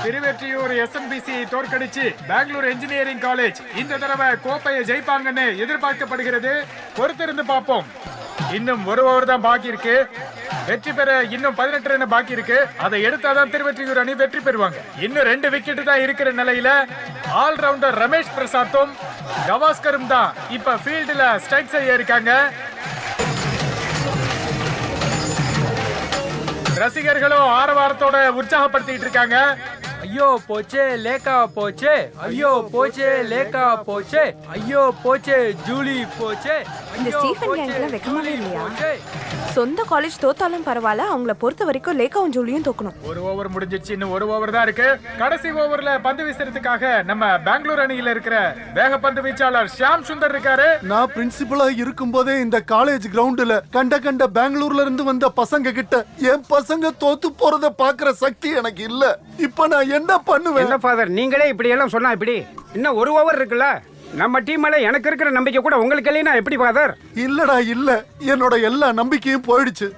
Thiruvottiyur SNBC தோற்கடிச்சு Bangalore engineering college இந்த தடவை கோப்பையை ஜெயிப்பாங்கன்னு எதிர்பார்க்கப்படுகிறது. பொறுத்திருந்து பார்ப்போம். இன்னும் ஒரு ஓவர் தான் பாக்கி இருக்கு. வெற்றி பெற இன்னும் 18 ரன் பாக்கி இருக்கு. அதை எடுத்தாதான் திருவெற்றியூர் அணி வெற்றி பெறுவாங்க. இன்னும் 2 விக்கெட் தான் இருக்கிற நிலையில ஆல்ரவுண்டர் ரமேஷ் பிரசாத்தும் கவாஸ்கரும் தான் இப்ப ஃபீல்டுல ஸ்ட்ரைக் செய்ய இருக்காங்க. ரசிகர்களும் ஆரவாரத்தோட உற்சாகப்படுத்திட்டு இருக்காங்க. ஐயோ போச்சே லேக்கா போச்சே, ஐயோ போச்சே லேக்கா போச்சே, ஐயோ போச்சே ஜூலி போச்சே. இந்த ஸ்டீஃபன் கேங்ல வெக்கமாவே இல்லையா? சொந்த காலேஜ் தோத்தாலும் பரவாயில்ல, அவங்கள பொறுத்த வரைக்கும் லேக்காவும் ஜூலியும் தோக்கணும். ஒரு ஓவர் முடிஞ்சிச்சு, இன்னும் ஒரு ஓவர் தான் இருக்கு. கடைசி ஓவர்ல பந்து வீசுறதுக்காக நம்ம பெங்களூர் அணியில இருக்கிற வேக பந்து வீச்சாளர் ஷியாம் சுந்தர் இருக்காரு. நான் பிரின்சிபலா இருக்கும் போதே இந்த காலேஜ் கிரவுண்ட்ல கண்ட பெங்களூர்ல இருந்து வந்த பசங்க கிட்ட என் பசங்க தோத்து போறத பாக்குற சக்தி எனக்கு இல்ல. இப்ப நான் என்ன பண்ணுவேன்? என்ன ஃபாதர், நீங்களே இப்படி எல்லாம் சொன்னா இப்படி? இன்னும் ஒரு ஓவர் இருக்குல்ல. நம்ம டீம் மேல எனக்கு இருக்கிற நம்பிக்கை கூட உங்களுக்கு இல்லைன்னா எப்படி ஃபாதர்? இல்லடா இல்ல, என்னோட எல்லா நம்பிக்கையும் போயிடுச்சு.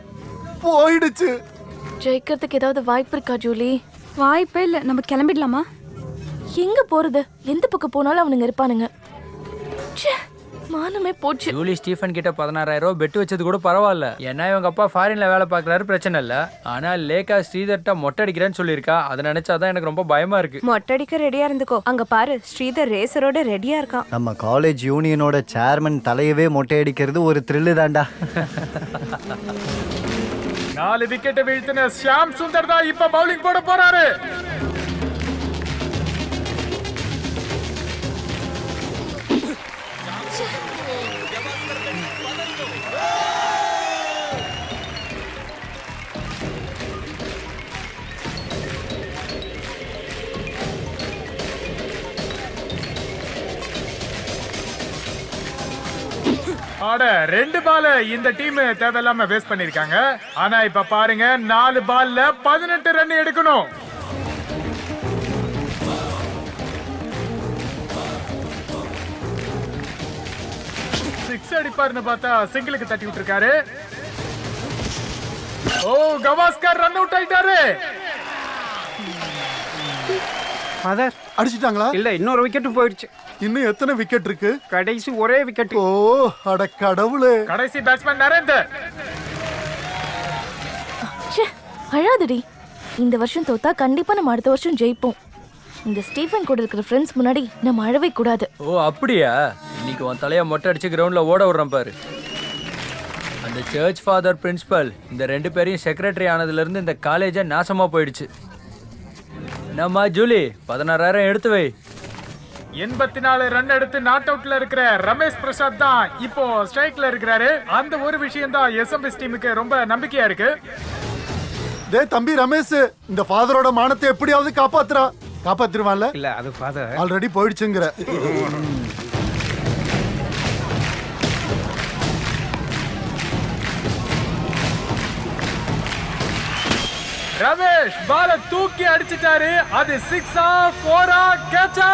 ஜெயிக்கிறதுக்கு ஏதாவது வாய்ப்பு இருக்கா ஜூலி? வாய்ப்பே இல்ல. நம்ம கிளம்பிடலாமா? எங்க போறது? எந்த பக்கம் போனாலும் அவனுங்க இருப்பானுங்க. மானமே போச்சு. ஜூலி ஸ்டீஃபன் கிட்ட 16,000 ரூபாய் பெட் வச்சது கூட பரவாயில்ல. ஏன்னா இவங்க அப்பா ஃபாரின்ல வேலை பார்க்கறாரு, பிரச்சனை இல்ல. ஆனா லேக்கா ஸ்ரீதர்ட்ட மொட்டை அடிக்கிறேன்னு சொல்லியிருக்கா. அதை நினைச்சாதான் எனக்கு ரொம்ப பயமா இருக்கு. மொட்டை அடிக்க ரெடியா இருந்துக்கோ. அங்க பாரு, ஸ்ரீதர் ரேசரோட ரெடியா இருக்கான். நம்ம காலேஜ் யூனியனோட சேர்மன் தலையவே மொட்டை அடிக்கிறது ஒரு த்ரில்லு தான்டா. 4 விக்கெட் வீழ்த்தின ஷியாம் சுந்தர் தான் இப்ப பவுலிங் போட போறாரு. ஆட 2 பால் இந்த டீம் தேவையில்லாம வேஸ்ட் பண்ணிருக்காங்க. ஆனா இப்ப பாருங்க, 4 பால்ல 18 ரன் எடுக்கணும். சிக்ஸ் அடிப்பாருன்னு பார்த்தா சிங்கிளுக்கு தட்டி விட்டுருக்காரு. ஓ, கவாஸ்கர் ரன் அவுட் ஆயிட்டாரு. ஃபாதர் அடிச்சிட்டாங்களா? இல்ல, இன்னொரு விக்கெட் போயிடுச்சு. இன்னும் எத்தனை விக்கெட் இருக்கு? கடைசி ஒரே விக்கெட். ஓ அட கடவுளே. கடைசி பேட்ஸ்மேன் நரேந்தர். அழாதடி. இந்த வருஷம் தோத்தா கண்டிப்பா நம்ம அடுத்த வருஷம் ஜெயிப்போம். இந்த ஸ்டீஃபன் கூட இருக்கிற ஃப்ரெண்ட்ஸ் முன்னாடி நம்ம அழவே கூடாது. ஓ அப்படியா? இன்னைக்கு உன் தலைய மொட்டை அடிச்சு கிரவுண்ட்ல ஓட விடுறேன் பாரு. அந்த சர்ச் ஃபாதர் பிரின்சிபல் இந்த 2 பேரையும் செக்ரட்டரி ஆனதுல இருந்து இந்த காலேஜே நாசமா போயிடுச்சு. நம்ம ஜூலி 16,000 எடுத்து வை. 84 ரன் எடுத்து நாட் அவுட்ல இருக்கிற ரமேஷ் பிரசாத் தான் இப்போ ஸ்ட்ரைக்ல இருக்கிறாரு. அந்த ஒரு விஷயம் தான் SMBC டீமுக்கு ரொம்ப நம்பிக்கையா இருக்கு. டேய் தம்பி ரமேஷ், இந்த ஃபாதரோட மானத்தை எப்படியாவது காப்பாத்திருவான்ல? இல்ல, அது ஃபாதர் ஆல்ரெடி போயிடுச்சுங்கற. ரமேஷ் பால தூக்கி அடிச்சிட்டாரு. அது 6-ஆ 4-ஆ கேட்சா?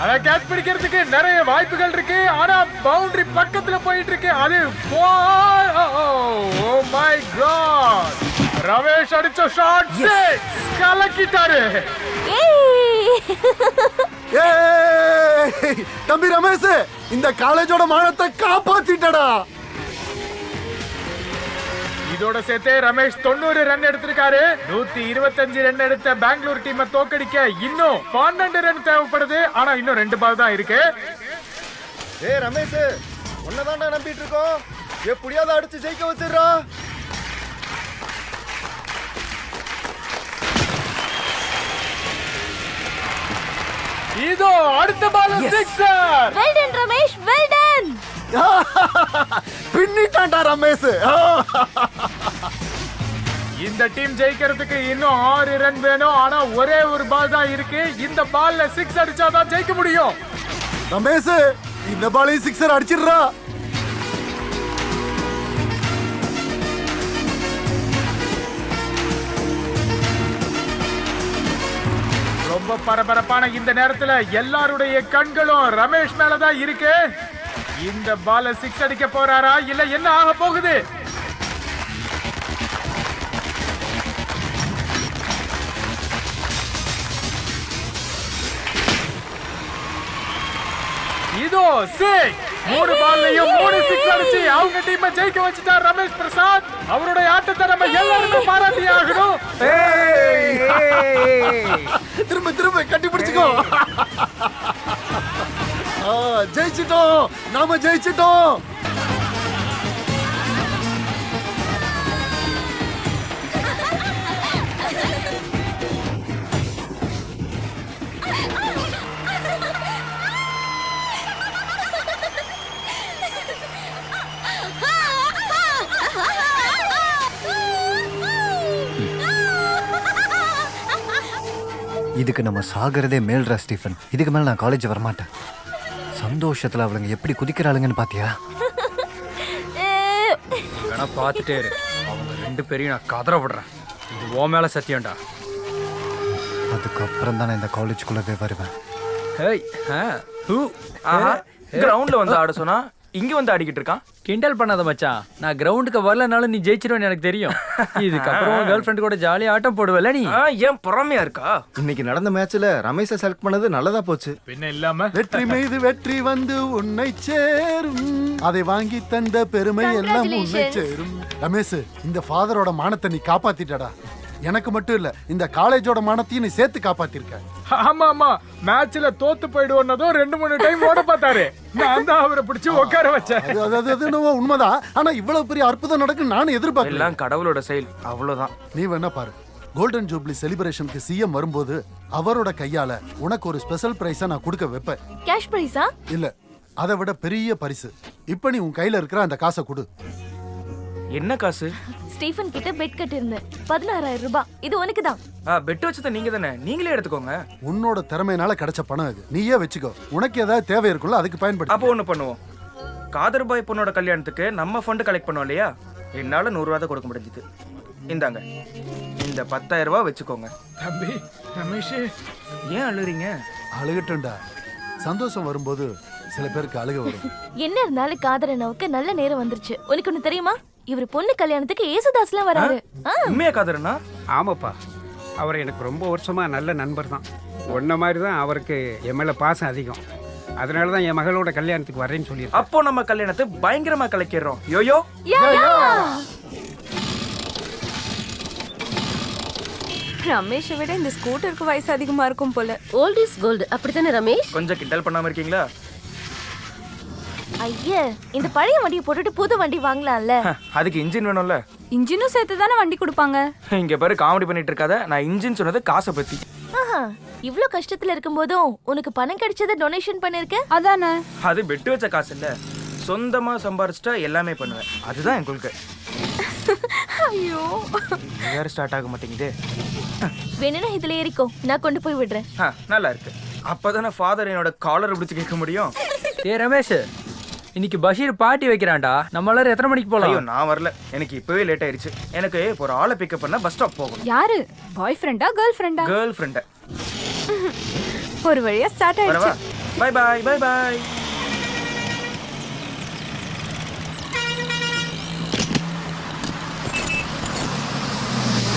அத கேட்ச் பிடிக்கிறதுக்கு நிறைய வாய்ப்புகள் இருக்கு. ஆனா பவுண்டரி பக்கத்துல போயிட்டு இருக்கு. அது ஓ மை காட், ரமேஷ் அடிச்ச ஷாட் 6 கலக்கிட்டாரு. தம்பி ரமேஷ், இந்த காலேஜோட மானத்தை காப்பாத்திட்டடா. இதோட சேர்த்து ரமேஷ் 90 ரன் எடுத்திருக்காரு. 125 ரன் எடுத்த பெங்களூர் டீமை தோக்கடிக்க இன்னும் 12 ரன் தேவைப்படுது. ஆனா இன்னும் 2 பால் தான் இருக்கு. ஏய் ரமேஷ், உன்னதான்டா நம்பிட்டு இருக்கோம். எப்படியாவது அடிச்சு ஜெயிக்க வச்சிடுறா. இதோ அடுத்த ball sixer. Well done Ramesh, well done. பின்னிட்டான்டா ரமேஷ். இந்த டீம் ஜெயிக்கிறதுக்கு இன்னும் 6 ரன் வேணும். ஆனா ஒரே ஒரு பால் தான் இருக்கு. இந்த பால்ல 6 அடிச்சாதான் ஜெயிக்க முடியும். ரமேஷ், இந்த பாலையும் சிக்ஸர் அடிச்சிடுறா. ரொம்ப பரபரப்பான இந்த நேரத்துல எல்லாருடைய கண்களும் ரமேஷ் மேலதான் இருக்கு. இந்த பால 6 அடிக்க போறாரா இல்ல என்ன ஆக போகுது? இதோ சிக்ஸ். 3 பால்லையும் 3 சிக்ஸ் அடிச்சு அவங்க டீமை ஜெயிக்க வச்சுட்டார் ரமேஷ் பிரசாத். அவருடைய ஆட்டத்தை நம்ம எல்லாருக்கும் பாராட்டி ஆகணும். திரும்ப திரும்ப கட்டி பிடிச்சுக்கோ. ஜெயிச்சிட்டோம், நாம ஜெயிச்சிட்டோம். இதுக்கு நம்ம சாகிறதே மேல்ரா ஸ்டீஃபன். இதுக்கு மேல நான் காலேஜ் வரமாட்டேன். சந்தோஷத்துல அவளுங்க எப்படி குதிக்கிறாளுங்கன்னு பாத்தியா? வேணா பார்த்துட்டே இரு. அவங்க 2 பேரையும் நான் கதற விடுறேன். இது ஓ மேல சத்தியம்டா. அதுக்கப்புறம் தான் நான் இந்த காலேஜுக்குள்ளவே வருவேன். ஹேய் கிரவுண்ட்ல வந்து ஆட சொன்னா இங்க வந்து ஆடிக்கிட்டு இருக்கான். கிண்டல் பண்ணாத மச்சான். நான் கிரவுண்டுக்கு வரலனாலும் நீ ஜெயிச்சிருவேன்னு எனக்கு தெரியும். இதுக்கப்புறம் கேர்ள் ஃப்ரெண்ட் கூட ஜாலியா ஆட்டம் போடுவல நீ. ஏன் பொறாமையா இருக்கா? இன்னைக்கு நடந்த மேட்ச்ல ரமேஷை செலக்ட் பண்ணது நல்லதா போச்சு. பின்ன இல்லாம வெற்றி மீது வெற்றி வந்து உன்னை சேரும், அதை வாங்கி தந்த பெருமை எல்லாம் உன்னை சேரும். ரமேஷ், இந்த ஃபாதரோட மானத்தை நீ காப்பாத்திட்டடா. எனக்கு மட்டும் இல்ல, இந்த காலேஜோட மானத்தையும் நீ சேர்த்து காப்பாத்திருக்க. ஆமா ஆமா, மேட்ச்ல தோத்து போயிடுவோன்னதும் 2-3 டைம் ஓட பார்த்தாரு. நான் தான் அவரை பிடிச்சி உட்கார வச்சேன். அது உண்மைதான். ஆனா இவ்வளவு பெரிய அற்புதம் நடக்கும் நானும் எதிர்பார்க்கல. எல்லாம் கடவுளோட செயல், அவ்வளவுதான். நீ வேணா பாரு, கோல்டன் ஜூப்ளி செலிப்ரேஷனுக்கு சிஎம் வரும்போது அவரோட கையால உனக்கு ஒரு ஸ்பெஷல் பிரைஸா நான் கொடுக்க வைப்பேன். கேஷ் பிரைஸா? இல்ல, அதை விட பெரிய பரிசு. இப்ப நீ உன் கையில இருக்கிற அந்த காசை கொடு. என்ன காசு? ஸ்டீஃபன் கிட்ட பெட் கட்டி இருந்தேன். 16,000 ரூபாய். இது உனக்கு தான். பெட் வச்சத நீங்க தானே, நீங்களே எடுத்துக்கோங்க. உன்னோட திறமையினால கிடைச்ச பணம் இது, நீயே வச்சுக்கோ. உனக்கு ஏதாவது தேவை இருக்குல்ல, அதுக்கு பயன்படுத்து. அப்போ ஒண்ணு பண்ணுவோம். காதர் பாய் பொண்ணோட கல்யாணத்துக்கு நம்ம ஃபண்ட் கலெக்ட் பண்ணோம் இல்லையா? என்னால 100 ரூபா தான் கொடுக்க முடிஞ்சது. இந்தாங்க, இந்த 10,000 ரூபாய் வச்சுக்கோங்க. தம்பி ரமேஷ், ஏன் அழுறீங்க? அழுகட்டும்டா. சந்தோஷம் வரும்போது சில பேருக்கு அழுக வரும். என்ன இருந்தாலும் காதரனாவுக்கு நல்ல நேரம் வந்துருச்சு. உனக்கு ஒண்ணு தெரியுமா? இவர் பொண்ணு கல்யாணத்துக்கு ஏசுதாஸ்லாம் வராரு. உண்மையா காதரனா? ஆமாப்பா, அவர் எனக்கு ரொம்ப வருஷமா நல்ல நண்பர் தான். உன்ன மாதிரி தான் அவருக்கு என் மேல பாசம் அதிகம். அதனால தான் என் மகளோட கல்யாணத்துக்கு வரேன்னு சொல்லியிருக்கேன். அப்போ நம்ம கல்யாணத்தை பயங்கரமா கலக்கிறோம். யோயோ ரமேஷை விட இந்த ஸ்கூட்டருக்கு வயசு அதிகமா இருக்கும் போல. ஓல்ட் இஸ் கோல்டு, அப்படித்தானே ரமேஷ்? கொஞ்சம் கிண்டல் பண்ணாம இருக்கீங்களா? ஐயே, இந்த பழைய வண்டியை போட்டுட்டு புது வண்டி வாங்கலாம்ல. அதுக்கு இன்ஜின் வேணும்ல. இன்ஜினும் சேர்த்து தானே வண்டி கொடுப்பாங்க. இங்க பாரு, காமெடி பண்ணிட்டு இருக்காத. நான் இன்ஜின் சொன்னது காசை பத்தி. இவ்ளோ கஷ்டத்துல இருக்கும்போதும் உனக்கு பணம் கிடைச்சதை டொனேஷன் பண்ணிருக்க. அதானே? அது பெட்டு வச்ச காசு இல்ல, சொந்தமா சம்பாரிச்சிட்டா எல்லாமே பண்ணுவேன். அதுதான் என் கொள்கை. ஐயோ, வேற ஸ்டார்ட் ஆக மாட்டேங்குதே. வேணும்னா இதுல ஏறிக்கோ, நான் கொண்டு போய் விடுறேன். நல்லா இருக்கு. அப்பதானே ஃபாதர் என்னோட காலர் பிடிச்சு கேட்க முடியும். ஏ ரமேஷ், இன்னைக்கு பஷீர் பார்ட்டி வைக்கிறான்டா. நம்ம எல்லாரும் எத்தனை மணிக்கு போலாம்? ஐயோ, நான் வரல. எனக்கு இப்பவே லேட் ஆயிருச்சு. எனக்கு ஒரு ஆளை பிக்கப் பண்ண பஸ் ஸ்டாப் போகணும். யாரு? பாய் ஃப்ரெண்டா கேர்ள் ஃப்ரெண்டா? Girl friend. ஒரு வழியா ஸ்டார்ட் ஆயிடுச்சு. Bye bye bye bye.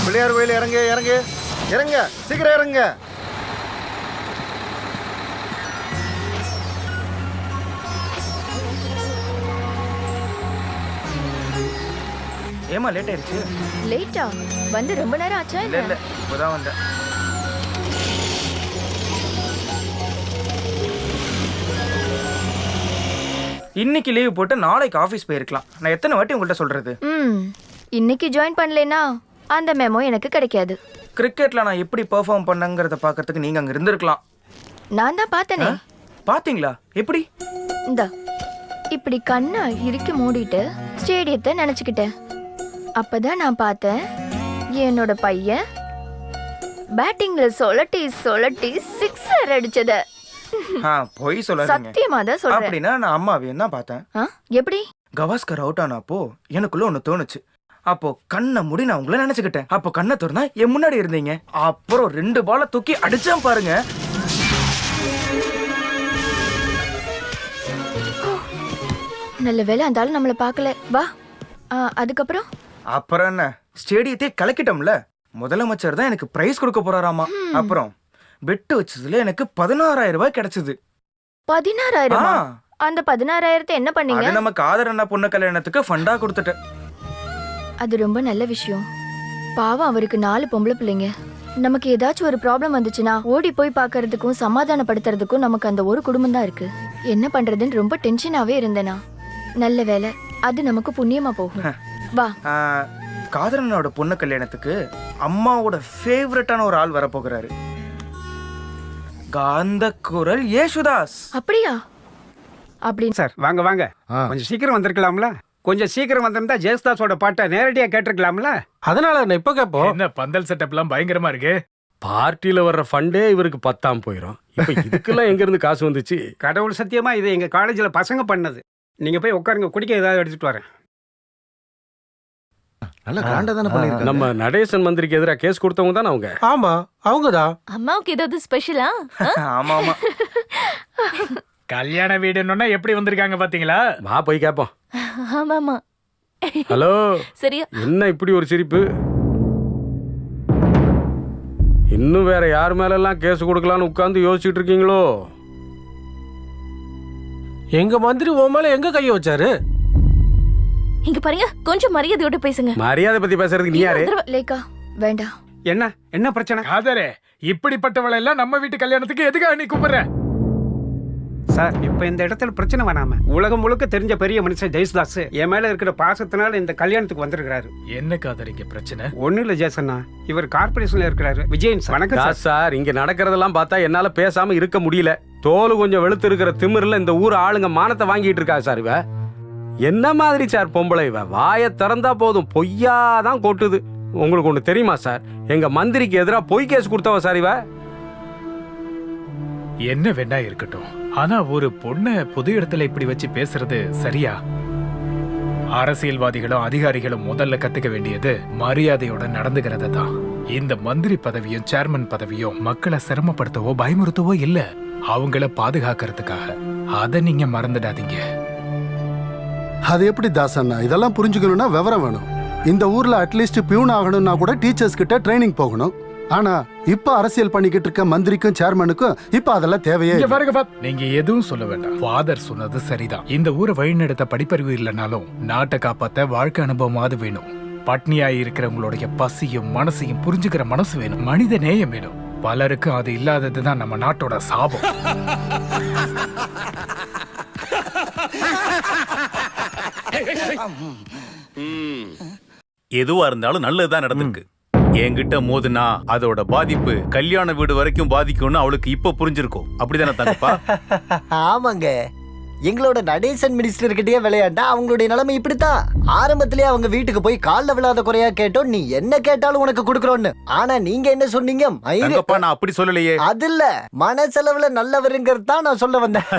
Pillaiyar கோயில் இறங்க இறங்க இறங்க, சீக்கிரம் இறங்க. ஏமா லேட் ஆயிருச்சு? லேட்டா வந்து ரொம்ப நேரம் ஆச்சா? இல்ல இல்ல, இப்பதான் வந்தேன். இன்னைக்கு லீவ் போட்டு நாளைக்கு ஆபீஸ் போயிருக்கலாம். நான் எத்தனை வாட்டி உங்கள்கிட்ட சொல்றது? இன்னைக்கு ஜாயின் பண்ணலனா அந்த மெமோ எனக்கு கிடைக்காது. கிரிக்கெட்ல நான் எப்படி பெர்ஃபார்ம் பண்ணங்கறத பார்க்கிறதுக்கு நீங்க அங்க இருந்திருக்கலாம். நான் தான் பார்த்தனே. பாத்தீங்களா? எப்படி? இந்த இப்படி கண்ணை இறுக்கி மூடிட்டு ஸ்டேடியத்தை நினைச்சுக்கிட்டேன். அப்பதான் நான் பார்த்தேன், என்னோட பையன் பேட்டிங்ல சொலட்டி சொலட்டி சிக்ஸர் அடிச்சத. போய் சொல்லாதீங்க. சத்தியமா தான் சொல்றேன். அப்படினா நான் அம்மாவையும் தான் பார்த்தேன். எப்படி? கவாஸ்கர் அவுட் ஆனப்போ எனக்குள்ள ஒன்னு தோணுச்சு. அப்போ கண்ணை மூடி நான் உங்களை நினைச்சுக்கிட்டேன். அப்போ கண்ணை திறந்தா என் முன்னாடி இருந்தீங்க. அப்புறம் 2 பாலை தூக்கி அடிச்சான் பாருங்க. நல்ல வேலை அந்த ஆளு நம்மள பார்க்கல. வா. அதுக்கப்புறம் அப்புறம் என்ன, ஸ்டேடியத்தை கலக்கிட்டோம்ல. முதலமைச்சர் தான் எனக்கு பிரைஸ் கொடுக்க போறாராமா. அப்புறம் பெட்டு வச்சதுல எனக்கு 16,000 ரூபாய் கிடைச்சது. 16,000? அந்த 16,000 என்ன பண்ணீங்க? அது நம்ம காதர் அண்ணா பொண்ணு கல்யாணத்துக்கு ஃபண்டா கொடுத்துட்டேன். அது ரொம்ப நல்ல விஷயம். பாவம் அவருக்கு 4 பொம்பளை பிள்ளைங்க. நமக்கு ஏதாச்சும் ஒரு ப்ராப்ளம் வந்துச்சுன்னா ஓடி போய் பார்க்கறதுக்கும் சமாதானப்படுத்துறதுக்கும் நமக்கு அந்த ஒரு குடும்பம் தான் இருக்கு. என்ன பண்றதுன்னு ரொம்ப டென்ஷனாவே இருந்தேனா. நல்ல வேலை, அது நமக்கு புண்ணியமா போகும். வா. காதர் அண்ணாவோட பொண்ணு கல்யாணத்துக்கு அம்மாவோட ஃபேவரட்டான ஒரு ஆள் வர போகிறாரு. காந்த குரல் யேசுதாஸ். அப்படியா? அப்படி சார் வாங்க வாங்க, கொஞ்சம் சீக்கிரம் வந்திருக்கலாம்ல. கொஞ்சம் சீக்கிரம் வந்திருந்தா ஜெயசுதாஸோட பாட்டை நேரடியா கேட்டிருக்கலாம்ல. அதனால நான் இப்ப கேப்போம். என்ன பந்தல் செட்டப்லாம் பயங்கரமா இருக்கு. பார்ட்டியில வர்ற ஃபண்டே இவருக்கு 10 போயிடும். இப்ப இதுக்கெல்லாம் எங்க இருந்து காசு வந்துச்சு? கடவுள் சத்தியமா இது எங்க காலேஜ்ல பசங்க பண்ணது. நீங்க போய் உட்காருங்க, குடிக்க ஏதாவது எடுத்துட்டு வரேன். நல்ல கிராண்டா தானே பண்ணிருக்காங்க. நம்ம நடேசன் மந்திரிக்கு எதிராக கேஸ் கொடுத்தவங்க தானே அவங்க? ஆமா, அவங்கதான். அம்மாவுக்கு ஏதாவது ஸ்பெஷலா? ஆமா ஆமா. கல்யாண வீடுன்னா எப்படி வந்திருக்காங்க பாத்தீங்களா? வா போய் கேப்போம். ஆமாமா. ஹலோ. சரியா? என்ன இப்படி ஒரு சிரிப்பு? இன்னும் வேற யார் மேல எல்லாம் கேஸ் கொடுக்கலாம்னு உட்கார்ந்து யோசிச்சுட்டு இருக்கீங்களோ? எங்க மந்திரி உன் மேல எங்க கைய வச்சாரு? இங்க பாருங்க, கொஞ்சம் மரியாதையோட பேசுங்க. மரியாதை பத்தி பேசுறதுக்கு நீ யாரு? லேக்கா வேண்டாம். என்ன பிரச்சனை? காதரே, இப்படிப்பட்டவளை எல்லாம் நம்ம வீட்டு கல்யாணத்துக்கு எதுக்காக நீ கூப்பிடுற? சார் இப்ப இந்த இடத்துல பிரச்சனை வேணாம. உலகம் முழுக்க தெரிஞ்ச பெரிய மனுஷன் ஜெயசுதாஸ் என் மேல இருக்கிற பாசத்தினால இந்த கல்யாணத்துக்கு வந்திருக்காரு. என்ன காதர் இங்க பிரச்சனை? ஒண்ணு இல்ல ஜெயசன்னா, இவர் கார்பரேஷன்ல இருக்கிறாரு. விஜயன் சார். வணக்கம் சார். இங்க நடக்கிறதெல்லாம் பார்த்தா என்னால பேசாம இருக்க முடியல. தோல் கொஞ்சம் வெளுத்து இருக்கிற திமிர்ல இந்த ஊர் ஆளுங்க மானத்தை வாங்கிட்டு இருக்கா சார். இவ என்ன மாதிரி சார் பொம்பளை? இவ வாயை திறந்தா போதும் பொய்யாதான் கொட்டுது. உங்களுக்கு ஒண்ணு தெரியுமா சார்? எங்க மந்திரிக்கு எதிராக பொய் கேஸ் கொடுத்தவ சார் இவ. என்ன வேணா இருக்கட்டும், ஆனா ஒரு பொண்ண பொது இடத்துல இப்படி வச்சு பேசுறது சரியா? அரசியல்வாதிகளும் அதிகாரிகளும் முதல்ல கத்துக்க வேண்டியது மரியாதையோட நடந்துக்கிறத தான். இந்த மந்திரி பதவியும் சேர்மன் பதவியும் மக்களை சிரமப்படுத்தவோ பயமுறுத்தவோ இல்ல, அவங்கள பாதுகாக்கிறதுக்காக. அதை நீங்க மறந்துடாதீங்க. அது எப்படி தாசண்ணா? இதெல்லாம் புரிஞ்சுக்கணும்னா விவரம் வேணும். இந்த ஊர்ல அட்லீஸ்ட் பியூன் ஆகணும்னா கூட டீச்சர்ஸ் கிட்ட ட்ரைனிங் போகணும். ஆனா இப்ப அரசியல் பண்ணிக்கிட்டு இருக்க மந்திரிக்கும் சேர்மனுக்கும் இப்ப அதெல்லாம் தேவையே. நீங்க எதுவும் சொல்ல வேண்டாம். ஃபாதர் சொன்னது சரிதான். இந்த ஊரை வழிநடத்த படிப்பறிவு இல்லைனாலும் நாட்டை காப்பாத்த வாழ்க்கை அனுபவமாவது வேணும். பட்னியாய் இருக்கிறவங்களுடைய பசியும் மனசையும் புரிஞ்சுக்கிற மனசு வேணும். மனித நேயம் வேணும். பலருக்கும் அது இல்லாததுதான் நம்ம நாட்டோட சாபம். எதுவா இருந்தாலும் நல்லதுதான் நடந்திருக்கு. என்கிட்ட மோதுனா அதோட பாதிப்பு கல்யாண வீடு வரைக்கும் பாதிக்கும்னு அவளுக்கு இப்ப புரிஞ்சிருக்கும். அப்படிதானே தங்கப்பா? ஆமாங்க. எங்களோட நடேசன் மினிஸ்டர் கிட்டயே விளையாண்டா அவங்களுடைய நிலைமை இப்படித்தான். ஆரம்பத்திலேயே அவங்க வீட்டுக்கு போய் கால்ல விழாத குறையா கேட்டோம், நீ என்ன கேட்டாலும் உனக்கு கொடுக்கறோம்னு. ஆனா நீங்க என்ன சொன்னீங்க? நான் அப்படி சொல்லலையே. அது இல்ல, மனசெலவுல நல்லவருங்கிறது தான் நான் சொல்ல வந்தேன்.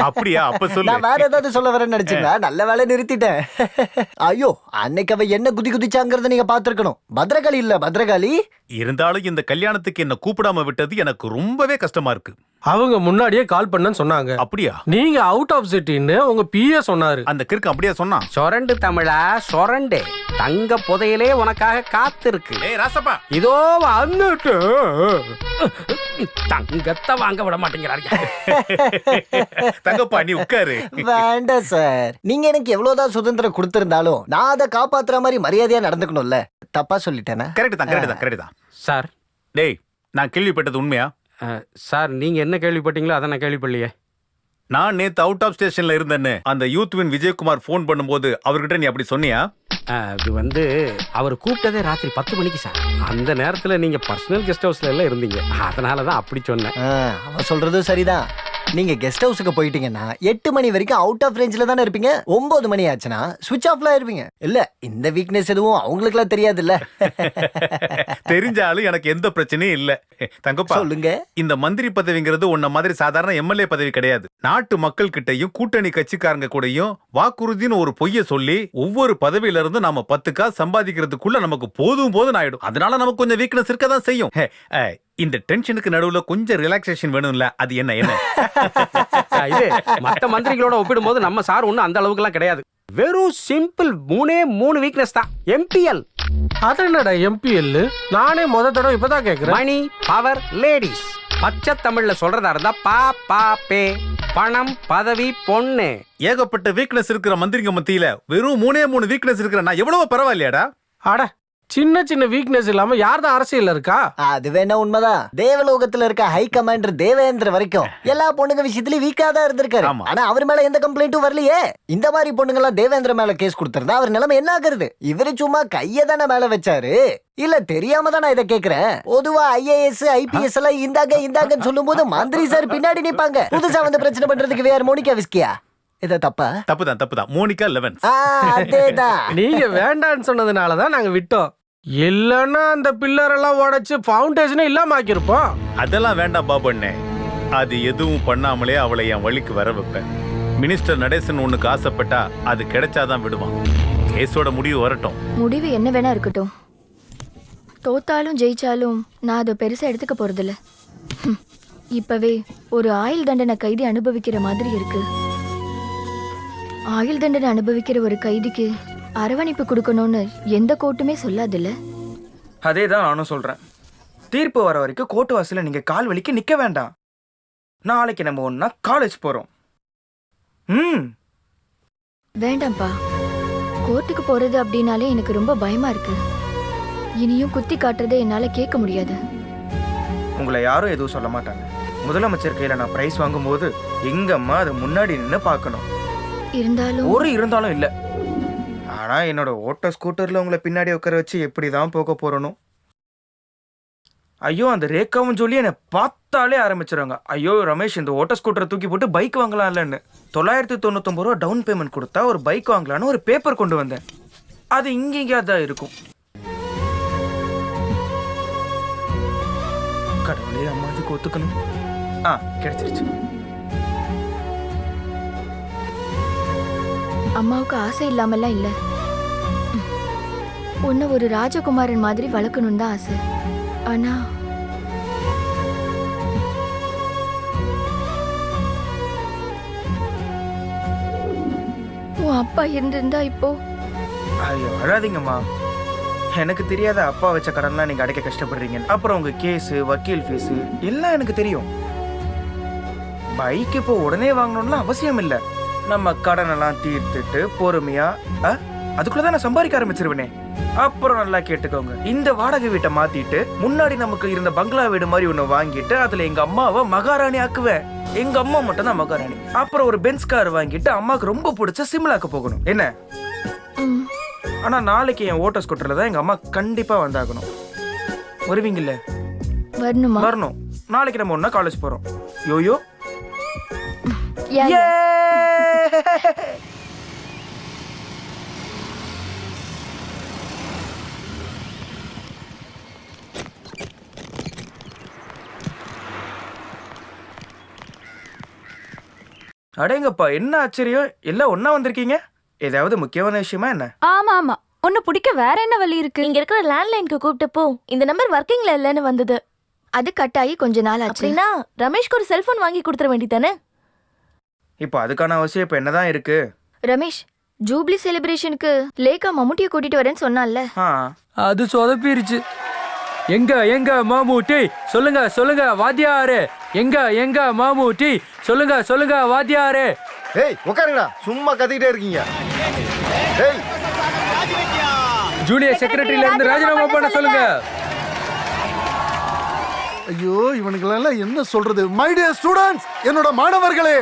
அப்படியா? அப்ப சொல்லு. நான் வேற ஏதாவது சொல்ல வரேன்னு நினைச்சீங்களா? நல்ல வேலை நிறுத்திட்டேன். ஐயோ, அன்னைக்கு அவ என்ன குதி குதிச்சாங்கிறத நீங்க பாத்துருக்கணும். பத்ரகாளி இல்ல பத்ரகாளி. இருந்தாலும் இந்த கல்யாணத்துக்கு என்ன கூப்பிடாம விட்டது எனக்கு ரொம்பவே கஷ்டமா இருக்கு. அவங்க முன்னாடியே கால் பண்ணன்னு சொன்னாங்க. அப்படியா? நீங்க அவுட் ஆஃப் சிட்டின்னு உங்க பிஏ சொன்னாரு. அந்த கிறுக்கு அப்படியே சொன்னா? சொரண்டு தமிழா சொரண்டு, தங்க புதையலே உனக்காக காத்திருக்கு. ஏய் ராசப்பா, இதோ வந்துட்டு தங்கத்தை வாங்க விட மாட்டேங்கிறாங்க. தங்கப்பா நீ உட்காரு. வேண்டாம் சார், நீங்க எனக்கு எவ்வளவுதான் சுதந்திரம் கொடுத்திருந்தாலும் நான் அதை காப்பாத்துற மாதிரி மரியாதையா நடந்துக்கணும்ல. தப்பா சொல்லிட்டேனா? கரெக்ட் தான், கரெக்ட் தான், கரெக்ட் தான் சார். டேய், நான் கேள்விப்பட்டது உண்மையா? சார் நீங்க என்ன கேள்விப்பட்டீங்களோ அதை நான் கேள்விப்படலையே. நான் நேத்து அவுட் ஆஃப் ஸ்டேஷன்ல இருந்தேன்னு அந்த யூத்வின் விஜயகுமார் போன் பண்ணும்போது அவர்கிட்ட நீ அப்படி சொன்னியா? அது வந்து அவர் கூப்பிட்டதே ராத்திரி 10 மணிக்கு சார். அந்த நேரத்துல நீங்க பர்சனல் கெஸ்ட் ஹவுஸ்ல எல்லாம் இருந்தீங்க. அதனாலதான் அப்படி சொன்னேன். அவன் சொல்றதும் சரிதான். நீங்க கெஸ்ட் ஹவுஸுக்கு போயிட்டீங்கன்னா 8 மணி வரைக்கும் அவுட் ஆஃப் ரேஞ்சில தானே இருப்பீங்க. 9 மணி ஆச்சுன்னா சுவிட்ச் ஆஃப்ல இருப்பீங்க. இல்ல, இந்த வீக்னஸ் எதுவும் அவங்களுக்கு எல்லாம் தெரியாது இல்ல. தெரிஞ்சாலும் எனக்கு எந்த பிரச்சனையும் இல்ல. தங்கப்பா சொல்லுங்க. இந்த மந்திரி பதவிங்கிறது உன்ன மாதிரி சாதாரண எம்எல்ஏ பதவி கிடையாது. நாட்டு மக்கள் கிட்டையும் கூட்டணி கட்சிக்காரங்க கூடயும் வாக்குறுதின்னு ஒரு பொய்ய சொல்லி ஒவ்வொரு பதவியில இருந்து நாம 10 காசு சம்பாதிக்கிறதுக்குள்ள நமக்கு போதும் ஆயிடும். அதனால நமக்கு கொஞ்சம் வீக்னஸ் இருக்கதான் செய்யும். இந்த டென்ஷனுக்கு நடுவுல கொஞ்சம் ரிலாக்ஸேஷன் வேணும்ல, அது என்ன என்ன? இது மற்ற மந்திரிகளோட ஒப்பிடும்போது நம்ம சார் ஒன்றும் அந்த அளவுக்கு எல்லாம் கிடையாது. வெறும் சிம்பிள் 3 வீக்னஸ் தான். எம்பிஎல். அது என்னடா எம்பிஎல்? நானே முத தடவை இப்பதான் கேக்குறேன். Money power ladies. பச்சை தமிழ்ல சொல்றதா இருந்தா பா பா பே பணம், பதவி, பொண்ணு. ஏகப்பட்ட வீக்னஸ் இருக்கிற மந்திரிங்க மத்தியில வெறும் 3 வீக்னஸ் இருக்கிற நான் எவ்வளவு பரவாயில்லையாடா? அட, சின்ன சின்ன வீக்னஸ் இல்லாம யார் தான் அரசியல்ல இருக்கா? அது வேணா உண்மைதான். தேவலோகத்துல இருக்க ஹை கமாண்டர் தேவேந்திர வரைக்கும் எல்லா பொண்ணுங்க விஷயத்துலயும் வீக்கா தான் இருந்திருக்காரு. ஆனா அவர் மேல எந்த கம்ப்ளைண்ட்டும் வரலையே. இந்த மாதிரி பொண்ணுங்க எல்லாம் தேவேந்திர மேல கேஸ் கொடுத்திருந்தா அவர் நிலைமை என்ன ஆகுறது? இவரு சும்மா கைய தானே மேல வச்சாரு. இல்ல தெரியாம தான் நான் இதை கேக்குறேன். பொதுவா IAS IPS எல்லாம் இந்தாங்கன்னு சொல்லும் போது மந்திரி சார் பின்னாடி நிப்பாங்க. புதுசா வந்து பிரச்சனை பண்றதுக்கு வேற மோனிகா விஸ்கியா? இத தப்பா? தப்புதான். மோனிகா லெவன்ஸ். அதேதான். நீங்க வேண்டான்னு சொன்னதுனாலதான் நாங்க விட்டோம். இல்லன்னா அந்த பில்லர் எல்லாம் உடைச்சு ஃபவுண்டேஷனே இல்லாம ஆக்கிருப்போம். அதெல்லாம் வேண்டாம் பாபண்ணே. அது எதுவும் பண்ணாமலே அவளை என் வழிக்கு வர வைப்பேன். மினிஸ்டர் நடேசன் ஒண்ணுக்கு ஆசைப்பட்டா அது கிடைச்சாதான் விடுவான். கேஸோட முடிவு வரட்டும். முடிவு என்ன வேணா இருக்கட்டும். தோத்தாலும் ஜெயிச்சாலும் நான் அதை பெருசா எடுத்துக்க போறதில்ல. இப்பவே ஒரு ஆயுள் தண்டனை கைதி அனுபவிக்கிற மாதிரி இருக்கு. ஆயுள் தண்டனை அனுபவிக்கிற ஒரு கைதிக்கு அரவணைப்பு கொடுக்கணும்னு எந்த கோர்ட்டுமே சொல்லாதில்ல. அதே தான் நானும் சொல்றேன். தீர்ப்பு வர வரைக்கும் கோர்ட்டு வாசல்ல நீங்க கால் வலிக்கு நிக்க வேண்டாம். நாளைக்கு நம்ம ஒன்னா காலேஜ் போறோம். வேண்டாம்ப்பா. கோர்ட்டுக்கு போறது அப்படின்னாலே எனக்கு ரொம்ப பயமா இருக்கு. இனியும் குத்தி காட்டுறதை என்னால கேட்க முடியாது. உங்களை யாரும் எதுவும் சொல்ல மாட்டாங்க. முதலமைச்சர் கையில நான் பிரைஸ் வாங்கும்போது எங்க அம்மா அதை முன்னாடி நின்று பார்க்கணும். இருந்தாலும் இல்ல. ஆனா என்னோட ஓட்ட ஸ்கூட்டர்ல உங்களை பின்னாடி உட்கார வச்சு எப்படிதான் போக போறணும். ஐயோ, அந்த ரேகாவும் சொல்லி என்னை பார்த்தாலே ஆரம்பிச்சிருவாங்க. ஐயோ ரமேஷ், இந்த ஓட்ட ஸ்கூட்டரை தூக்கி போட்டு பைக் வாங்கலாம் இல்லன்னு 999 ரூபா டவுன் பேமெண்ட் கொடுத்தா ஒரு பைக் வாங்கலான்னு ஒரு பேப்பர் கொண்டு வந்தேன். அது இங்கேயா தான் இருக்கும். கடவுளே, அம்மா அதுக்கு ஒத்துக்கணும். கிடைச்சிருச்சு. அம்மாவுக்கு ஆசை இல்லாமல்லாம் இல்ல. உன்னை ஒரு ராஜகுமாரன் மாதிரி வளர்க்கணும்னு தான் ஆசை. ஆனா உன் அப்பா இருந்திருந்தா இப்போ. ஐயோ அழாதீங்கம்மா. எனக்கு தெரியாத அப்பா வச்ச கடன்லாம் நீங்க அடைக்க கஷ்டப்படுறீங்க. அப்புறம் உங்க கேஸ், வக்கீல் ஃபீஸ் எல்லாம் எனக்கு தெரியும். பைக் இப்போ உடனே வாங்கணும்லாம் அவசியம் இல்லை. நம்ம கடனெல்லாம் தீர்த்துட்டு பொறுமையா அதுக்குள்ளதான் நான் சம்பாதிக்க ஆரம்பிச்சிருவேனே. அப்புறம் நல்லா கேட்டுக்கோங்க, இந்த வாடகை வீட்டை மாத்திட்டு முன்னாடி நமக்கு இருந்த பங்களா வீடு மாதிரி ஒண்ணு வாங்கிட்டு அதுல எங்க அம்மாவை மகாராணி ஆக்குவேன். எங்க அம்மா மட்டும் தான் மகாராணி. அப்புறம் ஒரு பென்ஸ் கார் வாங்கிட்டு அம்மாவுக்கு ரொம்ப பிடிச்ச சிம்லாக்கு போகணும். என்ன? ஆனா நாளைக்கு என் ஓட்ட ஸ்கூட்டர்ல தான் எங்க அம்மா கண்டிப்பா வந்தாகணும். வருவீங்கல்ல? வரணும். நாளைக்கு நம்ம ஒன்னா காலேஜ் போறோம். யோயோ அடேங்கப்பா, என்ன ஆச்சரியம், எல்லாம் ஒன்னா வந்திருக்கீங்க. ஏதாவது முக்கியமான விஷயமா என்ன? ஆமா. ஒன்னு பிடிக்க வேற என்ன வழி இருக்கு? இங்க இருக்கிற லேண்ட்லைனுக்கு கூப்பிட்டப்போ இந்த நம்பர் ஒர்க்கிங்ல இல்லன்னு வந்தது. அது கட்டாயி கொஞ்ச நாள் ஆச்சு. அப்படின்னா ரமேஷ்க்கு ஒரு செல்போன் வாங்கி கொடுத்துற வேண்டியதானே? இப்போ அதுக்கான அவசியம் இப்ப என்னதான் இருக்கு? ரமேஷ், ஜூப்ளி செலிப்ரேஷனுக்கு லேகா மம்முட்டியை கூட்டிட்டு வரேன்னு சொன்னான்ல. அது சொதப்பிருச்சு. எங்க மாமூட்டி? சொல்லுங்க வாத்தியாரே. எங்க மாமூட்டி? சொல்லுங்க வாத்தியாரே. ஏய் உட்காருங்கடா, சும்மா கத்திக்கிட்டே இருக்கீங்க. ஏய், ஜூனியர் செக்ரட்டரியில இருந்து ராஜினாமா பண்ண சொல்லுங்க. ஐயோ, இவனுங்களெல்லாம் என்ன சொல்றது? மை டியர் ஸ்டூடண்ட்ஸ், என்னோட மாணவர்களே,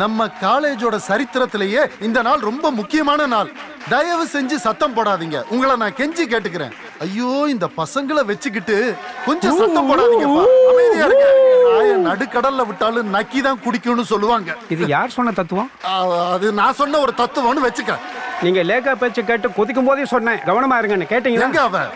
நம்ம காலேஜோட சரித்திரத்திலேயே இந்த நாள் ரொம்ப முக்கியமான நாள். தயவு செஞ்சு சத்தம் போடாதீங்க. உங்களை நான் கெஞ்சி கேட்டுக்கிறேன். ஐயோ, இந்த பசங்களை வச்சுக்கிட்டு கொஞ்சம் சத்தம் போடாதீங்கப்பா. அமைதியா இருங்க. நடுக்கடல்ல விட்டாலும் நக்கி தான் குடிக்கும்னு சொல்லுவாங்க. இது யார் சொன்ன தத்துவம்? அது நான் சொன்ன ஒரு தத்துவம்னு வச்சுக்க. நீங்க லேக்கா பேச்சு கேட்டு கொதிக்கும் போதே சொன்னேன், கவனமா இருங்கன்னு. கேட்டீங்களா? எங்க அவன்?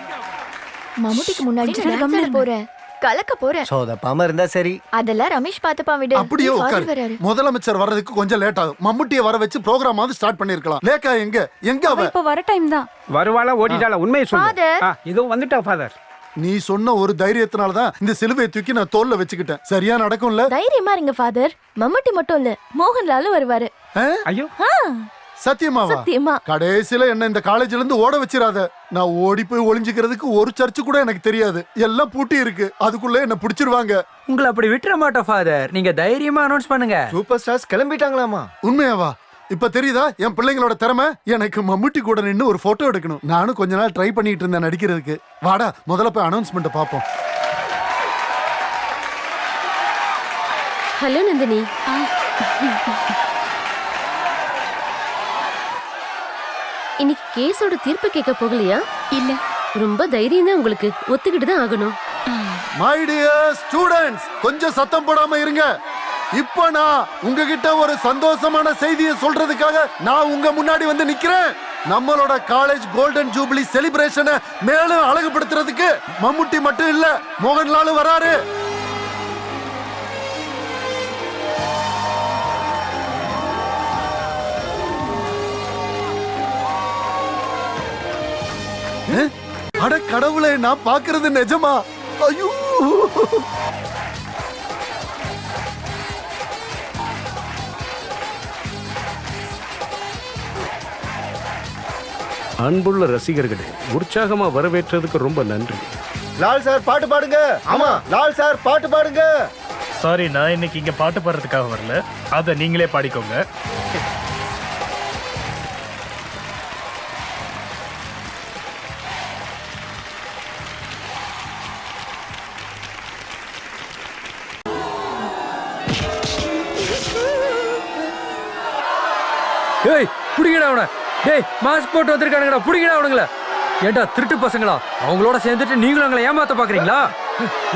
மம்முட்டிக்கு முன்னாடி போறேன், கலக்க போறேன். சோதப்பாம இருந்தா சரி. அதெல்லாம் ரமேஷ் பாத்துப்பா விடு. அப்படியே உட்காரு. முதலமைச்சர் வர்றதுக்கு கொஞ்சம் லேட் ஆகும். மம்முட்டியை வர வச்சு ப்ரோகிராம் ஆவது ஸ்டார்ட் பண்ணிருக்கலாம். லேக்கா எங்க அவ? இப்ப வர டைம் தான். வருவாளா ஓடிட்டாளா? உண்மையை சொல்லு. இதோ வந்துட்டா ஃபாதர். நீ சொன்ன ஒரு தைரியத்தினால தான் இந்த சிலுவையை தூக்கி நான் தோல்ல வச்சுக்கிட்டேன். சரியா நடக்கும்ல? தைரியமா இருங்க ஃபாதர். மம்முட்டி மட்டும் இல்ல, மோகன்லாலும் வருவாரு. ஐயோ, சத்தியமாவா? சத்தியமா. கடைசியில என்ன இந்த காலேஜ்ல இருந்து ஓட வச்சிராத. நான் ஓடி போய் ஒளிஞ்சுக்கிறதுக்கு ஒரு சர்ச்சு கூட எனக்கு தெரியாது. எல்லாம் பூட்டி இருக்கு. அதுக்குள்ள என்ன பிடிச்சிருவாங்க. உங்களை அப்படி விட்டுற மாட்டோம் ஃபாதர். நீங்க தைரியமா அனௌன்ஸ் பண்ணுங்க. சூப்பர் ஸ்டார்ஸ் கிளம்பிட்டாங்களாமா? உண்மையாவா? இப்ப தெரியுதா என் பிள்ளைங்களோட திறமை? எனக்கு மம்முட்டி கூட நின்னு ஒரு போட்டோ எடுக்கணும். நானும் கொஞ்ச நாள் ட்ரை பண்ணிட்டு இருந்தேன் நடிக்கிறதுக்கு. வாடா முதல்ல போய் அனௌன்ஸ்மெண்ட் பாப்போம். ஹலோ நந்தினி. இன்னைக்கு கேஸோட தீர்ப்பு கேட்க போகலையா? இல்ல. ரொம்ப தைரியம் தான் உங்களுக்கு. ஒத்துக்கிட்டு தான் ஆகணும். மை டியர் ஸ்டூடண்ட்ஸ், கொஞ்சம் சத்தம் போடாம இருங்க. இப்ப நான் உங்ககிட்ட ஒரு சந்தோஷமான செய்தியை சொல்றதுக்காக நான் உங்க முன்னாடி வந்து நிக்கிறேன். நம்மளோட காலேஜ் கோல்டன் ஜூபிலி செலிப்ரேஷனை மேலும் அழகுபடுத்துறதுக்கு மம்முட்டி மட்டும் இல்ல, மோகன்லாலும் வராரு. அட கடவுளே, நான் பாக்குறது நிஜமா? ஐயோ! அன்புள்ள ரசிகர்களே, உற்சாகமா வரவேற்றதுக்கு ரொம்ப நன்றி. லால் சார் பாட்டு பாடுங்க. ஆமா, லால் சார் பாட்டு பாடுங்க. சாரி, நான் இன்னைக்கு இங்க பாட்டு பாடுறதுக்காக வரல. அத நீங்களே பாடிக்கோங்க. ஏய் புடிங்கடா அவனை. டேய் மாஸ்க் போட்டு வந்திருக்கானுங்கடா, புடிங்கடா அவனுங்கள. ஏண்டா திருட்டு பசங்களா, அவங்களோட சேர்ந்துட்டு நீங்களும் எங்களை ஏமாத்த பாக்குறீங்களா?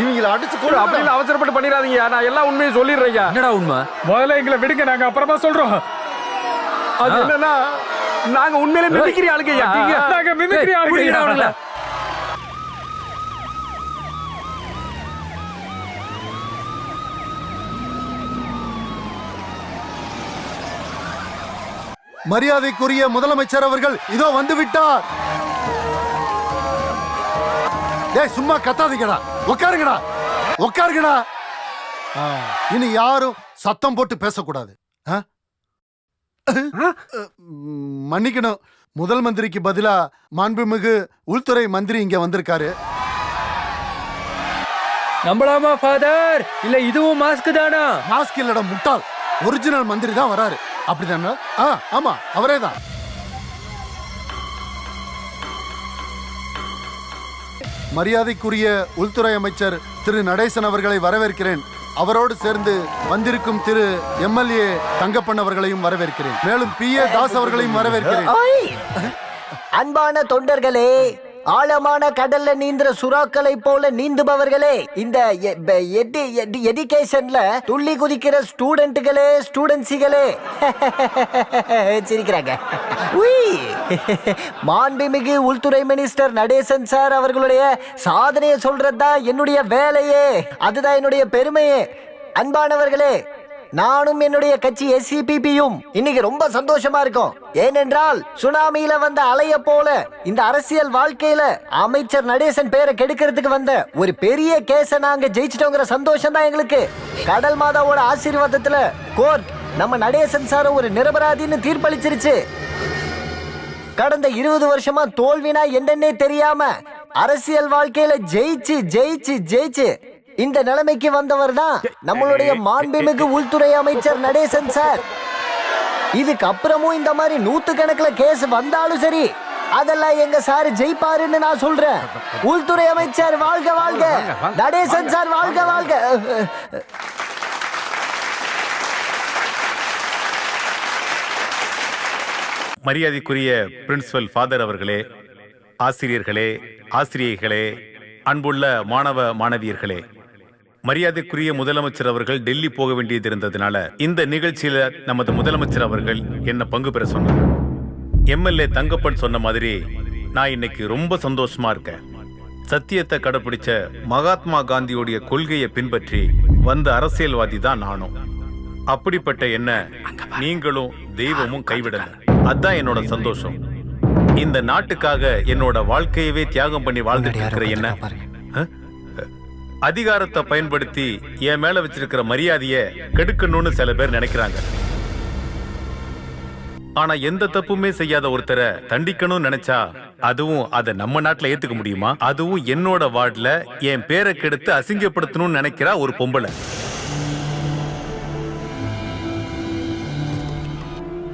இவங்கள அடிச்சு கூட அப்படின்னு அவசரப்பட்டு பண்ணிடாதீங்க. நான் எல்லா உண்மையும் சொல்லிடுறேன். என்னடா உண்மை? முதல்ல எங்களை விடுங்க, நாங்க அப்புறமா சொல்றோம். அது என்னன்னா, நாங்க உண்மையிலே மிமிக்ரி ஆளுங்கய்யா. நாங்க மிமிக்ரி ஆளுங்க. மரியாதைக்குரிய முதலமைச்சர் அவர்கள் இதோ வந்து விட்டார். டேய் சும்மா கத்தாதீங்கடா, உட்காருங்கடா, உட்காருங்கடா. இனி யாரும் சத்தம் போட்டு பேசக்கூடாது. மன்னிக்கணும், முதல் மந்திரிக்கு பதிலா மாண்புமிகு உள்துறை மந்திரி இங்க வந்திருக்காரு. நம்பலாமா ஃபாதர்? இல்ல இதுவும் மாஸ்க் தானா? மாஸ்க் இல்லடா முட்டாள், ஒரிஜினல் மந்திரி தான் வராரு. அப்படிதானே? ஆமா, அவரே தான். மரியாதைக்குரிய உள்துறை அமைச்சர் திரு நடேசன் அவர்களை வரவேற்கிறேன். அவரோடு சேர்ந்து வந்திருக்கும் திரு எம்எல்ஏ தங்கப்பன் அவர்களையும் வரவேற்கிறேன். மேலும் PA தாஸ் அவர்களையும் வரவேற்கிறேன். அன்பான தொண்டர்களே, ஆழமான கடல்ல நீந்துற சுறாக்களை போல நீந்துபவர்களே, இந்த எஜுகேஷன்ல துள்ளி குதிக்கிற ஸ்டூடெண்ட்டுகளே, ஸ்டூடெண்ட்ஸிகளே சிரிக்கிறாங்க. மாண்புமிகு உள்துறை மினிஸ்டர் நடேசன் சார் அவர்களுடைய சாதனையை சொல்றதுதான் என்னுடைய வேலையே, அதுதான் என்னுடைய பெருமையே. அன்பானவர்களே, நானும் என்னுடைய கட்சி SCPPயும் இன்னைக்கு ரொம்ப சந்தோஷமா இருக்கோம். ஏனென்றால் சுனாமியில வந்த அலைய போல இந்த அரசியல் வாழ்க்கையில அமைச்சர் நடேசன் பேரை கெடுக்கிறதுக்கு வந்த ஒரு பெரிய கேஸ நாங்க ஜெயிச்சிட்டோங்கிற சந்தோஷம் தான் எங்களுக்கு. கடல் மாதாவோட ஆசீர்வாதத்துல கோர்ட் நம்ம நடேசன் சார ஒரு நிரபராதின்னு தீர்ப்பளிச்சிருச்சு. கடந்த 20 வருஷமா தோல்வினா என்னன்னே தெரியாம அரசியல் வாழ்க்கையில ஜெயிச்சு ஜெயிச்சு ஜெயிச்சு இந்த நிலைமைக்கு வந்தவர் தான் நம்மளுடைய மாண்புமிகு உள்துறை அமைச்சர் நடேசன் சார். இதுக்கு அப்புறமும் இந்த மாதிரி 100கணக்கில் கேஸ் வந்தாலும் சரி, அதெல்லாம் எங்க சார் ஜெயிப்பாருன்னு நான் சொல்றேன். உள்துறை அமைச்சர் வாழ்க வாழ்க, நடேசன் சார் வாழ்க வாழ்க. மரியாதைக்குரிய பிரின்சிபல் ஃபாதர் அவர்களே, ஆசிரியர்களே, ஆசிரியைகளே, அன்புள்ள மாணவ மாணவியர்களே, மரியாதைக்குரிய முதலமைச்சர் அவர்கள் டெல்லி போக வேண்டியது இருந்ததுனால இந்த நிகழ்ச்சியில நமது முதலமைச்சர் அவர்கள் என்ன பங்கு பெற சொன்னார். MLA தங்கப்பன் சொன்ன மாதிரி நான் இன்னைக்கு ரொம்ப சந்தோஷமா இருக்கேன். சத்தியத்தை கடைபிடிச்ச மகாத்மா காந்தியோடைய கொள்கையை பின்பற்றி வந்த அரசியல்வாதி தான் நானும். அப்படிப்பட்ட என்ன நீங்களும் தெய்வமும் கைவிடல. அதான் என்னோட சந்தோஷம். இந்த நாட்டுக்காக என்னோட வாழ்க்கையவே தியாகம் பண்ணி வாழ்ந்துட்டு இருக்கிற என்ன அதிகாரத்தை பயன்படுத்தி என் மேல வச்சிருக்கிற மரியாதைய கெடுக்கணும்னு சில பேர் நினைக்கிறாங்க. ஆனா எந்த தப்புமே செய்யாத ஒருத்தரை தண்டிக்கணும்னு நினைச்சா அதுவும் அதை நம்ம நாட்டுல ஏத்துக்க முடியுமா? அதுவும் என்னோட வார்டுல என் பேரை கெடுத்து அசிங்கப்படுத்தணும்னு நினைக்கிறா ஒரு பொம்பளை.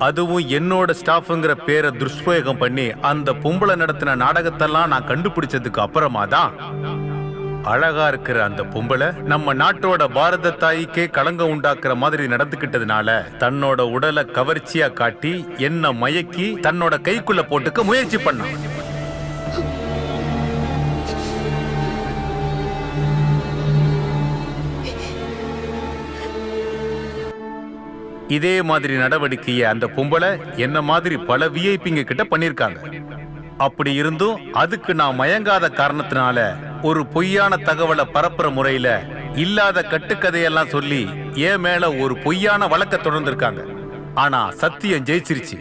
அதுவும் என்னோட ஸ்டாஃப்ங்கிற பேரை துஷ்பிரயோகம் பண்ணி அந்த பொம்பளை நடத்தின நாடகத்தெல்லாம் நான் கண்டுபிடிச்சதுக்கு அப்புறமா தான் அழகா இருக்கிற அந்த பொம்பளை நம்ம நாட்டோட பாரத தாய்க்கே களங்கம் உண்டாக்குற மாதிரி நடந்துகிட்டதுனால தன்னோட உடலை கவர்ச்சியா காட்டி என்ன மயக்கி தன்னோட கைக்குள்ள போட்டுக்க முயற்சி பண்ணான். இதே மாதிரி நடவடிக்கையை அந்த பொம்பளை என்ன மாதிரி பல விஐபிங்க கிட்ட பண்ணிருக்காங்க. அப்படி இருந்தும் அதுக்கு நான் மயங்காத காரணத்தினால ஒரு பொய்யான தகவலை பரப்புற முறையில இல்லாத கட்டுக்கதையெல்லாம் சொல்லி என் மேல ஒரு பொய்யான வழக்க தொடர்ந்திருக்காங்க. ஆனா சத்தியம் ஜெயிச்சிருச்சு.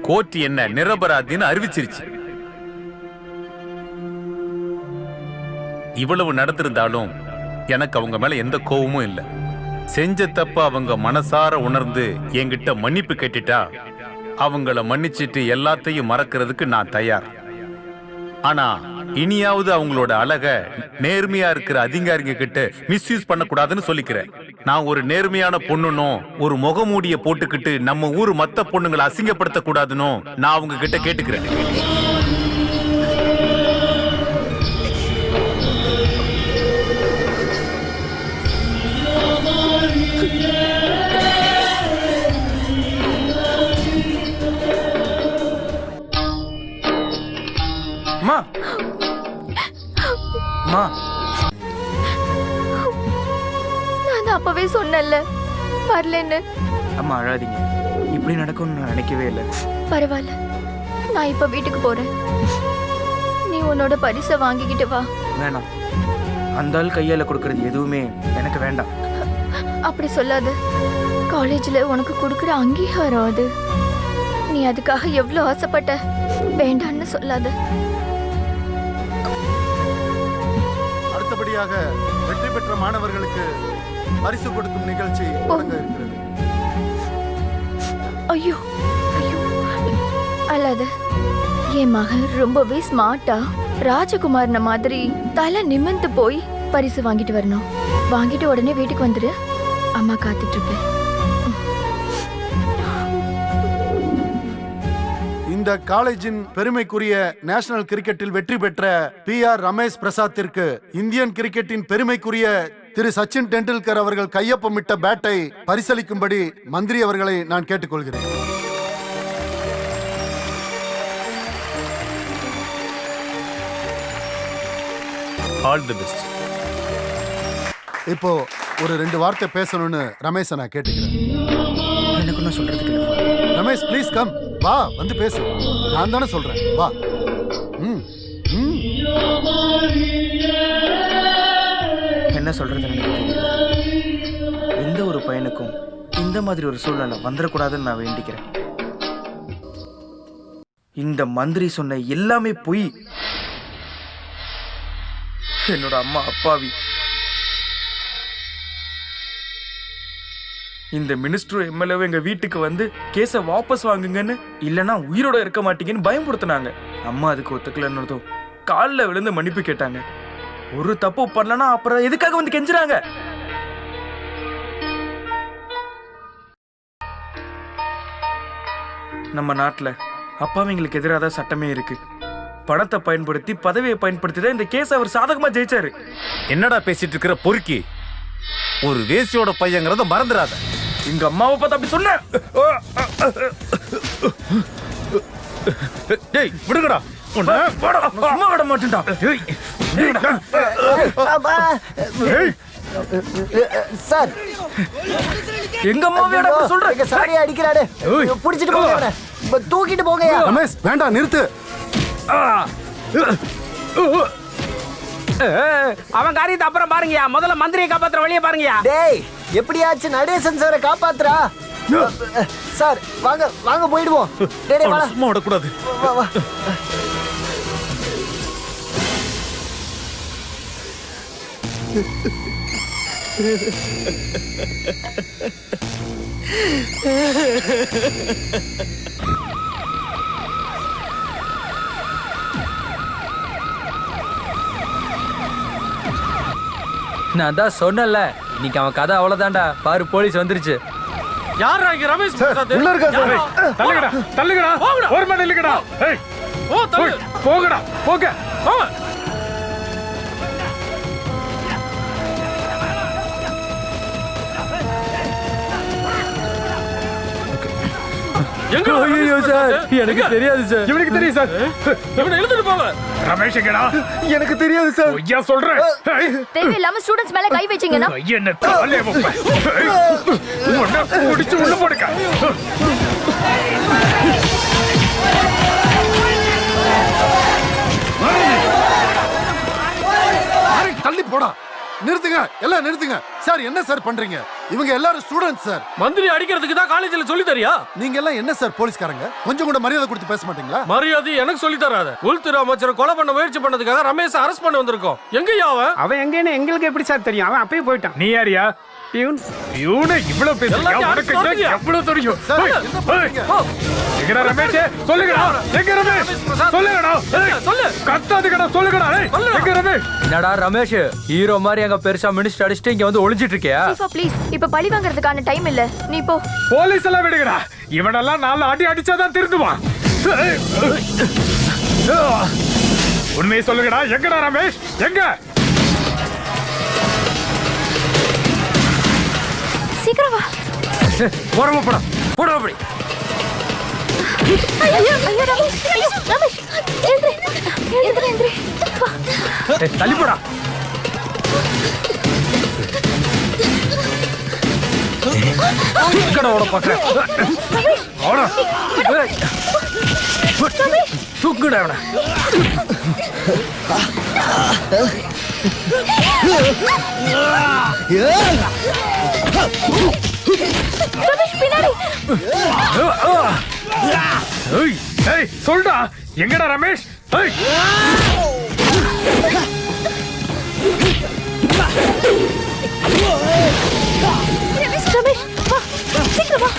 கோர்ட் என்ன நிரபராதின்னு அறிவிச்சிருச்சு. இவ்வளவு நடந்திருந்தாலும் எனக்கு அவங்க மேல எந்த கோவமும் இல்லை. செஞ்ச தப்ப அவங்க மனசார உணர்ந்து என்கிட்ட மன்னிப்பு கேட்டுட்டா அவங்கள மன்னிச்சிட்டு எல்லாத்தையும் மறக்கிறதுக்கு நான் தயார். ஆனா இனியாவது அவங்களோட அழக நேர்மையா இருக்கிற அதிகாரிங்க கிட்ட மிஸ்யூஸ் பண்ணக்கூடாதுன்னு சொல்லிக்கிறேன். நான் ஒரு நேர்மையான பொண்ணுனும் ஒரு முகமூடிய போட்டுக்கிட்டு நம்ம ஊர் மத்த பொண்ணுங்களை அசிங்கப்படுத்த கூடாதுன்னு நான் அவங்க கிட்ட கேட்டுக்கிறேன். நான் அப்பவே சொன்னேன்ல வரலன்னு. அம்மா அழாதீங்க. இப்படி நடக்கும்னு நான் நினைக்கவே இல்லை. பரவாயில்ல, நான் இப்ப வீட்டுக்கு போறேன். நீ உன்னோட பரிசை வாங்கிக்கிட்டு வா. வேணாம், அந்த ஆள் கையால கொடுக்கறது எதுவுமே எனக்கு வேண்டாம். அப்படி சொல்லாத. காலேஜ்ல உனக்கு கொடுக்குற அங்கீகாரம் அது. நீ அதுக்காக எவ்வளவு ஆசைப்பட்ட. வேண்டான்னு சொல்லாத. அடுத்தபடியாக வெற்றி பெற்ற மாணவர்களுக்கு பரிசு கொடுக்கும் நிகழ்ச்சி தொடங்க இருக்கிறது. ஐயோ ஐயோ அல்லாத. என் மகன் ரொம்பவே ஸ்மார்ட்டா ராஜகுமாரன மாதிரி தலை நிமிர்ந்து போய் பரிசு வாங்கிட்டு வரணும். வாங்கிட்டு உடனே வீட்டுக்கு வந்துரு. அம்மா காத்துட்டு இருப்பேன். இந்த காலேஜின் பெருமைக்குரிய நேஷனல் கிரிக்கெட்டில் வெற்றி பெற்ற PR ரமேஷ் பிரசாத்திற்கு இந்தியன் கிரிக்கெட்டின் பெருமைக்குரிய திரு சச்சின் டெண்டுல்கர் அவர்கள் கையொப்பமிட்ட பேட்டை பரிசளிக்கும்படி மந்திரி அவர்களை நான் கேட்டுக்கொள்கிறேன். All the best. இப்போ ஒரு 2 வார்த்தை பேசணும்னு ரமேஷை நான் கேட்டுக்கிறேன். எனக்கு என்ன சொல்றதுக்கு இல்லை. Ramesh please come. வா, வந்து பேசு. நான் தானே சொல்றேன், வா. என்ன சொல்றதுன்னு எனக்கு தெரியல. எந்த ஒரு பையனுக்கும் இந்த மாதிரி ஒரு சூழ்நிலை வந்துடக்கூடாதுன்னு நான் வேண்டிக்கிறேன். இந்த மந்திரி சொன்ன எல்லாமே பொய். என்னோட அம்மா அப்பாவி. இந்த மினிஸ்டர் எம்எல்ஏ எங்க வீட்டுக்கு வந்து கேஸை வாபஸ் வாங்குங்கன்னு, இல்லைன்னா உயிரோட இருக்க மாட்டீங்கன்னு பயம்படுத்தினாங்க. அம்மா அதுக்கு ஒத்துக்கலன்னதும் காலில் விழுந்து மன்னிப்பு கேட்டாங்க. ஒரு தப்பு பண்ணலன்னா அப்புறம் எதுக்காக வந்து கெஞ்சுறாங்க? நம்ம நாட்டில் அப்பாவிங்களுக்கு எதிராக தான் சட்டமே இருக்கு. பணத்தை பயன்படுத்தி பதவியை பயன்படுத்தி தான் இந்த கேஸ் அவர் சாதகமா ஜெயிச்சாரு. என்னடா பேசிட்டு இருக்கிற பொறுக்கி? ஒரு வேசியோட பையங்கிறத மறந்துடாத. எங்க அம்மாவை பார்த்து அப்படி சொன்ன. டேய் விடுங்கடா. சும்மா விட மாட்டேன்டா. சார், எங்க அம்மாவே சொல்ற சாரி அடிக்கிறாரு. புடிச்சிட்டு போங்க, தூக்கிட்டு போங்க. ரமேஷ் வேண்டாம், நிறுத்து. அவன் காரியத்தை அப்புறம் பாருங்கயா. முதல்ல மந்திரியை காப்பாத்துற வழியை பாருங்கயா. டேய், எப்படியாச்சும் நடேசன் சாரை காப்பாத்துறா. சார் வாங்க வாங்க போயிடுவோம். டேய் வாடா. சும்மா விடக்கூடாது. வா வா. நான் தான் சொன்னேன்ல, இன்னைக்கு அவன் கதை அவ்வளவுதான்டா. பாரு போலீஸ் வந்துருச்சு. யாரா இங்க ரமேஷ் பிரசாத்? உள்ள இருக்கா சார்? தள்ளுங்கடா தள்ளுங்கடா, ஒரு மணி இல்லைங்கடா. போங்கடா போங்க. ஐயோ சார், எனக்கு தெரியாது சார். இவனுக்கு தெரியும் சார். இவனை எழுதிட்டு போங்க. ரமேஷ் எங்கடா? எனக்கு தெரியாது சார். ஐயா சொல்றேன். தேவையில்லாம ஸ்டூடண்ட்ஸ் மேல கை வச்சீங்கன்னா என்ன காலே முடிச்சு உள்ள போடுங்க. தள்ளி போடா. நிறுத்துங்க, எல்லாம் நிறுத்துங்க. சார் என்ன சார் பண்றீங்க? இவங்க எல்லாரும் ஸ்டூடண்ட்ஸ் சார். மந்திரி அடிக்கிறதுக்கு தான் காலேஜ்ல சொல்லி தரியா? நீங்க எல்லாம் என்ன சார் போலீஸ்காரங்க? கொஞ்சம் கூட மரியாதை கொடுத்து பேச மாட்டீங்களா? மரியாதை எனக்கு சொல்லி தராத. உள்துறை அமைச்சர் கொலை பண்ண முயற்சி பண்ணதுக்காக ரமேஷ் அரெஸ்ட் பண்ண வந்திருக்கோம். எங்கயா அவன்? அவன் எங்கன்னு எங்களுக்கு எப்படி சார் தெரியும்? அவன் அப்பயே போயிட்டான். நீ யாரியா? பியூன் இவ்வளவு பேசுறியா? உனக்கு எவ்வளவு தெரியும்? எங்கடா ரமேஷ்? சொல்லுங்கடா. எங்க ரமேஷ்? சொல்லுங்கடா. சொல்லு. கத்தாதுங்கடா, சொல்லுங்கடா. எங்க ரமேஷ்? என்னடா ரமேஷ், ஹீரோ மாதிரி அங்க பெருசா மினிஸ்டர் அடிச்சுட்டு இங்க வந்து ஒளிஞ்சிட்டு இருக்கியா? ப்ளீஸ், இப்ப பழி வாங்குறதுக்கான டைம் இல்ல. நீ போ. போலீஸ் எல்லாம் விடுங்கடா. இவனெல்லாம் 4 அடி அடிச்சாதான் திருந்துவான். உண்மையை சொல்லுங்கடா. எங்கடா ரமேஷ்? எங்க? சீக்கிரம் வா. போறமா போடா. போடா அப்படி. ஐயோ ஐயோ ரமேஷ், ஐயோ ரமேஷ், எந்திரி எந்திரி எந்திரி. தள்ளி போடா. கடவுள பாக்குறேன். ஓடா. தூக்குடா அவனை. ரமேஷ் பின்னாடி. ஏய் சொல்டா. எங்கடா ரமேஷ்? ஏய் ரமேஷ் வா, சீக்கிரம் வா.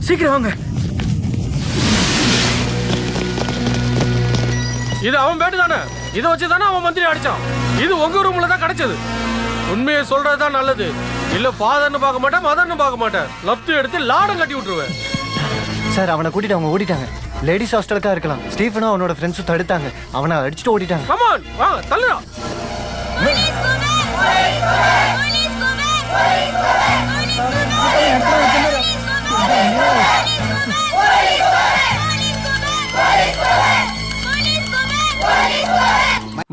சீக்கிரம் வாங்க. இது அவன் பேட்டு தானே. இதை வச்சு தானே அவன் மந்திரி அடிச்சான். இது உங்க ரூம்ல தான் கிடைச்சது. உண்மையை சொல்றதுதான் நல்லது. இல்ல ஃபாதர்னு பார்க்க மாட்டேன், மதர்னு பார்க்க மாட்டேன். லப்து எடுத்து லாடம் கட்டி விட்டுருவேன். சார் அவனை கூட்டிட்டு அவங்க ஓடிட்டாங்க. லேடிஸ் ஹாஸ்டலுக்கா இருக்கலாம். ஸ்டீஃபனும் அவனோட ஃப்ரெண்ட்ஸும் தடுத்தாங்க. அவனை அடிச்சுட்டு ஓடிட்டாங்க. கமான் வா, தள்ளுடா.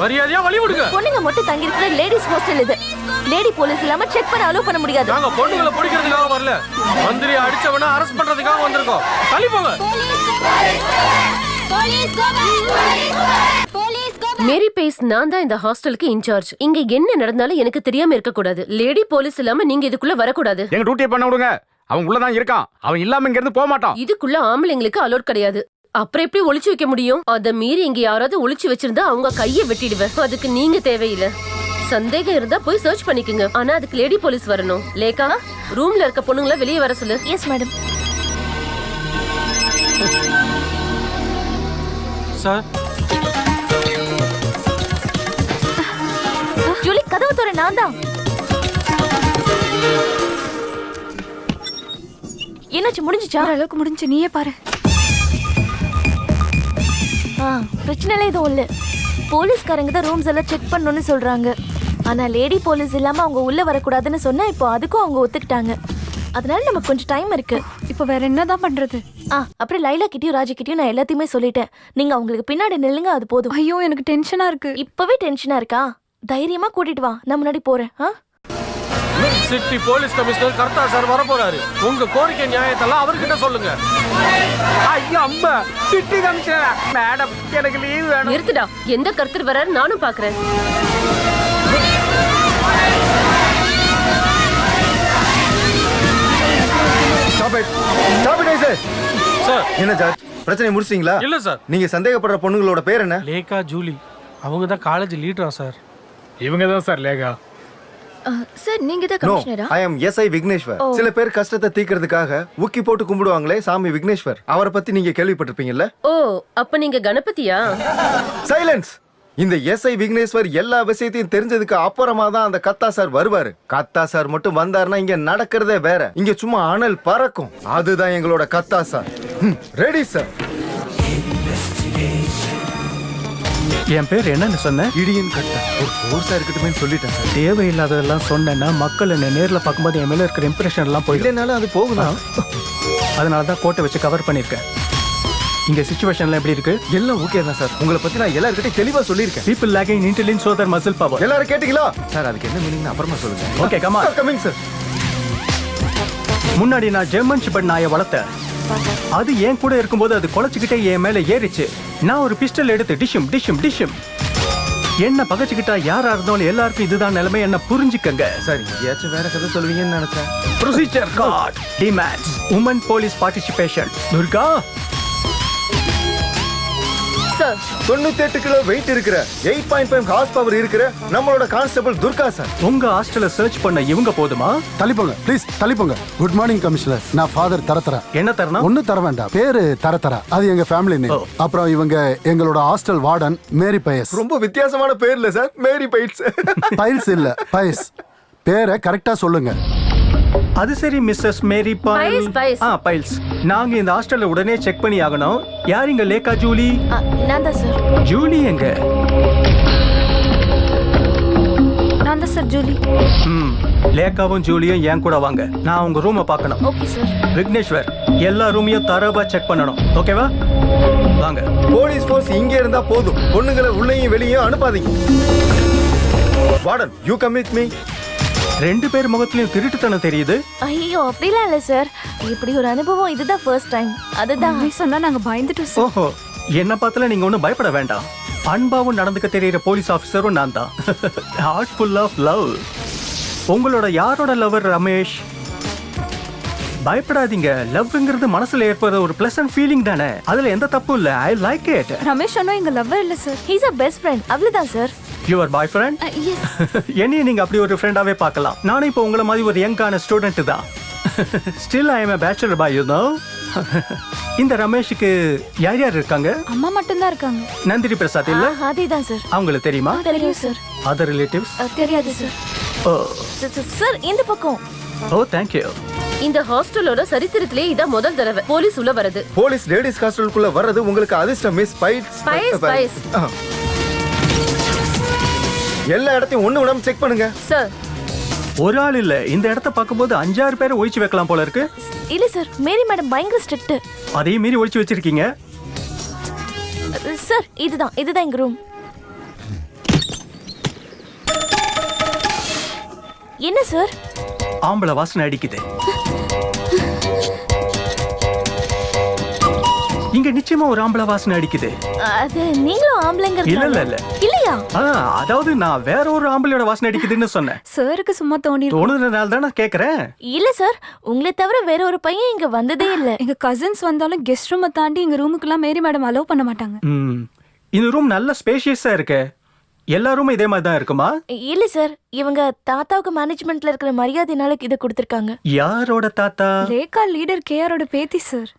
மரியாதையா வழி விடுங்க. பொண்ணுங்க மட்டும் தங்கி இருக்கிற லேடிஸ் ஹாஸ்டல் இது. லேடி போலீஸ் இல்லாம செக் பண்ண அலோ பண்ண முடியாது. நாங்க பொண்ணுங்களை பிடிக்கிறதுக்காக வரல. மந்திரி அடிச்சவன அரெஸ்ட் பண்றதுக்காக வந்திருக்கோம். தள்ளி போங்க. மேரி பேஸ், நான் தான் இந்த ஹாஸ்டலுக்கு இன்சார்ஜ். இங்க என்ன நடந்தாலும் எனக்கு தெரியாம இருக்க கூடாது. லேடி போலீஸ் இல்லாம நீங்க இதுக்குள்ள வரக்கூடாது. எங்க டியூட்டியை பண்ண விடுங்க. அவன் உள்ளதான் இருக்கான். அவன் இல்லாம இங்க இருந்து போக மாட்டான். இதுக்குள்ள ஆம்பளைங்களுக்கு அலோட் கிடையாது. அப்புறம் எப்படி ஒளிச்சு வைக்க முடியும்? அத மீறி இங்க யாராவது ஒளிச்சு வச்சிருந்தா அவங்க கையை வெட்டிடுவேன். அதுக்கு நீங்க தேவையில்ல. சந்தேகம் இருந்தா போய் சர்ச் பண்ணிக்கங்க. ஆனா அதுக்கு லேடி போலீஸ் வரணும். லேக்கா, ரூம்ல இருக்க பொண்ணுங்கள வெளியே வர சொல்லு. Yes madam. சார், ஜூலி கதவு தர. நான் தான். என்னாச்சு, முடிஞ்சுச்சா? அளவுக்கு முடிஞ்சு, நீயே பாரு. பிரச்சனை எதுவும் இல்ல. போலீஸ்காரங்க தான் ரூம்ஸ் எல்லாம் செக் பண்ணணும்னு சொல்றாங்க. ஆனா லேடி போலீஸ் இல்லாம அவங்க உள்ள வரக்கூடாதுன்னு சொன்னா இப்போ அதுக்கும் அவங்க ஒத்துக்கிட்டாங்க. அதனால நமக்கு கொஞ்சம் டைம் இருக்கு. இப்போ வேற என்னதான் பண்றது? அப்புறம் லைலா கிட்டயும் ராஜி கிட்டயும் நான் எல்லாத்தையுமே சொல்லிட்டேன். நீங்க அவங்களுக்கு பின்னாடி நில்லுங்க, அது போதும். ஐயோ எனக்கு டென்ஷனா இருக்கு. இப்பவே டென்ஷனா இருக்கா? தைரியமா கூட்டிட்டு வா, நான் முன்னாடி போறேன். சிட்டி போலீஸ் கமிஷனர் கர்த்தா சார் வர போறாரு. உங்க கோரிக்கை நியாயத்தெல்லாம் அவர்கிட்ட சொல்லுங்க. ஐயோ அம்மா, சிட்டி கமிஷனர் மேடம், எனக்கு லீவ் வேணும். நிறுத்துடா. எந்த கர்த்தர் வராரு நானும் பாக்குறேன். சார், என்ன ஜார்ஜ், பிரச்சனை முடிச்சிட்டீங்களா? இல்ல சார். நீங்க சந்தேகப்படுற பொண்ணுங்களோட பேர் என்ன? லேகா, ஜூலி. அவங்க தான் காலேஜ் லீடரா சார்? இவங்க தான் சார் லேகா. சார் நீங்க தான் நோ கமிஷனரா? ஐ அம் எஸ்ஐ விக்னேஸ்வர். சில பேர் கஷ்டத்தை தீக்கிறதுக்காக உக்கி போட்டு கும்பிடுவாங்களே சாமி விக்னேஸ்வர், அவரை பத்தி நீங்க கேள்விப்பட்டிருப்பீங்கல்ல? ஓ அப்ப நீங்க கணபதியா? சைலன்ஸ். இந்த எஸ்ஐ விக்னேஸ்வர் எல்லா விஷயத்தையும் தெரிஞ்சதுக்கு அப்புறமா தான் அந்த கத்தா சார் வருவாரு. கத்தா சார் மட்டும் வந்தாருன்னா இங்க நடக்கிறதே வேற. இங்க சும்மா அனல் பறக்கும். அதுதான் எங்களோட கத்தா சார். Ready sir. என் பேர் என்னன்னு சொன்ன? இடியன் கட்டா. ஒரு ஃபோர்ஸா இருக்கட்டுமே சொல்லிட்டேன் சார். தேவையில்லாததெல்லாம் சொன்னேன்னா மக்கள் என்ன நேர்ல பார்க்கும்போது என் மேல இருக்கிற இம்ப்ரெஷன் எல்லாம் போயிடும். இல்லைனாலும் அது போகுதான். அதனால தான் கோட்டை வச்சு கவர் பண்ணிருக்கேன். இங்க சிச்சுவேஷன்ல எப்படி இருக்கு? எல்லாம் ஓகே தான் சார். உங்களை பத்தி நான் எல்லார்கிட்டயும் தெளிவா சொல்லியிருக்கேன். பீப்பிள் லேக்கிங் இன்டெலிஜென்ஸ் ஓ தர் மசில் பவர். எல்லாரும் கேட்டீங்களா சார்? அதுக்கு என்ன மீனிங் அப்புறமா சொல்லுங்க. Okay come on. Coming sir. முன்னாடி நான் ஜெர்மன் ஷெப்பர்ட் நாயை வளர்த்தேன். அது என் கூட இருக்கும்போது அது குலைச்சிக்கிட்டே என் மேல ஏறிச்சு. நான் ஒரு பிஸ்டல் எடுத்து டிஷும் டிஷும் டிஷும் என்ன பகச்சுக்கிட்டா யாரா இருந்தாலும் எல்லாருக்கும் இதுதான் நிலைமை. என்ன புரிஞ்சுக்கங்க. சார் எங்கேயாச்சும் வேற கதை சொல்வீங்கன்னு நினைச்சேன். Procedure card demands women police participation. Durga 98 kilo weight இருக்கிற 8.5 ஹார்ஸ் பவர் இருக்கிற நம்மளோட கான்ஸ்டபிள் துர்கா சார். உங்க ஹாஸ்டல்ல சர்ச் பண்ண இவங்க போதுமா? தள்ளிப்போங்க ப்ளீஸ், தள்ளிப்போங்க. Good morning commissioner. நான் ஃபாதர் தரதரா. என்ன தரணும்? ஒன்னும் தர வேண்டாம். பேரு தரதரா. அது எங்க ஃபேமிலி நேம். அப்புறம் இவங்க எங்களோட ஹாஸ்டல் வார்டன் மேரி பயஸ். ரொம்ப வித்தியாசமான பேர் இல்ல சார்? மேரி பைல்ஸ். பைல்ஸ் இல்ல பயஸ். பேரை கரெக்டா சொல்லுங்க. அது சரி மிஸ்ஸஸ் மேரி பைல்ஸ். நாங்க இந்த ஹாஸ்டல்ல உடனே செக் பண்ணி ஆகணும். யார் இங்க லேக்கா ஜூலி? நான் தான் சார். ஜூலி எங்க? நான் தான் சார் ஜூலி. லேக்காவும் ஜூலியும் என் கூட வாங்க. நான் உங்க ரூமை பார்க்கணும். Okay sir. விக்னேஸ்வர் எல்லா ரூமையும் தரவா செக் பண்ணணும். ஓகேவா? வாங்க. போலீஸ் ஃபோர்ஸ் இங்க இருந்தா போதும். பொண்ணுங்களை உள்ளேயும் வெளியும் அனுப்பாதீங்க. Warden you come with me. ரெண்டு பேர் முகத்திலயும் திருட்டுத்தனம் தெரியுது. ஐயோ அப்படிலாம் இல்ல சார். இப்படி ஒரு அனுபவம் இதுதான் ஃபர்ஸ்ட் டைம். அதுதான் சொன்னா நாங்க பயந்துட்டோம் சார். ஓஹோ, என்ன பார்த்தால நீங்க ஒன்றும் பயப்பட வேண்டாம். அன்பாவும் நடந்துக்க தெரியுற போலீஸ் ஆஃபீஸரும் நான் தான். Heart full of love. உங்களோட யாரோட லவர் ரமேஷ்? பயப்படாதீங்க. லவ்ங்கிறது மனசுல ஏற்படுற ஒரு பிளசன்ட் ஃபீலிங் தானே. அதுல எந்த தப்பும் இல்ல. I like it. ரமேஷ் அண்ணா எங்க லவ்வர் இல்ல sir. He's a best friend. அவ்வளவுதான் சார். Your boyfriend? என்னையும் நீங்க அப்படி ஒரு ஃப்ரெண்டாவே பார்க்கலாம். நானும் இப்போ உங்களை மாதிரி ஒரு யங்கான ஸ்டூடெண்ட் தான். Still I am a bachelor boy, you know. இந்த ரமேஷுக்கு யார் யார் இருக்காங்க? அம்மா மட்டும் தான் இருக்காங்க. நந்தினி பிரசாத் இல்ல? அதேதான் சார். அவங்களுக்கு தெரியுமா? தெரியும் சார். Other relatives? தெரியாது சார். ஓ சார் இந்த பக்கம். ஓ தேங்க் யூ. இந்த ஹாஸ்டலோட சரித்திரத்திலே இதான் முதல் தடவை போலீஸ் உள்ள வருது. போலீஸ் லேடிஸ் ஹாஸ்டலுக்குள்ள வர்றது உங்களுக்கு அதிர்ஷ்டம் மிஸ் பைல்ஸ். எல்லா இடத்தையும் ஒண்ணு விடாம செக் பண்ணுங்க சார். ஒரு ஆள் இல்ல, இந்த இடத்தை பார்க்கும்போது 5-6 பேரை ஒழிச்சு வைக்கலாம் போல இருக்கு. இல்ல சார், மேரி மேடம் பயங்கர ஸ்ட்ரிக்ட். அதையும் மீறி ஒழிச்சு வச்சிருக்கீங்க. சார் இதுதான் எங்க ரூம். என்ன சார்? ஆம்பளை வாசனை அடிக்குது. இங்க நிச்சயமா ஒரு ஆம்பளை வாசனை அடிக்குது. அது நீங்களும் ஆம்பளைங்கிறது இல்ல இல்லையா? அதாவது நான் வேற ஒரு ஆம்பளையோட வாசனை அடிக்குதுன்னு சொன்னேன். சாருக்கு சும்மா தோணுதுனால தான் கேக்குறேன். இல்ல சார், உங்களை தவிர வேற ஒரு பையன் இங்க வந்ததே இல்ல. எங்க கசின்ஸ் வந்தாலும் கெஸ்ட் ரூமை தாண்டி எங்க ரூமுக்குலாம் மேரி மேடம் அலோவ் பண்ண மாட்டாங்க. இந்த ரூம் நல்ல ஸ்பேஷியஸா இருக்கு. எல்லா ரூமும் இதே மாதிரி தான் இருக்குமா? இல்ல சார், இவங்க தாத்தாவுக்கு மேனேஜ்மெண்ட்ல இருக்கிற மரியாதைனால இத கொடுத்திருக்காங்க. யாரோட தாத்தா? லேக்கா லீடர் கேஆரோட பேத்தி சார்.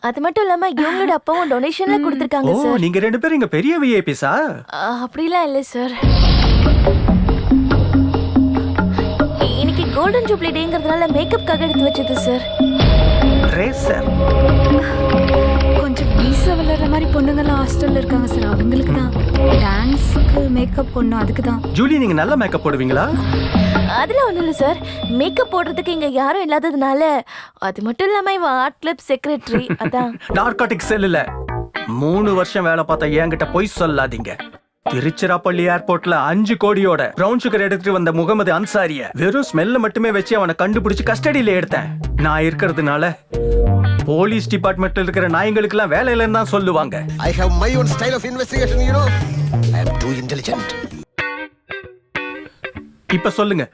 அது மட்டும் இல்லாம இவங்களோட அப்பாவும் டொனேஷன்ல கொடுத்திருக்காங்க சார். நீங்க ரெண்டு பேரும் இங்க பெரிய விஐபிஸா? அப்படிலாம் இல்ல சார். இன்னைக்கு கோல்டன் ஜூப்ளி டேங்கிறதுனால மேக்கப்காக எடுத்து வச்சது சார். ரேசர். கொஞ்சம் வீசா விளையாடுற மாதிரி பொண்ணுங்கலாம் ஹாஸ்டல்ல இருக்காங்க சார். அவங்களுக்கு தான் டான்ஸ்க்கு மேக்கப் பொண்ணு, அதுக்கு தான். ஜூலி, நீங்க நல்ல மேக்கப் போடுவீங்களா? அதெல்லாம் ஒண்ணும் இல்ல சார், மேக்கப் போடுறதுக்கு இங்க யாரும் இல்லாததுனால. அது மட்டும் இல்லாம இவ ஆர்ட் கிளப் செக்ரட்டரி. அதான். நார்காட்டிக் செல்லுல 3 வருஷம் வேலை பார்த்த என்கிட்ட போய் சொல்லாதீங்க. திருச்சிராப்பள்ளி ஏர்போர்ட்ல 5 கோடியோட பிரவுன் சுகர் எடுத்துட்டு வந்த முகமது அன்சாரிய வெறும் ஸ்மெல்ல மட்டுமே வச்சு அவனை கண்டுபிடிச்சு கஸ்டடியில எடுத்தேன். நான் இருக்கிறதுனால போலீஸ் டிபார்ட்மெண்ட்ல இருக்கிற நாய்களுக்கு எல்லாம் வேலை இல்லைன்னு தான் சொல்லுவாங்க. I have my own style of investigation, you know. I am too intelligent. இப்ப சொல்லுங்க,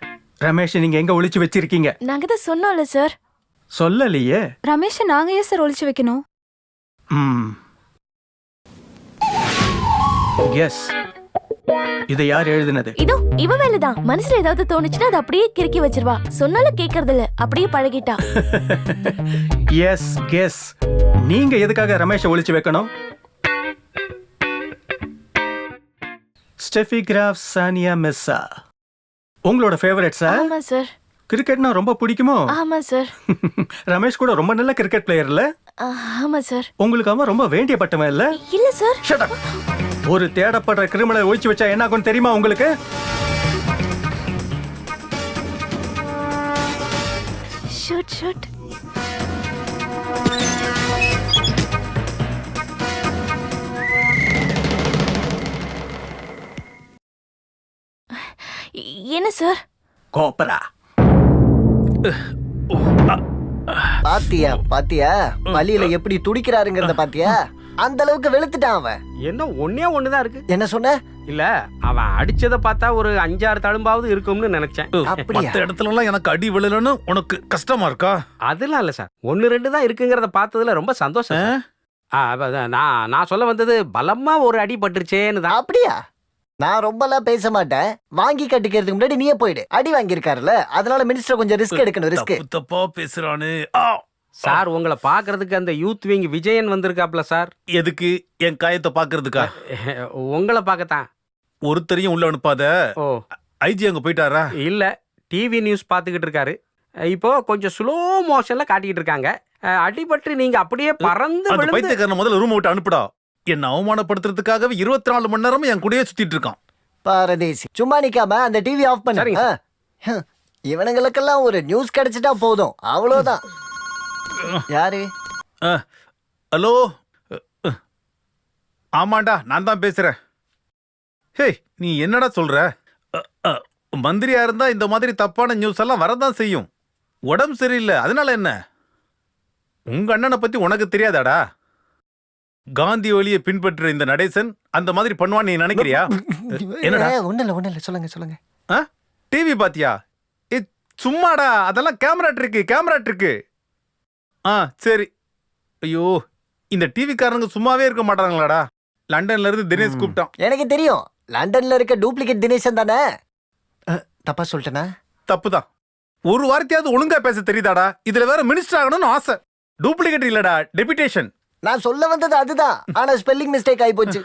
ரமேஷ் நீங்க எங்க ஒளிச்சு வச்சிருக்கீங்க? நாங்க தான் சொன்னோம்ல சார். சொல்லலையே. ரமேஷ் நாங்க ஏன் சார் ஒளிச்சு வைக்கணும்? எஸ், இதை யார் எழுதினது? இதோ இவ வேலைதான். மனசுல ஏதாவது தோணுச்சுன்னா அதை அப்படியே கிறுக்கி வச்சிருவா. சொன்னாலும் கேட்கறது இல்ல, அப்படியே பழகிட்டா. S guess. நீங்க எதுக்காக ரமேஷை ஒளிச்சு வைக்கணும்? ஸ்டெஃபி கிராஃப், சானியா மிர்சா உங்களோட ஃபேவரட் சார்? ஆமா சார். கிரிக்கெட்னா ரொம்ப பிடிக்குமோ? ஆமா சார். ரமேஷ் கூட ரொம்ப நல்ல கிரிக்கெட் பிளேயர் இல்ல? ஆமா சார். உங்களுக்கு அவன் ரொம்ப வேண்டியப்பட்டவன் இல்ல? இல்ல சார். Shut up. ஒரு தேடப்படுற கிரிமினல் ஒழிச்சு வச்சா என்ன ஆகும் தெரியுமா உங்களுக்கு? ஷூட். என்ன சார்? கோப்பரா. பாத்தியா வலியில எப்படி துடிக்கிறாருங்கிறத பாத்தியா? அந்த அளவுக்கு வெளுத்துட்டான் அவன். என்ன ஒன்னே ஒண்ணுதான் இருக்கு. என்ன சொன்ன? இல்ல அவன் அடிச்சத பார்த்தா ஒரு 5-6 தழும்பாவது இருக்கும்னு நினைச்சேன். மத்த இடத்துல எல்லாம் எனக்கு அடி விழலன்னு உனக்கு கஷ்டமா இருக்கா? அதெல்லாம் இல்ல சார், 1-2 தான் இருக்குங்கிறத பார்த்ததுல ரொம்ப சந்தோஷம். நான் சொல்ல வந்தது பலமா ஒரு அடி பட்டுருச்சேன்னு தான். அப்படியா? நான் ரொம்பலாம் பேச மாட்டேன். வாங்கி கட்டிக்கிறதுக்கு முன்னாடி நீயே போயிடு. அடி வாங்கியிருக்காருல்ல, அதனால மினிஸ்டர் கொஞ்சம் ரிஸ்க் எடுக்கணும். ரிஸ்க் தப்பா பேசுறானு சார். உங்களை பாக்குறதுக்கு அந்த யூத் விங் விஜயன் வந்திருக்காப்ல சார். எதுக்கு? என் காயத்தை பாக்குறதுக்கா? உங்களை பார்க்கத்தான். ஒருத்தரையும் உள்ள அனுப்பாத. ஐஜி அங்க போயிட்டாரா? இல்ல, டிவி நியூஸ் பாத்துக்கிட்டு இருக்காரு. இப்போ கொஞ்சம் ஸ்லோ மோஷன்ல காட்டிக்கிட்டு இருக்காங்க. அடிபட்டு நீங்க அப்படியே பறந்து அந்த பைத்தியக்காரனை முதல்ல ரூம் விட்டு அனுப்புடா. என்ன அவமானப்படுத்துறதுக்காகவே 24 மணி நேரமும் என் கூடயே சுத்திட்டு இருக்கான். பாரதேசி, சும்மா நிக்காம அந்த டிவி ஆஃப் பண்ணு. இவனுங்களுக்கெல்லாம் ஒரு நியூஸ் கிடைச்சிட்டா போதும், அவ்வளவுதான். யாரு? ஹலோ, ஆமாண்டா, நான் தான் பேசுறேன். ஹே, நீ என்னடா சொல்ற? மந்திரியா இருந்தா இந்த மாதிரி தப்பான நியூஸ் எல்லாம் வரதான் செய்யும். உடம்பு சரியில்லை, அதனால என்ன? உங்க அண்ணனை பத்தி உனக்கு தெரியாதாடா? காந்தி வழியை பின்பற்ற இந்த நடேசன் அந்த மாதிரி பண்ணுவான்னு நீ நினைக்கிறியா? என்னடா? ஒண்ணு இல்ல, சொல்லுங்க. டிவி பாத்தியா? சும்மாடா, அதெல்லாம் கேமரா ட்ரிக்கு. சரி. ஐயோ, இந்த டிவி காரங்க சும்மாவே இருக்க மாட்டாங்களாடா? லண்டன்ல இருந்து தினேஷ் கூப்பிட்டான். எனக்கு தெரியும், லண்டன்ல இருக்க டூப்ளிகேட் தினேஷன் தானே. தப்பா சொல்லிட்டேனா? தப்புதான். ஒரு வார்த்தையாவது ஒழுங்கா பேச தெரியுதாடா? இதுல வேற மினிஸ்டர் ஆகணும்னு ஆசை. டூப்ளிகேட் இல்லடா, டெபுடேஷன். நான் சொல்ல வந்தது அதுதான், ஆனா ஸ்பெல்லிங் மிஸ்டேக் ஆயி போச்சு.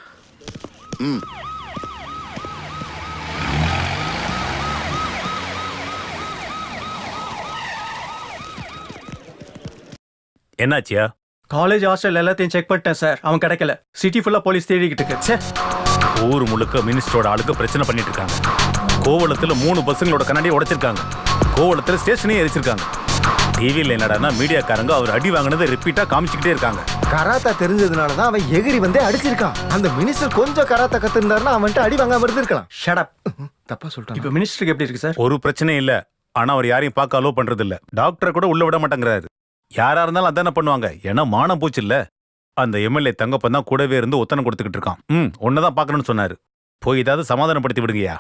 என்னாச்சியா? காலேஜ் ஹாஸ்டல் எல்லாத்தையும் செக் பண்ணிட்டேன் சார், அவன் கிடைக்கல. சிட்டி ஃபுல்லா போலீஸ் தேடிக்கிட்டு இருக்கு. ஊர் முழுக்க மினிஸ்டரோட ஆளுக்கு பிரச்சனை பண்ணிட்டு இருக்காங்க. கோவளத்துல 3 பசங்களோட கண்ணாடியை உடைச்சிருக்காங்க. கோவளத்துல ஸ்டேஷனையும் எரிச்சிருக்காங்க. டிவியில் என்னடானா மீடியாக்காரங்க அவர் அடி வாங்கினதை ரிப்பீட்டா காமிச்சுக்கிட்டே இருக்காங்க. கராத்தா தெரிஞ்சதுனாலதான் அவன் எகிரி வந்து அடிச்சிருக்கான். அந்த மினிஸ்டர் கொஞ்சம் கராத்தா கத்துருந்தாருன்னா அவன்கிட்ட அடி வாங்காம இருந்திருக்கலாம். Shut up. தப்பா சொல்லிட்டான். இப்போ மினிஸ்டருக்கு எப்படி இருக்கு சார்? ஒரு பிரச்சனையும் இல்ல, ஆனா அவர் யாரையும் பார்க்க அலோ பண்றது இல்ல. டாக்டரை கூட உள்ள விட மாட்டேங்கிறாரு. யாரா இருந்தாலும் அதானே பண்ணுவாங்க, ஏன்னா மானம் போச்சு இல்ல. அந்த எம்எல்ஏ தங்கப்பன் தான் கூடவே இருந்து ஒத்தனை கொடுத்துக்கிட்டு இருக்கான். ஒன்னதான் பாக்கணும்னு சொன்னாரு. போய் ஏதாவது சமாதானப்படுத்தி விடுங்கயா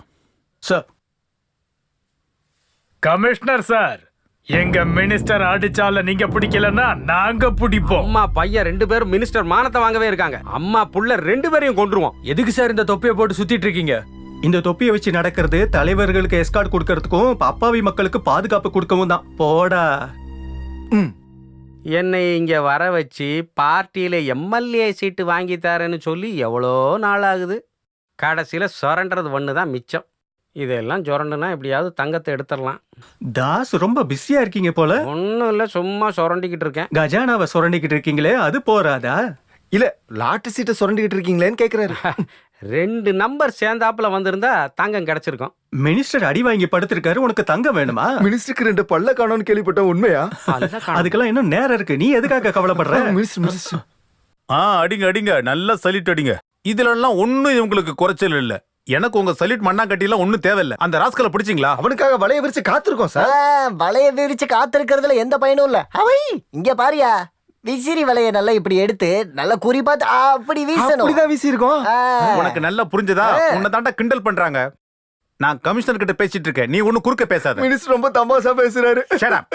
சார். கமிஷனர் சார், எங்க மினிஸ்டர் அடிச்சால நீங்க பிடிக்கலன்னா நாங்க பிடிப்போம். அம்மா பையன் 2 பேரும் மினிஸ்டர் மானத்தை வாங்கவே இருக்காங்க. அம்மா புள்ள 2 பேரையும் கொன்றுவோம். எதுக்கு சார் இந்த தொப்பியை போட்டு சுத்திட்டு இருக்கீங்க? இந்த தொப்பியை வச்சு நடக்கிறது தலைவர்களுக்கு எஸ்கார்ட் கொடுக்கறதுக்கும் அப்பாவி மக்களுக்கு பாதுகாப்பு கொடுக்கவும் தான். போடா. என்னை இங்க வர வச்சு பார்ட்டியில எம்எல்ஏ சீட்டு வாங்கி தரேன்னு சொல்லி எவ்வளோ நாள் ஆகுது. கடைசியில சுரண்டது ஒண்ணுதான் மிச்சம். இதெல்லாம் சுரண்டுனா எப்படியாவது தங்கத்தை எடுத்துடலாம். தாஸ் ரொம்ப பிஸியா இருக்கீங்க போல. ஒன்னும் இல்ல, சும்மா சுரண்டிக்கிட்டு இருக்கேன். கஜானாவை சுரண்டிக்கிட்டு இருக்கீங்களே, அது போறாதா? இல்ல, லாட்டு சீட்டை சுரண்டிக்கிட்டு இருக்கீங்களேன்னு கேக்குறாரு. 2 நம்பர் சேர்ந்தாப்புல வந்திருந்தா தங்கம் கிடைச்சிருக்கும். மினிஸ்டர் அடி வாங்கி படுத்திருக்காரு, உனக்கு தங்கம் வேணுமா? மினிஸ்டருக்கு 2 பல்ல காணோம்னு கேள்விப்பட்ட உண்மையா? அதுக்கெல்லாம் இன்னும் நேரம் இருக்கு, நீ எதுக்காக கவலைப்படுற? அடிங்க, நல்லா சல்யூட் அடிங்க. இதுல எல்லாம் ஒண்ணும் இவங்களுக்கு குறைச்சல் இல்ல. எனக்கு உங்க சல்யூட் மண்ணாங்கட்டி எல்லாம் ஒண்ணும் தேவையில்ல. அந்த ராஸ்கலை பிடிச்சிங்களா? அவனுக்காக வளைய விரிச்சு காத்திருக்கோம் சார். வளைய விரிச்சு காத்திருக்கிறதுல எந்த பயனும் இல்ல. அவை இங்க பாரியா, விசிறி வளைய நல்லா இப்படி எடுத்து நல்லா குறி பார்த்து அப்படி வீசணும். அப்படிதான் வீசி இருக்கோம். உனக்கு நல்லா புரிஞ்சதா? உன்னை தாண்டா கிண்டல் பண்றாங்க. நான் கமிஷனர் கிட்ட பேசிட்டு இருக்கேன், நீ ஒண்ணு குறுக்க பேசாத. மினிஸ்டர் ரொம்ப தமாஷா பேசுறாரு. Shut up.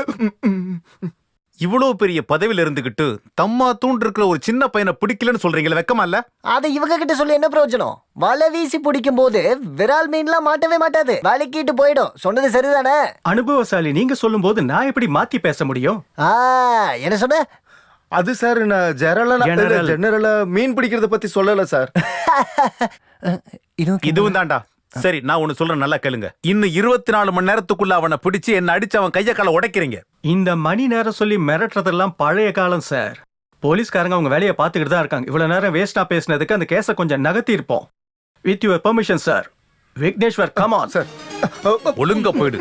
இவ்வளவு பெரிய பதவியில இருந்துகிட்டு தம்மா தூண்டு இருக்கிற ஒரு சின்ன பையனை பிடிக்கலன்னு சொல்றீங்களே, வெக்கமா இல்ல? அதை இவங்க கிட்ட சொல்லி என்ன பிரயோஜனம்? வலை வீசி பிடிக்கும் போது விரால் மீன்லாம் மாட்டவே மாட்டாது, வலிக்கிட்டு போயிடும். சொன்னது சரிதானே? அனுபவசாலி நீங்க சொல்லும் போது நான் எப்படி மாத்தி பேச முடியும்? என்ன சொன்ன? அது சார் நான் ஜெனரலா மீன் பிடிக்கிறத பத்தி சொல்லல சார். இதுவும் தான்டா. சரி, நான் ஒண்ணு சொல்றேன், நல்லா கேளுங்க. இன்னும் 24 மணி நேரத்துக்குள்ள அவனை பிடிச்சு என்ன அடிச்சு அவன் கைய கால உடைக்கிறீங்க. இந்த மணி நேரம் சொல்லி மிரட்டுறதெல்லாம் பழைய காலம் சார். போலீஸ்காரங்க அவங்க வேலையை பார்த்துக்கிட்டு தான் இருக்காங்க. இவ்வளவு நேரம் வேஸ்டா பேசினதுக்கு அந்த கேஸை கொஞ்சம் நகர்த்தி இருப்போம். With your permission sir. Vigneshwar, come on sir. ஒழுங்கா போயிடு.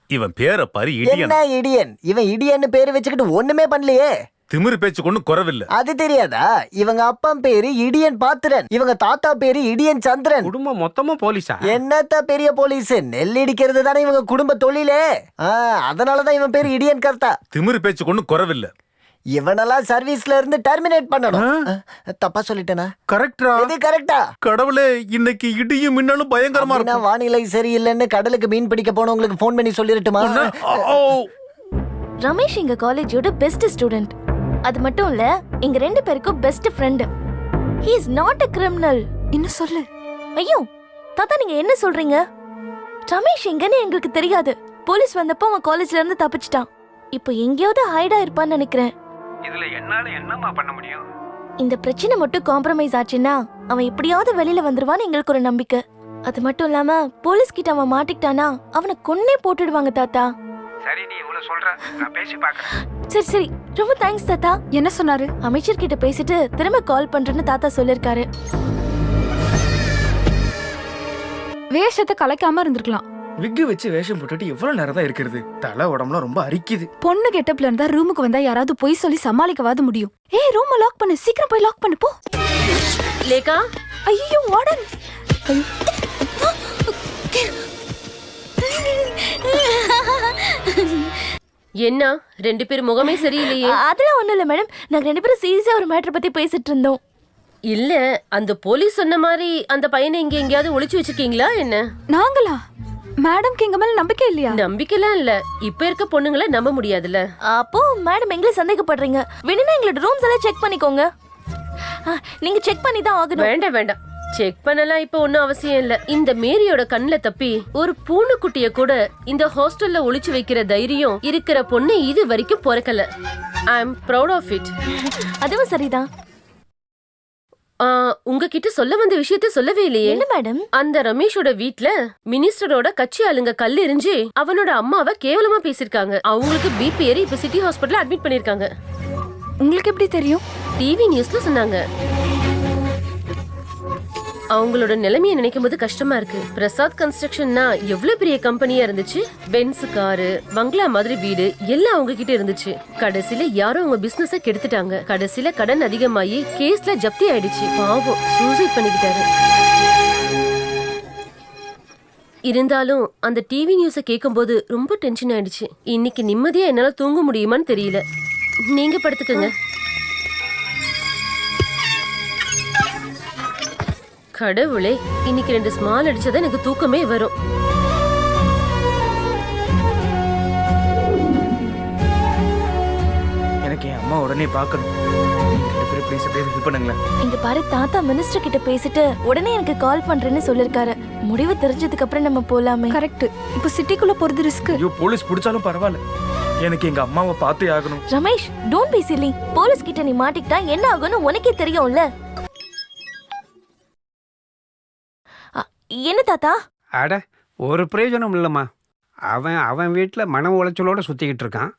இவன் பேரை பாரு, இடியன். என்ன இடியன்? இவன் இடியன்னு பேரு வச்சுக்கிட்டு ஒண்ணுமே பண்ணலையே. திமிரு பேச்சு கொண்டு குறவில்ல. அது தெரியாதா? இவங்க அப்பா பேரு இடியன் பாத்திரன், இவங்க தாத்தா பேரு இடியன் சந்திரன். குடும்பம் மொத்தமா போலீஸா? என்னத்த பெரிய போலீஸ், நெல் இடிக்கிறது தானே இவங்க குடும்ப தொழிலே. அதனாலதான் இவன் பேரு இடியன் கர்த்தா. திமிரு பேச்சு கொண்டு குறவில்ல. இவனெல்லாம் சர்வீஸ்ல இருந்து டெர்மினேட் பண்ணணும். தப்பா சொல்லிட்டேனா? கரெக்டா? இது கரெக்டா? கடவுளே, இன்னைக்கு இடியும் மின்னலும் பயங்கரமா இருக்கு. வானிலை சரியில்லைன்னு கடலுக்கு மீன் பிடிக்க போனவங்களுக்கு போன் பண்ணி சொல்லிரட்டுமா? ரமேஷ் எங்க காலேஜோட பெஸ்ட் ஸ்டூடெண்ட். அது மட்டும் இல்ல, எங்க 2 பேருக்கும் best friend. He is not a criminal. என்ன சொல்லு? ஐயோ தாத்தா, நீங்க என்ன சொல்றீங்க? ரமேஷ் எங்கன்னு எங்களுக்கு தெரியாது. போலீஸ் வந்தப்போ அவன் காலேஜ்ல இருந்து தப்பிச்சிட்டான். இப்போ எங்கேயாவது ஹைடா இருப்பான்னு நினைக்கிறேன். இதுல என்னால என்னமா பண்ண முடியும்? இந்த பிரச்சனை மட்டும் காம்ப்ரமைஸ் ஆச்சுன்னா அவன் எப்படியாவது வெளியில வந்துருவான்னு எங்களுக்கு ஒரு நம்பிக்கை. அது மட்டும் இல்லாம போலீஸ் கிட்ட அவன் மாட்டிக்கிட்டானா அவனை கொன்னே போட்டுடுவாங்க தாத்தா. சரி, நீ இவ்வளவு சொல்ற, நான் பேசி பார்க்கறேன். சரி சரி, ரொம்ப தேங்க்ஸ் தாத்தா. என்ன சொன்னாரு? அமைச்சர் கிட்ட பேசிட்டு திரும்ப கால் பண்றேன்னு தாத்தா சொல்லிருக்காரு. வேஷத்தை கலைக்காம இருந்திருக்கலாம். விக்கு வச்சு வேஷம் போட்டுட்டு எவ்வளவு நேரம் தான் இருக்கிறது? தலை உடம்புலாம் ரொம்ப அரிக்குது. பொண்ணு கெட்டப்ல இருந்தா ரூமுக்கு வந்தா யாராவது பொய் சொல்லி சமாளிக்கவாது முடியும். ஏய், ரூமை லாக் பண்ணு, சீக்கிரம் போய் லாக் பண்ணு போ. லேகா, ஐயோ வார்டன். என்ன 2 பேர் முகமே சரியில்லையே? அதெல்லாம் ஒண்ணும் இல்ல மேடம், நாங்க 2 பேரும் சீரியஸா ஒரு மேட்டர் பத்தி பேசிட்டு இருந்தோம். இல்ல, அந்த போலீஸ் சொன்ன மாதிரி அந்த பையனை இங்க எங்கேயாவது ஒளிச்சு வச்சிருக்கீங்களா என்ன? நாங்களா? மேடம்க்கு எங்க மேல நம்பிக்கை இல்லையா? நம்பிக்கைலாம் இல்ல, இப்ப இருக்க பொண்ணுங்களை நம்ப முடியாதுல்ல. அப்போ மேடம் எங்களை சந்தேகப்படுறீங்க. வேணும்னா எங்களோட ரூம்ஸ் எல்லாம் செக் பண்ணிக்கோங்க. நீங்க செக் பண்ணி தான் ஆகணும். வேண்டாம் வேண்டாம், செக் பண்ணலாம் இப்ப ஒன்னும் அவசியம் இல்ல. இந்த மேரியோட கண்ணுல தப்பி ஒரு பூனைக்குட்டிய கூட இந்த ஹாஸ்டல்ல ஒளிச்சு வைக்கிற தைரியம் இருக்கிற பொண்ணு இது வரைக்கும் பிறக்கல. ஐ அம் ப்ரௌட் ஆஃப் இட். அதுவும் சரிதான். உங்ககிட்ட சொல்ல வந்த விஷயத்த சொல்லவே இல்லையே. என்ன மேடம்? அந்த ரமேஷோட வீட்ல மினிஸ்டரோட கட்சி ஆளுங்க கல் எறிஞ்சு அவனோட அம்மாவை கேவலமா பேசிருக்காங்க. அவங்களுக்கு பிபி ஏறி இப்ப சிட்டி ஹாஸ்பிடல்ல அட்மிட் பண்ணிருக்காங்க. உங்களுக்கு எப்படி தெரியும்? டிவி நியூஸ்ல சொன்னாங்க. அவங்களோட நிலைமையை நினைக்கும் போது கஷ்டமா இருக்கு. பிரசாத் கன்ஸ்ட்ரக்ஷன்னா எவ்வளவு பெரிய கம்பெனியா இருந்துச்சு. பென்ஸ் காரு, பங்களா மாதிரி வீடு எல்லாம் அவங்க கிட்ட இருந்துச்சு. கடைசியில யாரோ அவங்க பிசினஸ கெடுத்துட்டாங்க. கடைசியில கடன் அதிகமாயி கேஸ்ல ஜப்தி ஆயிடுச்சு. பாவம், சூசைட் பண்ணிக்கிட்டாரு. இருந்தாலும் அந்த டிவி நியூஸ கேட்கும்போது ரொம்ப டென்ஷன் ஆயிடுச்சு. இன்னைக்கு நிம்மதியா என்னால தூங்க முடியுமான்னு தெரியல. நீங்க படுத்துக்கங்க. கடவுளே, இன்னைக்கு 2 ஸ்மால் அடிச்சதா எனக்கு தூக்கமே வரும். எனக்கு என் அம்மா உடனே பார்க்கணும். ப்ளீஸ் அப்படியே ஹெல்ப் பண்ணுங்களேன். இங்க பாரு, தாத்தா மினிஸ்டர் கிட்ட பேசிட்டு உடனே எனக்கு கால் பண்றேன்னு சொல்லிருக்காரு. முடிவு தெரிஞ்சதுக்கு அப்புறம் நம்ம போலாமே. கரெக்ட். இப்போ சிட்டிக்குள்ள போறது ரிஸ்க். ஐயோ, போலீஸ் பிடிச்சாலும் பரவாயில்ல, எனக்கு எங்க அம்மாவை பார்த்தே ஆகணும். Ramesh, don't B chilli. Police கிட்ட நீ மாட்டிக்கிட்டா என்ன ஆகும்னு உனக்கே தெரியும்ல. என்ன தாத்தா? அட, ஒரு பிரயோஜனம் இல்லைம்மா. அவன் வீட்டில் மன உளைச்சலோட சுற்றிக்கிட்டு இருக்கான்.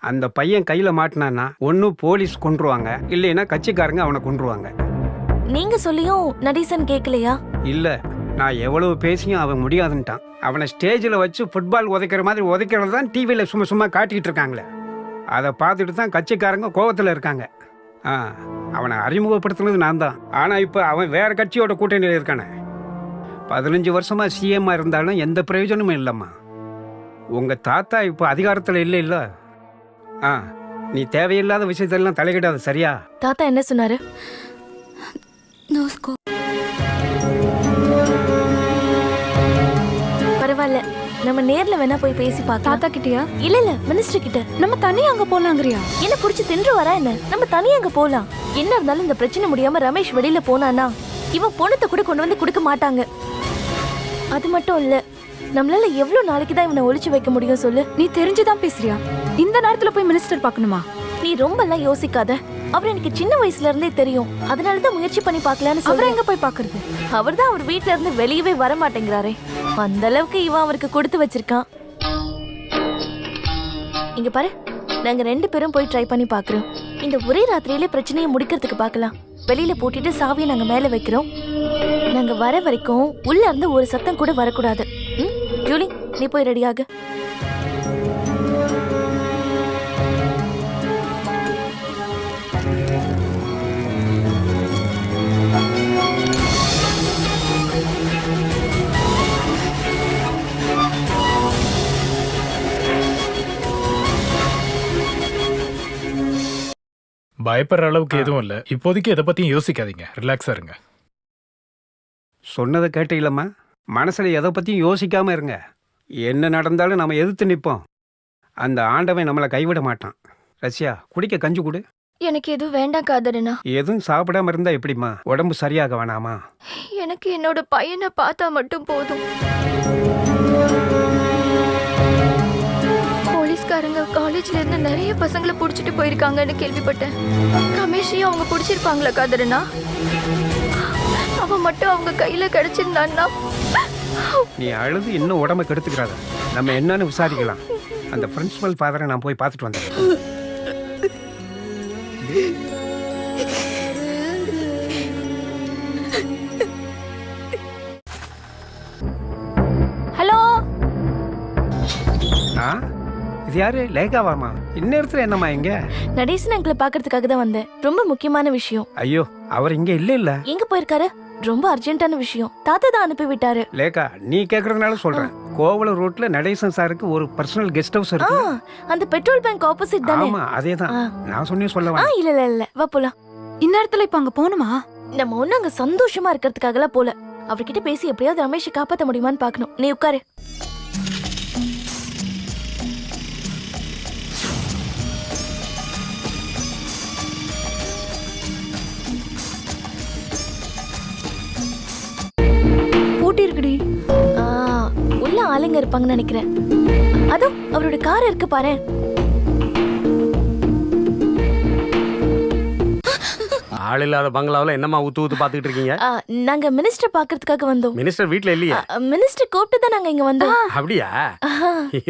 அந்த பையன் கையில் மாட்டினான்னா ஒன்று போலீஸ் கொன்றுவாங்க, இல்லைன்னா கட்சிக்காரங்க அவனை கொன்றுவாங்க. நீங்க சொல்லியும் நடேசன் கேட்கலையா? இல்லை, நான் எவ்வளவு பேசியும் அவன் முடியாதுன்ட்டான். அவனை ஸ்டேஜில் வச்சு ஃபுட்பால் உதைக்கிற மாதிரி உதைக்கிறது தான் டிவியில் சும்மா காட்டிக்கிட்டு இருக்காங்களே. அதை பார்த்துட்டு தான் கட்சிக்காரங்க கோவத்தில் இருக்காங்க. அவனை அறிமுகப்படுத்துனது நான் தான். ஆனால் இப்போ அவன் வேற கட்சியோட கூட்டணியில் இருக்கானே. 15 வருஷமா சிஎம்மா இருந்தாலும் எந்த பிரயோஜனமும் இல்லைம்மா. உங்கள் தாத்தா இப்போ அதிகாரத்தில் இல்லை. நீ தேவையில்லாத விஷயத்தெல்லாம் தலையிடாது, சரியா? தாத்தா என்ன சொன்னாரு? பரவாயில்ல, நம்ம நேர்ல வேணா போய் பேசி பார்க்கலாம். தாத்தா கிட்டயா? இல்ல மினிஸ்டர் கிட்ட. நம்ம தனியா அங்க போலாங்கறியா? என்ன புடிச்சு தின்று வரா என்ன? நம்ம தனியா அங்க போலாம். என்ன இருந்தாலும் இந்த பிரச்சனை முடியாம ரமேஷ் வெளியில போனானா இவன் பொண்ணத்தை கூட கொண்டு வந்து கொடுக்க மாட்டாங்க. அது மட்டும் இல்ல, நம்மளால எவ்வளவு நாளைக்கு தான் இவனை ஒளிச்சு வைக்க முடியும் சொல்லு? நீ தெரிஞ்சுதான் பேசுறியா? இந்த நேரத்துல போய் மினிஸ்டர் பார்க்கணுமா? நீ ரொம்ப எல்லாம் யோசிக்காத. அவர் எனக்கு சின்ன வயசுல இருந்தே தெரியும். அதனாலதான் முயற்சி பண்ணி பார்க்கலான்னு சொல்றேன். அவர் எங்க போய் பாக்குறது? அவர்தான் அவர் வீட்ல இருந்து வெளியவே வர மாட்டேங்கிறாரே. அந்த அளவுக்கு இவன் அவருக்கு கொடுத்து வச்சிருக்கான். இங்க பாரு, நாங்க 2 பேரும் போய் ட்ரை பண்ணி பாக்குறோம். இந்த ஒரே ராத்திரியில பிரச்சனையை முடிக்கிறதுக்கு பார்க்கலாம். வெளியில போட்டுட்டு சாவியை நாங்க மேல வைக்கிறோம். நாங்க வர வரைக்கும் உள்ள இருந்து ஒரு சத்தம் கூட வரக்கூடாது. ஜூலி, நீ போய் ரெடியாக. பயப்படுற அளவுக்கு எதுவும் இல்ல. இப்போதைக்கு எதை பத்தியும் யோசிக்காதீங்க. ரிலாக்ஸா இருங்க. சொன்னதை கேட்டீங்களம்மா? மனசுல எதை பத்தியும் யோசிக்காம இருங்க. என்ன நடந்தாலும் நம்ம எதிர்த்து நிற்போம். அந்த ஆண்டவன் நம்மளை கைவிட மாட்டான். ரஷ்யா, குடிக்க கஞ்சி கொடு. எனக்கு எதுவும் வேண்டாம் காதரனா. எதுவும் சாப்பிடாம இருந்தா எப்படிம்மா? உடம்பு சரியாக வேணாமா? எனக்கு என்னோட பையனை பார்த்தா மட்டும் போதும். போலீஸ்காரங்க காலேஜ்ல இருந்து நிறைய பசங்களை புடிச்சிட்டு போயிருக்காங்கன்னு கேள்விப்பட்டேன். ரமேஷையும் அவங்க புடிச்சிருப்பாங்களா காதரனா? அவன் மட்டும் அவங்க கையில கிடைச்சிருந்தான்னா. நீ அழுது இன்னும் உடம்பை கெடுத்துக்கிறாத. நம்ம என்னன்னு விசாரிக்கலாம். அந்த பிரின்சிபல் ஃபாதரை நான் போய் பார்த்துட்டு வந்தேன். ஹலோ. இது யாரு? லேகாவாமா? இந்நேரத்துல என்னம்மா இங்க? நடேசன் அங்கிளை பாக்குறதுக்காக தான் வந்தேன். ரொம்ப முக்கியமான விஷயம். ஐயோ, அவர் இங்க இல்ல. எங்க போயிருக்காரு? ரொம்ப அர்ஜென்ட்டான விஷயம். தாத்தா தான் அனுப்பி விட்டாரு. லேகா, நீ கேக்குறதுனால சொல்றேன். கோவளம் ரோட்ல நடேசன் சாருக்கு ஒரு பர்சனல் கெஸ்ட் ஹவுஸ் இருக்கு. அந்த பெட்ரோல் பங்க் ஆப்போசிட் தானே? ஆமா, அதேதான். நான் சொன்னே சொல்லவா? இல்ல வா போலாம். இந்நேரத்துல இப்ப அங்க போணுமா? நம்ம ஒண்ணு அங்க சந்தோஷமா இருக்கிறதுக்காகலாம் போல. அவர்கிட்ட பேசி எப்படியாவது ரமேஷை காப்பாற்ற முடியுமான்னு பார்க்கணும். நீ உட்காரு. பூட்டி இருக்குடி. உள்ள ஆளுங்க இருப்பாங்கன்னு நினைக்கிறேன். அதோ அவரோட கார் இருக்கு பாரு. ஆள் இல்லாத பங்களாவில் என்னம்மா ஊத்து பாத்துக்கிட்டு இருக்கீங்க? நாங்க மினிஸ்டர் பாக்குறதுக்காக வந்தோம். மினிஸ்டர் வீட்ல இல்லையா? மினிஸ்டர் கூப்பிட்டு தான் நாங்க இங்க வந்தோம். அப்படியா?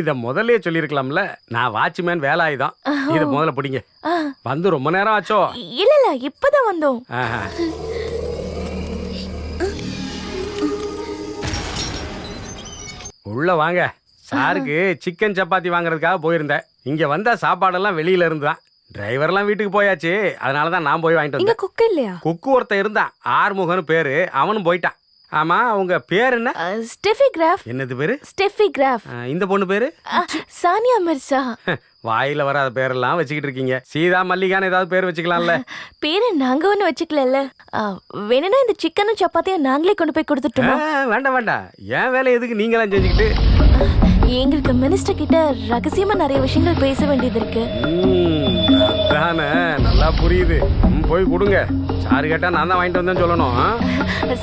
இத முதல்லயே சொல்லிருக்கலாம்ல. நான் வாட்ச்மேன் வேலாயுதம். இத முதல்ல பிடிங்க. வந்து ரொம்ப நேரம் ஆச்சோ? இல்ல இப்பதான் வந்தோம். உள்ள வாங்க. சாருக்கு சிக்கன் சப்பாத்தி வாங்குறதுக்காக போயிருந்தேன். இங்க வந்தா சாப்பாடெல்லாம் வெளியில இருந்துதான். டிரைவர்லாம் வீட்டுக்கு போயாச்சு. அதனாலதான் நான் போய் வாங்கிட்டு வந்தேன். குக்கு இல்லையா? குக்கு ஒருத்தன் இருந்தான், ஆறுமுகன்னு பேரு. அவனும் போயிட்டான். ஆமா, உங்க பேர் என்ன? Steffi graph. என்னது பேரு? Steffi graph. இந்த பொண்ணு பேரு? சானியா மிர்சா. வாயில வராத பேரெல்லாம் வச்சுக்கிட்டு இருக்கீங்க. சீதா மல்லிகான்னு ஏதாவது பேர் வச்சுக்கலாம்ல? பேரு நாங்க ஒண்ணு வச்சுக்கல. வேணும்னா இந்த சிக்கனும் சப்பாத்தியும் நாங்களே கொண்டு போய் கொடுத்துட்டோமா? வேண்டாம். என் வேலை எதுக்கு நீங்களாம் செஞ்சுக்கிட்டு? எங்களுக்கு மினிஸ்டர் கிட்ட ரகசியமா நிறைய விஷயங்கள் பேச வேண்டியது இருக்கு. அதானே, நல்லா புரியுது. போய் கொடுங்க. சாரு கேட்டா நான் தான் வாங்கிட்டு வந்தேன்னு சொல்லணும்.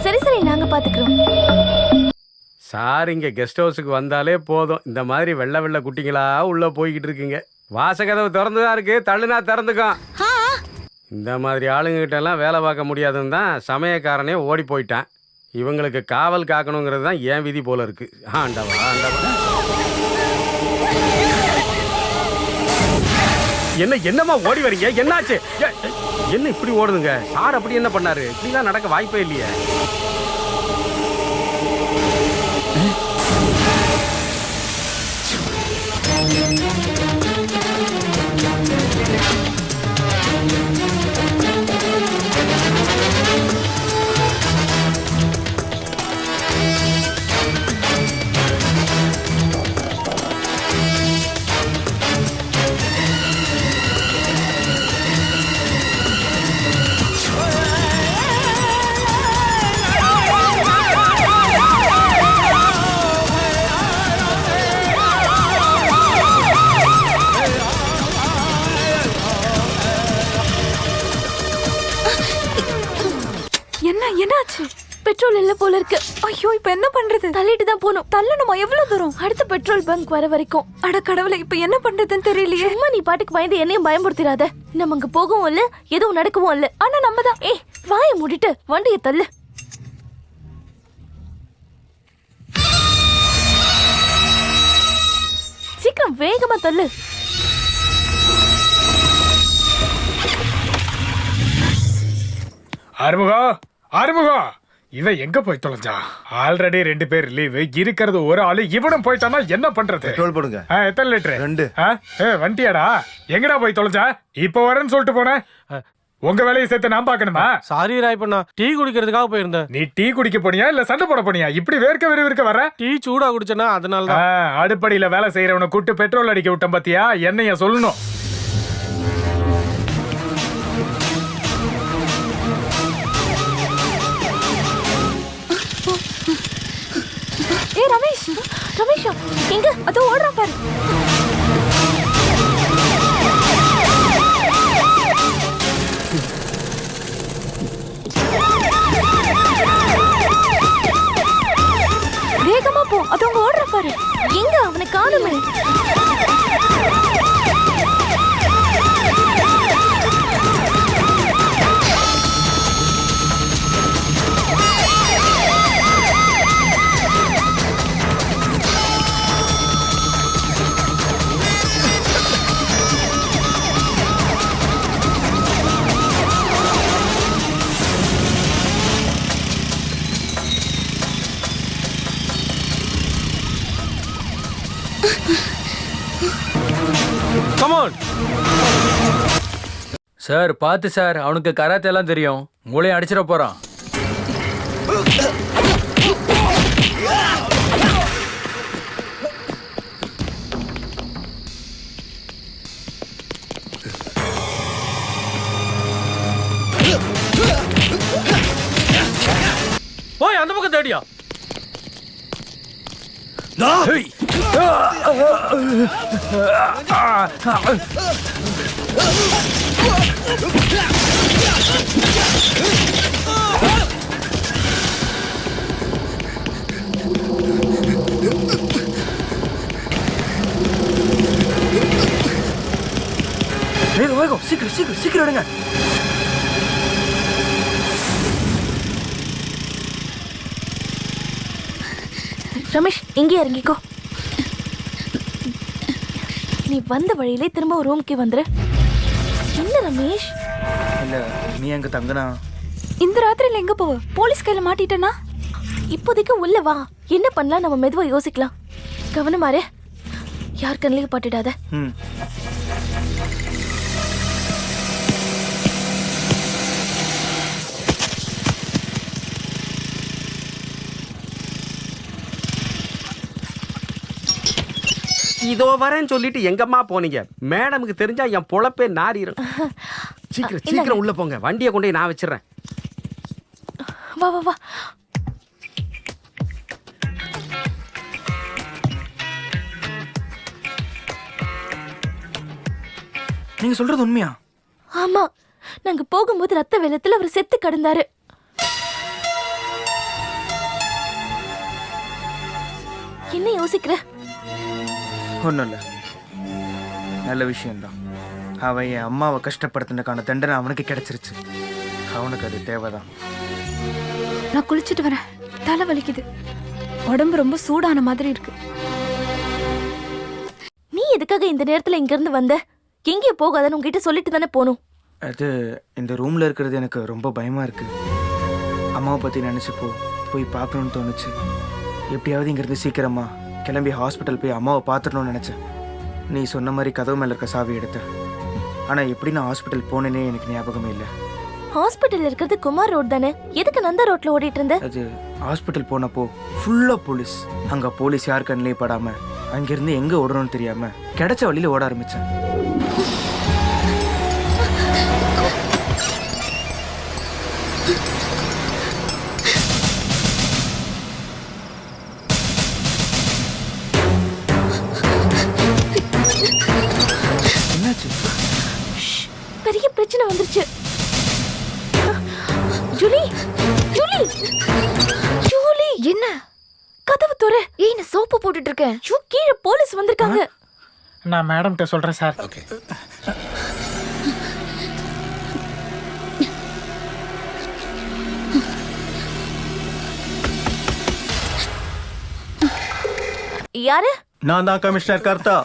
சரி நாங்க பாத்துக்கிறோம். சார் இங்க கெஸ்ட் ஹவுஸுக்கு வந்தாலே போதும், இந்த மாதிரி வெள்ளை குட்டிங்களா உள்ள போய்கிட்டு இருக்குங்க. வாசகதவு திறந்துதான் இருக்கு, தள்ளுனா திறந்துக்கும். இந்த மாதிரி ஆளுங்க கிட்ட எல்லாம் வேலை பார்க்க முடியாதுன்னு தான் சமயக்காரனே ஓடி போயிட்டான். இவங்களுக்கு காவல் காக்கணுங்கிறது தான் ஏன் விதி போல இருக்கு. ஆண்டவா. என்னம்மா ஓடி வரீங்க? என்னாச்சு? என்ன இப்படி ஓடுதுங்க? சார் அப்படி என்ன பண்ணாரு? இப்படிலாம் நடக்க வாய்ப்பே இல்லையே. பெட்ரோல் இல்ல போல இருக்கு. ஐயோ இப்ப என்ன பண்றது? தள்ளிட்டு தான் போணும். தள்ளணுமா? எவ்வளவு தூரம்? அடுத்த பெட்ரோல் பங்க் வர வரைக்கும். அட கடவுளே, இப்ப என்ன பண்றதுன்னு தெரியலையே. சும்மா நீ பாட்டுக்கு பயந்து என்னையும் பயமுறுத்திராத. நம்ம அங்க போகவும் இல்ல, எதுவும் நடக்கவும் இல்ல. ஆனா நம்ம தான் வாயை மூடிட்டு வண்டியை தள்ளு. சீக்கிரம் வேகமா தள்ளு. ஆறுமுகம் இவன் எங்க போய் தொலைஞ்சா? ஆல்ரெடி 2 பேர் லீவு, இருக்கிறது ஒரு ஆளு. இவனும் போயிட்டானா என்ன பண்றது? பெட்ரோல் போடுங்க. எத்தனை லிட்டர்? 2. வண்டியாடா, எங்கடா போய் தொலைஞ்சா? இப்ப வரேன்னு சொல்லிட்டு போனேன். உங்க வேலையை சேர்த்து நான் பாக்கணுமா? சாரி ராய்ப்பண்ணா, டீ குடிக்கிறதுக்காக போயிருந்தேன். நீ டீ குடிக்க போனியா இல்ல சண்டை போட போனியா? இப்படி வேர்க்க விறுவிறுக்க வர? டீ சூடா குடிச்சேன்னா அதனாலதான். அடுப்படியில வேலை செய்யறவனை கூட்டு பெட்ரோல் அடிக்க விட்டேன் பாத்தியா? என்னைய சொல்லணும். ரமேஷ், ரமேஷா எங்க? அதோ ஓடுறான் பாரு. வேகமா போ, அதோ ஓடுறான் பாரு. எங்க? அவனை காணுமே. சார் பார்த்து சார், அவனுக்கு கராத்தே எல்லாம் தெரியும். உங்களையும் அடிச்சிட போறான். போய் அந்த பக்கம் தேடியா. வேகம் வேகம், சீக்கிரம் சீக்கிரம் சீக்கிரம் எடுங்க. ரமேஷ், இங்கே இறங்கிக்கோ. நீ வந்த வழியிலே திரும்ப ரூம்க்கு வந்துரு. என்ன ரமேஷ்? இல்ல நீ அங்க தங்கனா. இந்த ராத்திரியில எங்க போவ? போலீஸ் கையில மாட்டிட்டனா? இப்போதைக்கு உள்ள வா. என்ன பண்ணலாம் நம்ம மெதுவா யோசிக்கலாம். கவனமாரு, யார் கண்ணிலையும் பட்டுடாத. இதோ வரேன்னு சொல்லிட்டு எங்கம்மா போனீங்க? மேடமுக்கு தெரிஞ்சா என் பொழப்பே நாரிடும். சீக்கிரம் சீக்கிரம் உள்ள போங்க, வண்டியை கொண்டு நான் வச்சிடறேன். வா வா வா. நீங்க சொல்றது உண்மையா? ஆமா, நாங்க போகும்போது ரத்த வெள்ளத்துல அவர் செத்து கிடந்தாரு. என்ன யோசிக்கிற? ஒன்றும் இல்லை, நல்ல விஷயம்தான். அவன் என் அம்மாவை கஷ்டப்படுத்தினக்கான தண்டனை அவனுக்கு கிடைச்சிருச்சு. அவனுக்கு அது தேவைதான். நான் குளிச்சுட்டு வரேன். தலை வலிக்குது, உடம்பு ரொம்ப சூடான மாதிரி இருக்கு. நீ எதுக்காக இந்த நேரத்துல இங்க இருந்து வந்த? எங்கேயும் போகாதன்னு உங்ககிட்ட சொல்லிட்டு தானே போகணும். அது இந்த ரூம்ல இருக்கிறது எனக்கு ரொம்ப பயமா இருக்கு. அம்மாவை பத்தி நினைச்சப்போ போய் பார்க்கணும்னு தோணுச்சு. எப்படியாவது இங்கிருந்து சீக்கிரமா கிளம்பி ஹாஸ்பிட்டல் போய் அம்மாவை பார்த்துடணும்னு நினைச்சேன். நீ சொன்ன மாதிரி கதவு மேல இருக்க சாவி எடுத்தேன். ஆனா எப்படி நான் ஹாஸ்பிட்டல் போனேனே எனக்கு ஞாபகமே இல்லை. ஹாஸ்பிட்டல் இருக்கிறது குமார் ரோட் தானே, எதுக்கு நந்தா ரோட்ல ஓடிட்டு இருந்த? அது ஹாஸ்பிட்டல் போனப்போ ஃபுல்லா போலீஸ். அங்க போலீஸ் யார் கண்ணிலே படாம அங்கிருந்து எங்க ஓடணும்னு தெரியாம கிடைச்ச வழியில ஓட ஆரம்பிச்சேன். என்னாச்சு? பெரிய பிரச்சனை வந்துருச்சு. Julie, Julie. கதவு துற. ஏய் நான் சோப்பு போட்டுட்டு இருக்கேன். ஷூ கீழே போலீஸ் வந்திருக்காங்க. நான் மேடம் கிட்ட சொல்றேன் சார். ஓகே. யாரு? நான் தான் கமிஷனர் கர்த்தா.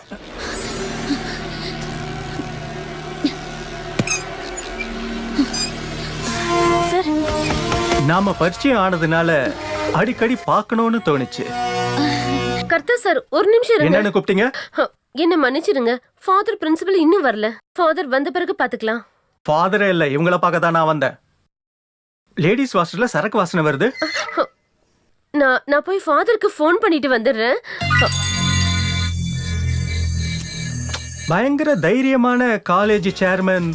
சார் நாம பரிச்சயம் ஆனதுனால அடிக்கடி பார்க்கணும்னு தோணுச்சு. கர்த்தா சார் ஒரு நிமிஷம் இருங்க. என்னன்னு கூப்பிட்டீங்க? என்ன மன்னிச்சிடுங்க, ஃபாதர் பிரின்சிபல் இன்னும் வரல. ஃபாதர் வந்த பிறகு பாத்துக்கலாம். ஃபாதரே இல்ல, இவங்கள பார்க்க தான் நான் வந்தேன். லேடிஸ் வாஷ்ரூம்ல சரக்கு வாசனை வருது. நான் போய் ஃபாதருக்கு ஃபோன் பண்ணிட்டு வந்துடுறேன். பயங்கர தைரியமான காலேஜ் சேர்மன்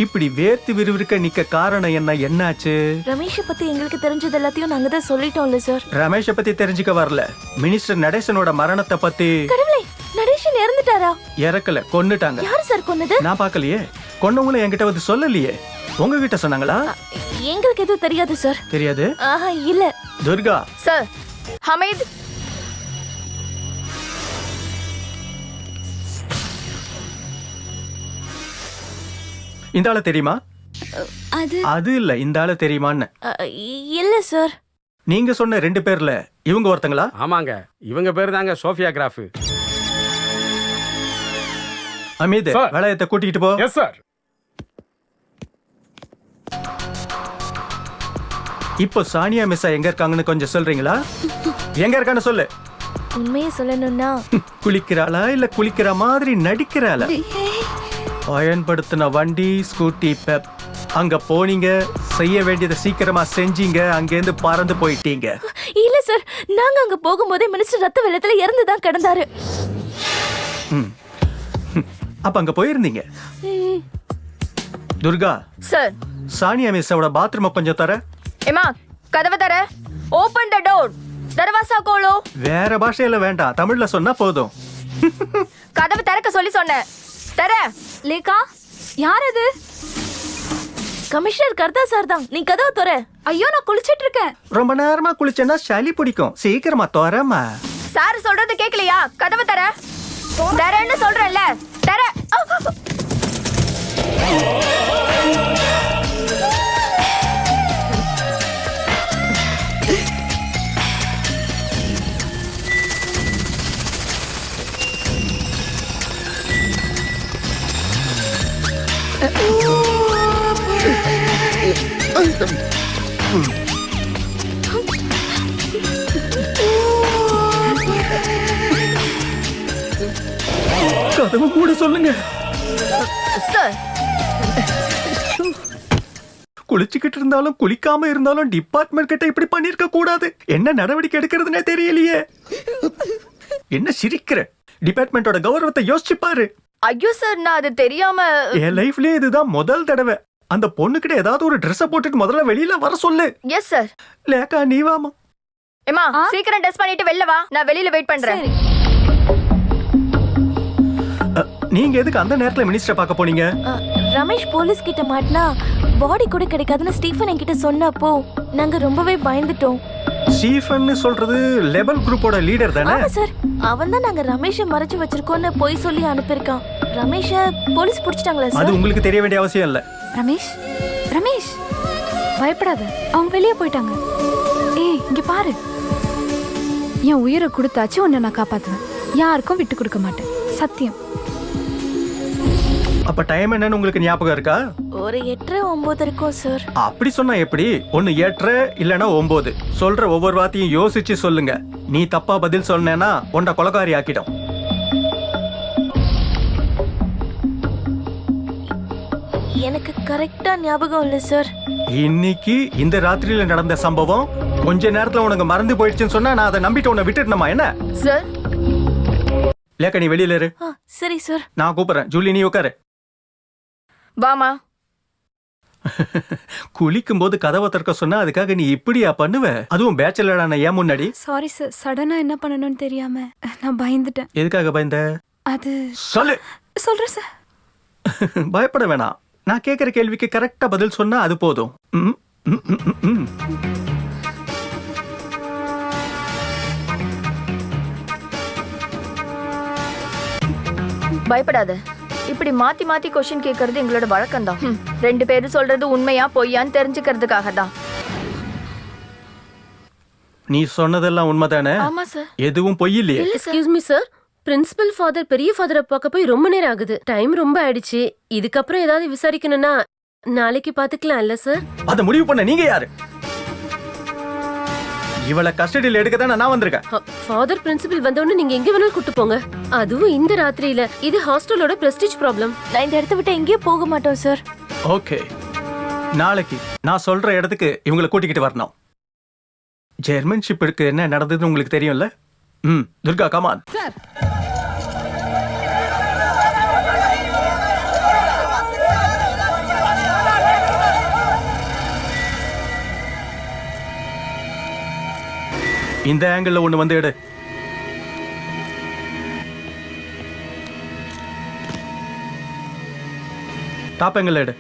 இப்படி வேர்த்து விறுவிறுக்க நிக்க காரணம் என்ன? என்னாச்சு? ரமேஷை பத்தி எங்களுக்கு தெரிஞ்சது எல்லாத்தையும் நாங்க தான் சொல்லிட்டோம்ல சார். ரமேஷை பத்தி தெரிஞ்சுக்க வரல, மினிஸ்டர் நடேசனோட மரணத்தை பத்தி. கடவுளே, நடேசன் இறந்துட்டாரா? இறக்கல, கொன்னுட்டாங்க. யார் சார் கொன்னது? நான் பார்க்கலையே. கொன்னவங்களும் என்கிட்ட வந்து சொல்லலையே. உங்ககிட்ட சொன்னாங்களா? எங்களுக்கு எதுவும் தெரியாது சார். தெரியாது? ஆஹா இல்ல. துர்கா சார். ஹமீத். இந்த ஆள தெரியுமா? அது இல்ல, இந்த ஆள தெரியுமான்னு. இல்ல சார். நீங்க சொன்ன 2 பேர்ல இவங்க ஒருத்தங்களா? ஆமாங்க, இவங்க பேர் தாங்க சோஃபியா கிராஃப். அமீத், வேலையத்தை கூட்டிட்டு போ. Yes sir. இப்போ சானியா மிஸ்ஸா எங்க இருக்காங்கன்னு கொஞ்சம் சொல்றீங்களா? எங்க இருக்கான்னு சொல்லு. உண்மையை சொல்லணும்னா குளிக்கிறாளா இல்ல குளிக்கிற மாதிரி நடிக்கிறாளா? பயன்படுத்தின வண்டி ஸ்கூட்டி பெப். அங்க போனீங்க, செய்ய வேண்டியதை சீக்கிரமா செஞ்சீங்க, அங்கேருந்து பறந்து போயிட்டீங்க. இல்ல சார், நாங்க அங்க போகும்போதே மினிஸ்டர் ரத்த வெள்ளத்துல இறந்துதான் கிடந்தாரு. அப்ப அங்க போயிருந்தீங்க. துர்கா சார். சானியா மிஸ்ஸோட பாத்ரூம் கொஞ்சம் தர. ஏமா கதவை தர. Open the door. தர்வாசா கோலோ. வேற பாஷையில வேண்டாம், தமிழ்ல சொன்னா போதும். கதவை திறக்க சொல்லி சொன்னேன். தர. லேகா, யார் அது? கமிஷனர் கர்த்தா சார் தான். நீ கதவை தர. ஐயோ, நான் குளிச்சிட்டு இருக்கேன். ரொம்ப நேரமா குளிச்சேன்னா சளி பிடிக்கும். சீக்கிரமா தரமா. சார் சொல்றது கேக்கலையா? கதவை தர. தரன்னு சொல்றேன்ல. தர. கதவு கூட சொல்லுங்க சார். குளிச்சுக்கிட்டு இருந்தாலும் குளிக்காம இருந்தாலும் டிபார்ட்மெண்ட் கிட்ட இப்படி பண்ணிருக்க கூடாது. என்ன நடவடிக்கை எடுக்கிறதுனே தெரியலையே. என்ன சிரிக்கிற? டிபார்ட்மெண்டோட கௌரவத்தை யோசிச்சு பாரு. ஐயோ சார், நான் அது தெரியாம. என் லைஃப்லயே இதுதான் முதல் தடவை. அந்த பொண்ணுகிட்ட ஏதாவது ஒரு ட்ரெஸ் போட்டுட்டு முதல்ல வெளியில வர சொல்லு. Yes sir. லேக்கா நீ வாமா. ஏமா சீக்கிரம் ட்ரெஸ் பண்ணிட்டு வெளில வா, நான் வெளியில வெயிட் பண்றேன். நீங்க எதுக்கு அந்த நேரத்துல மினிஸ்டரை பார்க்க போனீங்க? ரமேஷ் போலீஸ் கிட்ட மாட்டினா பாடி கூட கிடைக்காதுன்னு ஸ்டீஃபன் என்கிட்ட சொன்னப்போ நாங்க ரொம்பவே பயந்துட்டோம். ஸ்டீஃபன் சொல்றது லெவல் குரூப்போட லீடர் தானே? ஆமா சார். அவன் தான் நாங்க ரமேஷை மறைச்சு வச்சிருக்கோம்னு போய் சொல்லி அனுப்பியிருக்கான். ரமேஷை போலீஸ் பிடிச்சிட்டாங்களா சார்? அது உங்களுக்கு தெரிய வேண்டிய அவசியம் இல்ல. ரமேஷ், ரமேஷ் பயப்படாத, அவங்க வெளியே போயிட்டாங்க. ஏய் இங்க பாரு, என் உயிரை கொடுத்தாச்சு உன்னை நான் காப்பாத்துவேன். யாருக்கும் விட்டு கொடுக்க மாட்டேன், சத்தியம். அப்ப டைம் என்னன்னு உங்களுக்கு ஞாபகம் இருக்கா? ஒரு 8:30-9 இருக்கும் சார். அப்படி சொன்னா எப்படி? ஒன்னு 8 இல்லனா 9. சொல்ற ஒவ்வொரு வார்த்தையும் யோசிச்சு சொல்லுங்க. நீ தப்பா பதில் சொன்னேன்னா உன்னை கொலைகாரி ஆக்கிடும். எனக்கு கரெக்டா ஞாபகம் இல்ல சார். இன்னைக்கு இந்த ராத்திரியில நடந்த சம்பவம் கொஞ்ச நேரத்துல உனக்கு மறந்து போயிடுச்சுன்னு சொன்னா நான் அதை நம்பிட்டு உன்னை விட்டுட்டணுமா என்ன? சார். லேக்கா நீ வெளியில இரு. சரி சார். நான் கூப்பிடுறேன். ஜூலி நீ உட்காரு. வாமா. குளிக்கும் போது கதவை திறக்க சொன்னா அதுக்காக நீ இப்படியா பண்ணுவ? அதுவும் பேச்சலரான ஏன் முன்னாடி? சாரி சார், சடனா என்ன பண்ணணும்னு தெரியாம நான் பயந்துட்டேன். எதுக்காக பயந்த? அது சொல்லு. சொல்றேன் சார். பயப்பட வேணாம். நான் கேட்கிற கேள்விக்கு கரெக்டா பதில் சொன்னா அது போதும். பயப்படாத. இப்படி மாத்தி மாத்தி கொஸ்டின் கேட்கறது எங்களோட வழக்கம்தான். 2 பேரும் சொல்றது உண்மையா பொய்யான்னு தெரிஞ்சுக்கிறதுக்காக தான். நீ சொன்னதெல்லாம் உண்மைதானே? ஆமா சார். எதுவும் பொய் இல்லையே? Excuse me sir, principal father பெரிய ஃபாதரை பார்க்க போய் ரொம்ப நேரம் ஆகுது. டைம் ரொம்ப ஆயிடுச்சு. இதுக்கப்புறம் ஏதாவது விசாரிக்கணும்னா நாளைக்கு பாத்துக்கலாம் இல்ல சார்? அத முடிவு பண்ண நீங்க யாரு? இவளை கஸ்டடியில் எடுக்க தான் நான் வந்திருக்கேன். ஃபாதர் பிரின்சிபல் வந்தவொடனே நீங்க எங்க வேணாலும் கூட்டு போங்க. அதுவும் இந்த ராத்திரியில. இது ஹாஸ்டலோட பிரஸ்டீஜ் ப்ராப்ளம். நான் இந்த இடத்த விட்டு எங்கேயும் போக மாட்டோம் சார். ஓகே, நாளைக்கு நான் சொல்ற இடத்துக்கு இவங்களை கூட்டிக்கிட்டு வரணும். ஜெர்மன்ஷிப்பிற்கு என்ன நடந்ததுன்னு உங்களுக்கு தெரியும்ல? துர்கா கமான். இந்த ஆங்கிள் ஒண்ணு வந்து எடு. டாப் ஆங்கிள் எடு.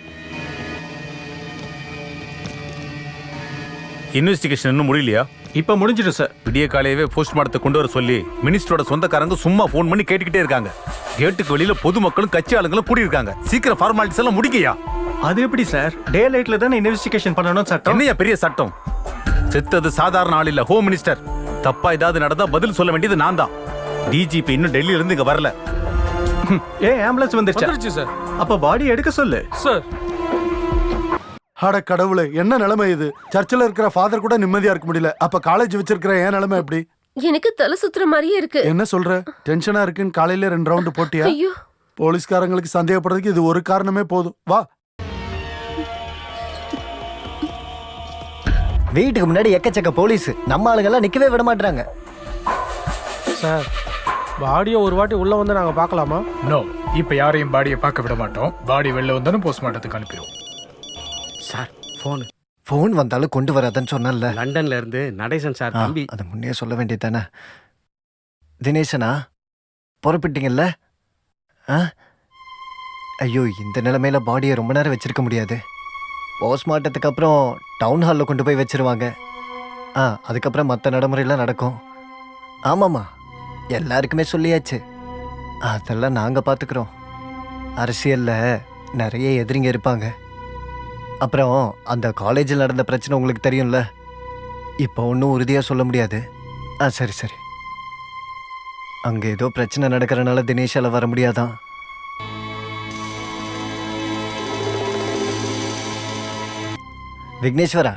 இன்வெஸ்டிகேஷன் இன்னும் முடியலையா? இப்ப முடிஞ்சிடும் சார். விடிய காலையவே போஸ்ட்மார்ட்டத்தை கொண்டு வர சொல்லி மினிஸ்டரோட சொந்தக்காரங்க சும்மா போன் பண்ணி கேட்டுக்கிட்டே இருக்காங்க. கேட்டுக்கு வெளியில பொதுமக்களும் கட்சி ஆளுங்களும் கூடியிருக்காங்க. சீக்கிரம் ஃபார்மாலிட்டிஸ் எல்லாம் முடிக்கையா? அது எப்படி சார்? டே லைட்ல தானே இன்வெஸ்டிகேஷன் பண்ணணும் சட்டம். என்னையா பெரிய சட்டம்? செத்தது சாதாரண ஆள் இல்ல, ஹோம் மினிஸ்டர். தப்பா ஏதாவது நடந்தா பதில் சொல்ல வேண்டியது நான் தான். டிஜிபி இன்னும் டெல்லியில இருந்து இங்க வரல. ஆம்புலன்ஸ் வந்துருச்சு சார். அப்ப பாடி எடுக்க சொல்லு சார். அட கடவுளே, என்ன நிலைமை இது? சர்ச்சில் இருக்கிற ஃபாதர் கூட நிம்மதியா இருக்க முடியல. அப்ப காலேஜ் வச்சிருக்கிற ஏன் நிலைமை எப்படி? எனக்கு தலை சுத்துற மாதிரியே இருக்கு. என்ன சொல்ற? டென்ஷனா இருக்குன்னு காலையில 2 ரவுண்ட் போட்டியா? ஐயோ, போலீஸ்காரங்களுக்கு சந்தேகப்படுறதுக்கு இது ஒரு காரணமே போதும். வா. வீட்டுக்கு முன்னாடி எக்கச்சக்க போலீஸ். நம்ம ஆளுங்கெல்லாம் நிக்கவே விட மாட்டாங்க. சார், பாடியை ஒரு வாட்டி உள்ள வந்து நாங்க பார்க்கலாமா? நோ, இப்ப யாரையும் பாடியை பார்க்க விட மாட்டோம். பாடி வெளில வந்தாலும் போஸ்ட்மார்ட்டத்துக்கு அனுப்பிடுவோம். சார், ஃபோன் வந்தாலும் கொண்டு வராதன்னு சொன்னல. லண்டன்ல இருந்து நடேசன் சார் தம்பி. அதை முன்னே சொல்ல வேண்டியதானே? தினேசனா, புறப்பட்டீங்கல்ல? ஐயோ, இந்த நிலைமையில பாடியை ரொம்ப நேரம் வச்சிருக்க முடியாது. போஸ்ட்மார்ட்டத்துக்கு அப்புறம் டவுன் ஹாலில் கொண்டு போய் வச்சிருவாங்க. அதுக்கப்புறம் மற்ற நடைமுறையெல்லாம் நடக்கும். ஆமாம்மா, எல்லாருக்குமே சொல்லியாச்சு. அதெல்லாம் நாங்கள் பார்த்துக்குறோம். அரசியலில் நிறைய எதிரிங்க இருப்பாங்க. அப்புறம் அந்த காலேஜில் நடந்த பிரச்சனை உங்களுக்கு தெரியும்ல. இப்போ ஒன்றும் உறுதியாக சொல்ல முடியாது. சரி சரி. அங்கே ஏதோ பிரச்சனை நடக்கிறனால தினேஷால் வர முடியாதான். விக்னேஸ்வரா,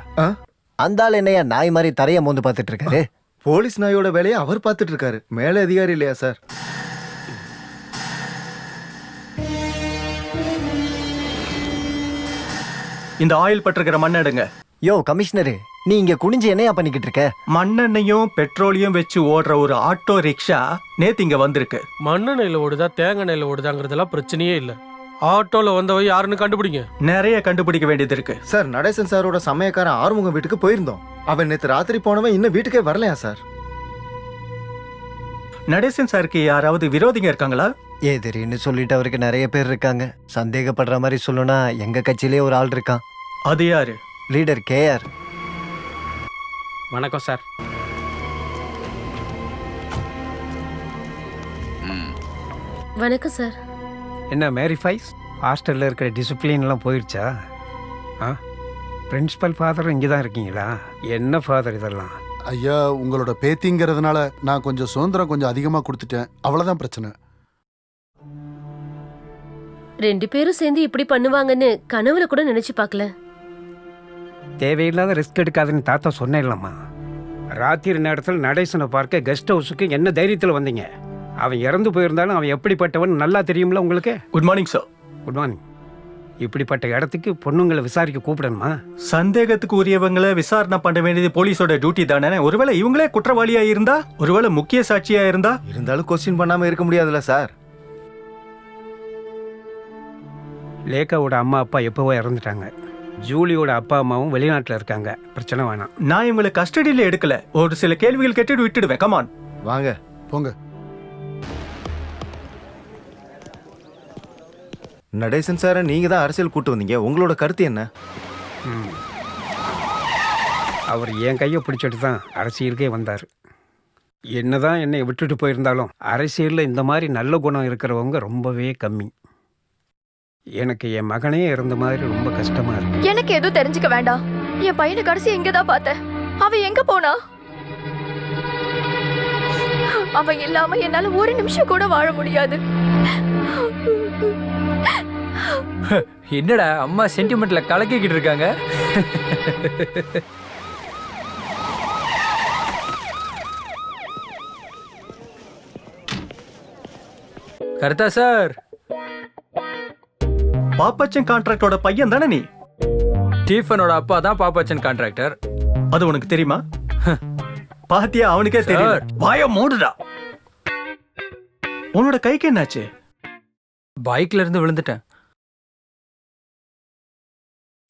அந்த ஆள் என்னையா நாய் மாதிரி தரைய மோந்து பார்த்துட்டு இருக்காரு? போலீஸ் நாயோட வேலையை அவர் பார்த்துட்டு இருக்காரு. மேலே அதிகாரி இல்லையா சார்? இந்த ஆயில் பட்டிருக்கிற மண்ணெடுங்க. யோ கமிஷனரு, நீ இங்க குனிஞ்சு என்னையா பண்ணிக்கிட்டு இருக்க? மண்ணெண்ணையும் பெட்ரோலியம் வச்சு ஓடுற ஒரு ஆட்டோ ரிக்ஷா நேத்து இங்க வந்திருக்கு. மண்ணெண்ணெயில ஓடுதா தேங்காய் எண்ணெயில ஓடுதாங்கிறதெல்லாம் பிரச்சனையே இல்லை. ஆட்டோல வந்தவ யாருன்னு கண்டுபிடிங்க. நிறைய கண்டுபிடிக்க வேண்டியது இருக்கு சார். நடேசன் சாரோட சமயக்காரன் ஆறுமுகம் வீட்டுக்கு போயிருந்தோம். அவன் நேற்று ராத்திரி போனவன் இன்னும் வீட்டுக்கே வரலையா சார்? நடேசன் சாருக்கு யாராவது விரோதிங்க இருக்காங்களா? எதிரின்னு சொல்லிட்டு அவருக்கு நிறைய பேர் இருக்காங்க. சந்தேகப்படுற மாதிரி சொல்லணும்னா எங்க கட்சியிலே ஒரு ஆள் இருக்கான். அது யாரு? Leader KR. வணக்கம் சார். வணக்கம் சார். என்ன மேரி ஃபைஸ், ஹாஸ்டலில் இருக்கிற டிசிப்ளின்லாம் போயிடுச்சா? பிரின்சிபல் ஃபாதர் இங்கே தான் இருக்கீங்களா? என்ன ஃபாதர் இதெல்லாம்? ஐயா, உங்களோட பேத்திங்கிறதுனால நான் கொஞ்சம் சுதந்திரம் கொஞ்சம் அதிகமாக கொடுத்துட்டேன். அவ்வளோதான் பிரச்சனை. 2 பேரும் சேர்ந்து இப்படி பண்ணுவாங்கன்னு கனவுல கூட நினைச்சு பார்க்கல. தேவையில்லாத ரிஸ்க் எடுக்காதுன்னு தாத்தா சொன்னேன்லம்மா. ராத்திரி நேரத்தில் நடேசனை பார்க்க கெஸ்ட் ஹவுஸுக்கு என்ன தைரியத்தில் வந்தீங்க? அவன் இறந்து போயிருந்தாலும் அவன் எப்படிப்பட்டவன் நல்லா தெரியும்ல உங்களுக்கு. Good morning sir. Good morning. இப்படிப்பட்ட இடத்துக்கு பொண்ணுங்களை விசாரிக்க கூப்பிடணுமா? சந்தேகத்துக்கு உரியவங்களை விசாரணை பண்ண வேண்டியது போலீஸோட டியூட்டி தானே. ஒருவேளை இவங்களே குற்றவாளியா இருந்தா, ஒருவேளை முக்கிய சாட்சியா இருந்தாலும் கொஸ்டின் பண்ணாம இருக்க முடியாதுல்ல சார். லேகாவோட அம்மா அப்பா எப்போவோ இறந்துட்டாங்க. ஜூலியோட அப்பா அம்மாவும் வெளிநாட்டில் இருக்காங்க. பிரச்சனை வேணாம். நான் இவங்களை கஸ்டடியில் எடுக்கல. ஒரு சில கேள்விகள் கேட்டுட்டு விட்டுடுவேன். கமான் வாங்க போங்க. நடேசன் சாரை நீங்க தான் அரசியல் கூட்டு வந்தீங்க. உங்களோட கருத்து என்ன? அவர் என் கையை பிடிச்சிட்டு தான் அரசியலுக்கே வந்தார். என்னதான் என்னை விட்டுட்டு போயிருந்தாலும் அரசியலில் இந்த மாதிரி நல்ல குணம் இருக்கிறவங்க ரொம்பவே கம்மி. எனக்கு என் மகனே இறந்த மாதிரி ரொம்ப கஷ்டமா இருக்கு. எனக்கு எதுவும் தெரிஞ்சுக்க வேண்டாம். என் பையனை கடைசி எங்கதான் பார்த்தேன். அவன் எங்க போனா? அவன் இல்லாம என்னால ஒரு நிமிஷம் கூட வாழ முடியாது. என்னடா அம்மா சென்டிமெண்ட்ல கலக்கிக்கிட்டு இருக்காங்க. கரெக்டா சார்? பாப்பச்சன் கான்ட்ராக்டோட பையன் தானே நீ? ஸ்டீஃபனோட அப்பா தான் பாப்பச்சன் கான்ட்ராக்டர். அது உனக்கு தெரியுமா? பாத்தியா, அவனுக்கே தெரியும். வாய மூடுடா. உன்னோட கைக்கு என்னாச்சு? பைக்ல இருந்து விழுந்துட்டேன்.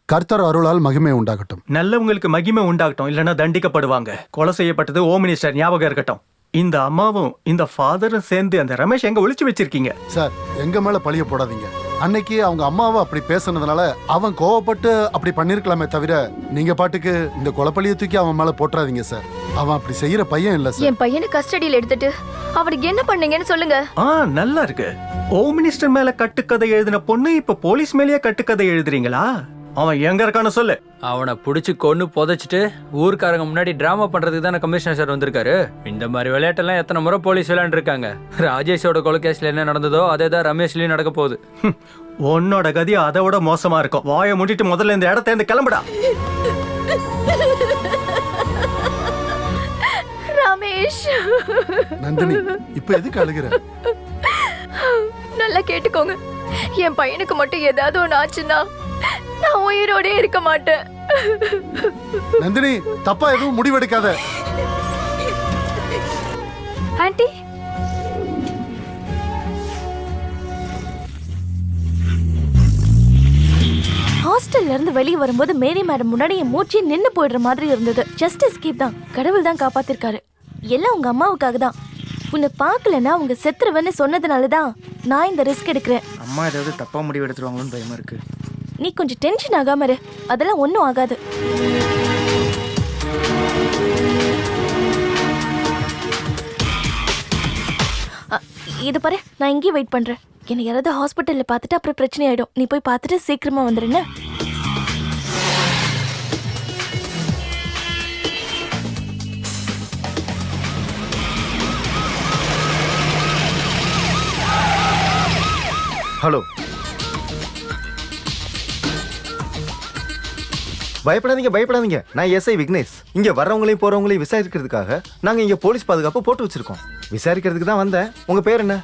கர்த்தர் அருளால் மகிமை உண்டாகட்டும். நல்லவங்களுக்கு மகிமை உண்டாகட்டும், இல்லைன்னா தண்டிக்கப்படுவாங்க. கொலை செய்யப்பட்டது ஹோம் மினிஸ்டர், ஞாபகம் இருக்கட்டும். இந்த அம்மாவும் இந்த ஃபாதரும் சேர்ந்து அந்த ரமேஷ் எங்க ஒளிச்சு வச்சிருக்கீங்க? சார், எங்க மேல பழிய போடாதீங்க. அன்னைக்கு அவங்க அம்மாவை அப்படி பேசுனதுனால அவன் கோவப்பட்டு அப்படி பண்ணிருக்கலாமே தவிர, நீங்க பாட்டுக்கு இந்த கொலைப்பழியை தூக்கி அவன் மேல போட்டுறாதீங்க சார். அவன் அப்படி செய்யற பையன் இல்ல சார். என் பையனை கஸ்டடியில் எடுத்துட்டு அவனுக்கு என்ன பண்ணீங்கன்னு சொல்லுங்க. நல்லா இருக்கு. ஹோம் மினிஸ்டர் மேல கட்டுக்கதை எழுதின பொண்ணு இப்ப போலீஸ் மேலேயே கட்டுக்கதை எழுதுறீங்களா? அவன் எங்க இருக்கான்னு சொல்லு. அவனை புடிச்சு கொன்னு புதைச்சிட்டு ஊர்க்காரங்க முன்னாடி டிராமா பண்றதுக்கு தானே கமிஷனர் சார் வந்திருக்காரு. இந்த மாதிரி விளையாட்டெல்லாம் எத்தனை முறை போலீஸ் விளையாண்டு இருக்காங்க. ராஜேஷோட கொலை கேஸ்ல என்ன நடந்ததோ அதே தான் ரமேஷ்லயும் நடக்க போகுது. உன்னோட கதி அதை விட மோசமா இருக்கும். வாயை மூடிட்டு முதல்ல இந்த இடத்த இருந்து கிளம்புடா. ரமேஷ். நந்தினி, இப்ப எதுக்கு அழுகுற? நல்லா கேட்டுக்கோங்க. என் பையனுக்கு மட்டும் ஏதாவது ஒண்ணு ஆச்சுன்னா நான் உயிரோட இருக்க மாட்டேன். நந்தினி, தப்பா எதுவும் முடிவெடுக்காத. ஆண்டி, ஹாஸ்டல்ல இருந்து வெளியே வரும்போது மேரி மேடம் முன்னாடி என் மூச்சே நின்னு போயிடுற மாதிரி இருந்தது. ஜஸ்ட் எஸ்கேப் தான். கடவுள் தான் காப்பாத்திருக்காரு. எல்லாம் உங்க அம்மாவுக்காக தான். உன்னை பார்க்கலன்னா அவங்க செத்துருவேன்னு சொன்னதுனாலதான் நான் இந்த ரிஸ்க் எடுக்கிறேன். அம்மா ஏதாவது தப்பா முடிவு எடுத்துருவாங்களோன்னு பயமா இருக்கு. நீ கொஞ்சம் டென்ஷன் ஆகாம இரு. அதெல்லாம் ஒன்றும் ஆகாது. இது பாரு, நான் இங்கேயே வெயிட் பண்றேன். என்னை யாராவது ஹாஸ்பிட்டல்ல பார்த்துட்டு அப்புறம் பிரச்சனை ஆயிடும். நீ போய் பார்த்துட்டு சீக்கிரமா வந்துருன்னு. ஹலோ, பயப்படாதீங்க. நான் எஸ்ஐ விக்னேஷ். இங்க வர்றவங்களையும் போறவங்களையும் விசாரிக்கிறதுக்காக நாங்க இங்க போலீஸ் பாதுகாப்பு போட்டு வச்சிருக்கோம். விசாரிக்கிறதுக்கு தான் வந்தேன். உங்க பேர் என்ன?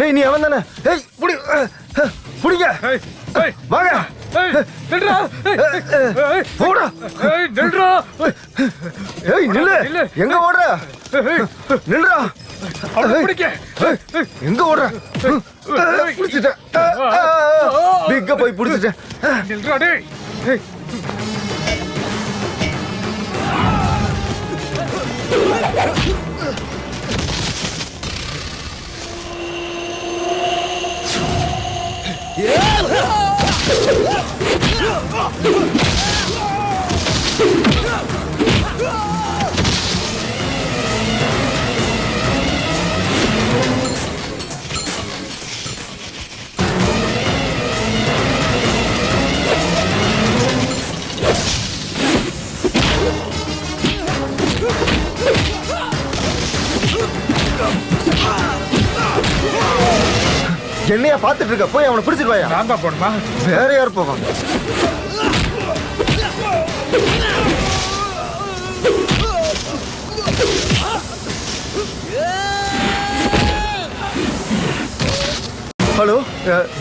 ஏய், நீ அவன் தானே? ஏய், புடிங்க. வாங்க. நில்றா. போடா. நில்றா. ஏய், நில்லு. எங்க ஓடுற? நில்றா. எங்க ஓடுற? புடிச்சிட்டேன். பிக்க போய் புடிச்சிட்டேன். நில்றா டேய். என்னையா பாத்துட்டு இருக்க? போய் அவனை பிடிச்சிட்டு வாயா. நான் தான் போணுமா? வேற யார் போவாங்க? ஹலோ,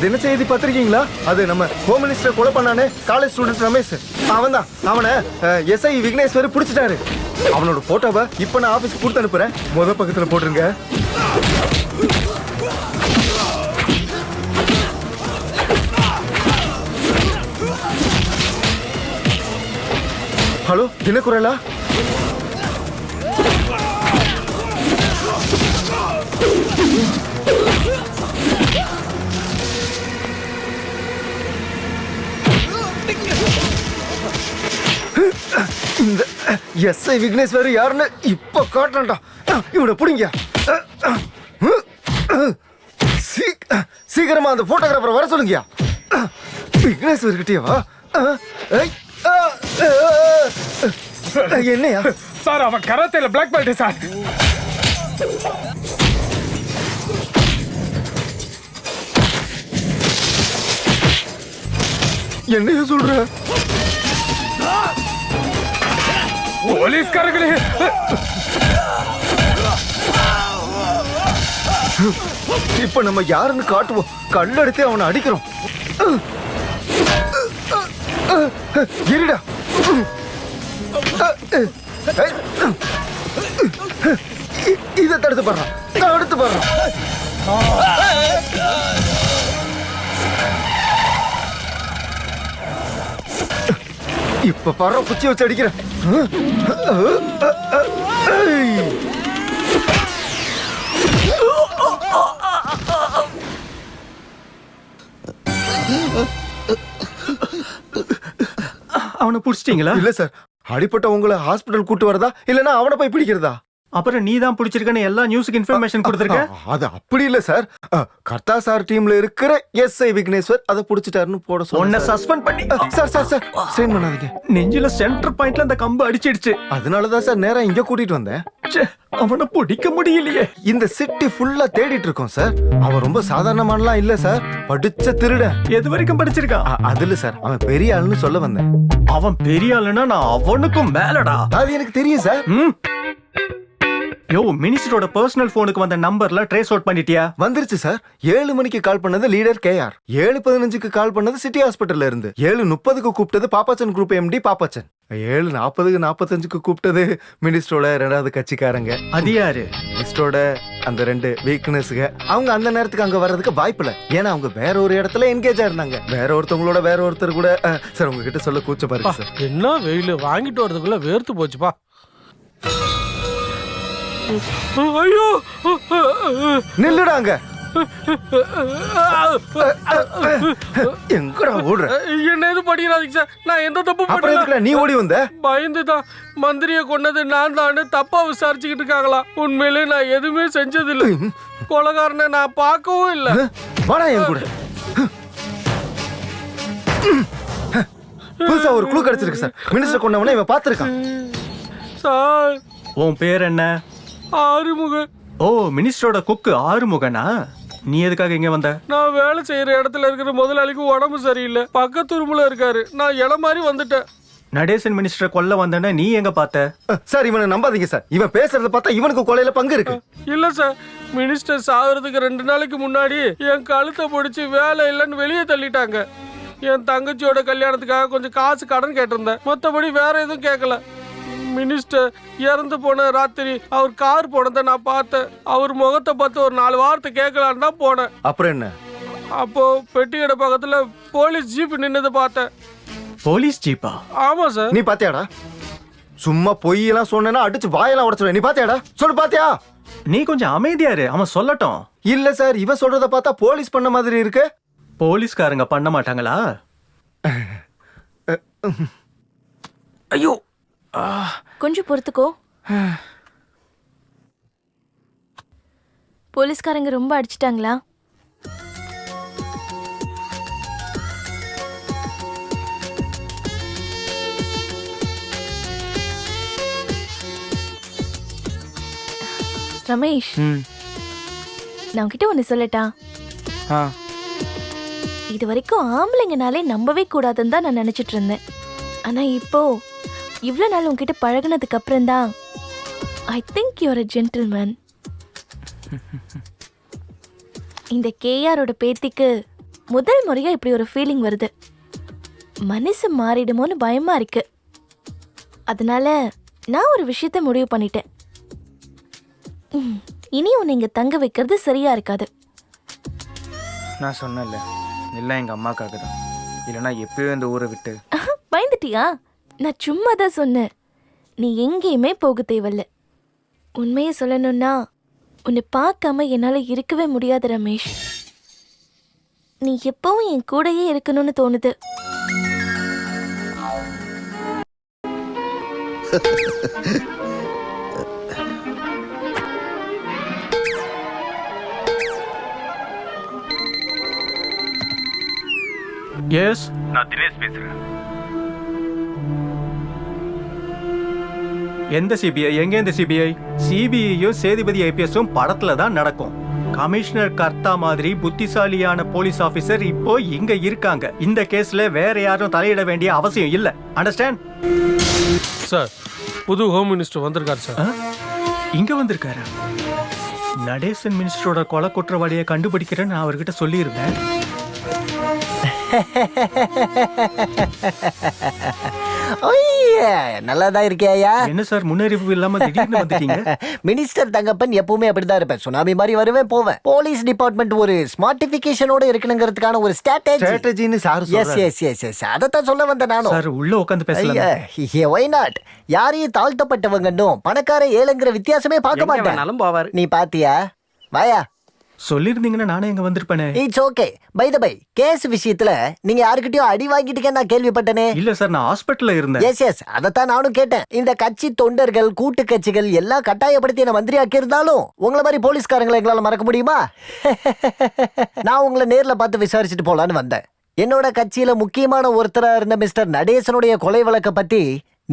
தின செய்தி பார்த்திருக்கீங்களா? அது நம்ம ஹோம் மினிஸ்டர் கொலை பண்ணானே, காலேஜ் ஸ்டூடெண்ட் ரமேஷ். அவன் தான். அவனை எஸ்ஐ விக்னேஸ்வர் பிடிச்சிட்டாரு. அவனோட போட்டோவை இப்ப நான் ஆபீஸ்க்கு கொடுத்து அனுப்புறேன். முத பக்கத்துல போட்டுருங்க. ஹலோ, தினக்குரலா? எஸ்ஐ விக்னேஸ்வர் யாருன்னு இப்ப காட்டண்டா. இவனை புடிங்க. சீக்கிரமா அந்த போட்டோகிராஃபரை வர சொல்லுங்கயா. விக்னேஸ்வர் கிட்டேவா? என்னையா சார்? அவன் கராத்தேல பிளாக் பெல்ட் சார். என்னைய சொல்ற? போலீஸ்காரங்களே, இப்ப நம்ம யாருன்னு காட்டுவோம். கல்லெடுத்து அவனை அடிக்கிறோம். இருடா. இதை தடுத்து பாடுறான். தடுத்து பாடுறான். இப்ப பாரு, குச்சி வச்சு அடிக்கிறேன். அவனை புடிச்சிட்டீங்களா? இல்ல சார், அடிப்பட்ட உங்களை ஹாஸ்பிட்டல் கூட்டு வரதா இல்லனா அவனை போய் பிடிக்கிறதா? அப்புறம் நீ தான் பிடிச்சிருக்கன்னு எல்லா நியூஸுக்கு இன்ஃபர்மேஷன் கொடுத்துருக்க. அது அப்படி இல்ல சார். கர்த்தா சார் டீம்ல இருக்கிற எஸ்ஐ விக்னேஸ்வர் அதை புடிச்சிட்டாருன்னு போட சொன்ன. உன்னை சஸ்பெண்ட் பண்ணி சார் சார் சார் ஸ்ட்ரெயின் பண்ணாதீங்க. நெஞ்சில சென்டர் பாயிண்ட்ல அந்த கம்பு அடிச்சிடுச்சு. அதனாலதான் சார் நேரா இங்க கூட்டிட்டு வந்தேன். அவனை பிடிக்க முடியலையே. இந்த சிட்டி ஃபுல்லா தேடிட்டு இருக்கோம் சார். அவன் ரொம்ப சாதாரணமானலாம் இல்ல சார். படிச்ச திருடன். எது வரைக்கும் படிச்சிருக்கான்? அது இல்ல சார், அவன் பெரிய ஆளுன்னு சொல்ல வந்தேன். அவன் பெரிய ஆளுன்னா நான் அவனுக்கும் மேலடா. அது எனக்கு தெரியும் சார். யோ, மினிஸ்டரோட பர்சனல் போனுக்கு வந்த நம்பர்ல ட்ரேஸ் அவுட் பண்ணிட்டியா? வந்துருச்சு சார். 7 மணிக்கு கால் பண்ணது லீடர் கேஆர். 7:15க்கு கால் பண்ணது சிட்டி ஹாஸ்பிட்டல்ல இருந்து. 7:30க்கு கூப்பிட்டது பாப்பாச்சன் குரூப் எம்டி பாப்பாச்சன். 7:40க்கு 45க்கு கூப்பிட்டது மினிஸ்டரோட 2வது கட்சிக்காரங்க. அது யாரு? மினிஸ்டரோட அந்த 2 வீக்னஸ்ங்க. அவங்க அந்த நேரத்துக்கு அங்க வர்றதுக்கு வாய்ப்பு இல்ல. ஏன்னா அவங்க வேற ஒரு இடத்துல என்கேஜா இருந்தாங்க. வேற ஒருத்தவங்களோட வேற ஒருத்தர் கூட. சார் உங்ககிட்ட சொல்ல கூச்சமா இருக்கு சார். என்ன வெயில் வாங்கிட்டு வரதுக்குள்ள வேர்த்து போச்சுப்பா. ஐயோ, நில்லுடாங்க. எங்கடா ஓடுற? என்ன எது படிக்கிறாதீங்க சார். நான் எந்த தப்பு பண்ணல. நீ ஓடி வந்த? பயந்துதான். மந்திரியை கொண்டது நான் தான் தப்பா விசாரிச்சுக்கிட்டு இருக்காங்களா? உண்மையிலே நான் எதுவுமே செஞ்சது இல்ல. கொலைகாரனை நான் பார்க்கவும் இல்ல. வாடா என் கூட. புதுசா ஒரு க்ளூ கிடைச்சிருக்கு சார். மினிஸ்டர் கொண்டவனை இவன் பார்த்திருக்கான் சார். உன் பேர் என்ன? ஆறுமுகன். ஓ, மினிஸ்டரோட குக்கு ஆறுமுகனா? நீ எதுக்காக இங்க வந்த? நான் வேலை செய்யற இடத்துல இருக்கிற முதலாளிக்கு உடம்பு சரியில்லை. பக்கத்து ரூம்ல இருக்காரு. நான் இடம் மாதிரி வந்துட்டேன். நடேசன் மினிஸ்டர் கொல்ல வந்தேன்னா நீ எங்க பார்த்த? சார் இவனை நம்பாதீங்க சார். இவன் பேசுறத பார்த்தா இவனுக்கு கொலையில பங்கு இருக்கு. இல்ல சார், மினிஸ்டர் சாகுறதுக்கு 2 நாளைக்கு முன்னாடி என் கழுத்தை பிடிச்சி வேலை இல்லைன்னு வெளியே தள்ளிட்டாங்க. என் தங்கச்சியோட கல்யாணத்துக்காக கொஞ்சம் காசு கடன் கேட்டிருந்தேன். மற்றபடி வேற எதுவும் கேட்கல. மினிஸ்டர் இறந்து போன ராத்திரி அவர் கார் போனதை நான் பார்த்தேன். அவர் முகத்தை பார்த்து ஒரு 4 வார்த்தை கேட்கலான்னு தான் போனேன். அப்புறம் என்ன? அப்போ பெட்டிக்கடை பக்கத்துல போலீஸ் ஜீப் நின்னதை பார்த்தேன். போலீஸ் ஜீப்பா? ஆமா சார். நீ பாத்தியாடா? சும்மா பொய்யெல்லாம் சொன்னா அடிச்சு வாயெல்லாம் உடைச்சிடுவேன். நீ பாத்தியாடா? சொல்லு, பாத்தியா? நீ கொஞ்சம் அமைதியா இரு, அவன் சொல்லட்டும். இல்ல சார், இவ சொல்றத பார்த்தா போலீஸ் பண்ண மாதிரி இருக்கு. போலீஸ்காரங்க பண்ண மாட்டாங்களா? ஐயோ, கொஞ்சம் பொறுத்துக்கோ. போலீஸ்காரங்க ரொம்ப அடிச்சிட்டாங்களா? ரமேஷ், நான் உன்கிட்ட ஒண்ணு சொல்லட்டா? இது வரைக்கும் ஆம்பளைங்கனாலே நம்பவே கூடாதுன்னு தான் நான் நினைச்சிட்டு இருந்தேன். ஆனா இப்போ இவ்வளவு நாள் உன்கிட்ட பழகுனதுக்கு அப்புறம் தான் I think you're a gentleman. இந்த கேஆரோட பேத்திக்கு முதல் முறையா இப்படி ஒரு ஃபீலிங் வருது. மனசு மாறிடுமோன்னு பயமா இருக்கு. அதனால நான் ஒரு விஷயத்த முடிவு பண்ணிட்டேன். இனி உன்னை இங்க தங்க வைக்கிறது சரியா இருக்காது. நான் சொன்னேன்ல, எல்லாம் எங்க அம்மாக்காக தான். இல்லைன்னா எப்பயும் இந்த ஊரை விட்டு. பயந்துட்டியா? நான் சும்மா தான் சொன்னேன். நீ எங்கேயுமே போக தேவையில்ல. உண்மையை சொல்லணும்னா உன்னை பார்க்காம என்னால் இருக்கவே முடியாது ரமேஷ். நீ எப்பவும் என் கூடயே இருக்கணும்னு தோணுது. எஸ், நான் தினேஷ் பேசுறேன். எந்த சிபிஐ? எங்க இந்த சிபிஐ? சிபிஐயும் சேதுபதி ஐபிஎஸும் படத்துல தான் நடக்கும். கமிஷனர் கர்த்தா மாதிரி புத்திசாலியான போலீஸ் ஆபீசர் இப்போ இங்க இருக்காங்க. இந்த கேஸ்ல வேற யாரும் தலையிட வேண்டிய அவசியம் இல்ல. அண்டர்ஸ்டாண்ட்? சார், புது ஹோம் மினிஸ்டர் வந்திருக்காரு சார். இங்க வந்திருக்காரு. நடேசன் மினிஸ்டரோட கொலை குற்றவாளியை கண்டுபிடிக்கிறேன்னு நான் அவர்கிட்ட சொல்லியிருந்தேன். நல்லாதான் இருக்கியா? என்ன சார் முன்னறிவிப்பு இல்லாம திடீர்னு வந்துட்டீங்க? மினிஸ்டர் தங்கப்பன் எப்பவுமே அப்படிதான் இருப்பேன். சுனாமி மாதிரி வருவேன் போவேன். போலீஸ் டிபார்ட்மெண்ட் ஒரு ஸ்மார்ட்டிபிகேஷனோட இருக்கணுங்கிறதுக்கான ஒரு ஸ்ட்ராட்டஜின்னு சார் சொல்றாரு. எஸ் அதத்தான் சொல்ல வந்தேன் நானும். சார் உள்ள உட்கார்ந்து பேசலாம். Why not? யாரையும் தாழ்த்தப்பட்டவங்கன்னும் பணக்கார ஏழைங்கிற வித்தியாசமே பார்க்க மாட்டேன். நீ பாத்தியா? வாயா. சொல்லிருந்தீங்கன்னா நானே இங்க வந்திருப்பேனே. It's okay. By the by, case விஷயத்துல நீங்க யாருக்கிட்டயும் அடி வாங்கிட்டீங்கன்னு நான் கேள்விப்பட்டனே. இல்ல சார், நான் ஹாஸ்பிடல்ல இருந்தேன். எஸ் அதத்தான் நானும் கேட்டேன். இந்த கட்சி தொண்டர்கள், கூட்டு கட்சிகள் எல்லாம் கட்டாயப்படுத்தி என்ன மந்திரி ஆக்கி இருந்தாலும் உங்களை மாதிரி போலீஸ்காரங்களை எங்களால மறக்க முடியுமா? நான் உங்களை நேர்ல பார்த்து விசாரிச்சுட்டு போலான்னு வந்தேன். என்னோட கட்சியில முக்கியமான ஒருத்தரா இருந்த மிஸ்டர் நடேசனுடைய கொலை வழக்க பத்தி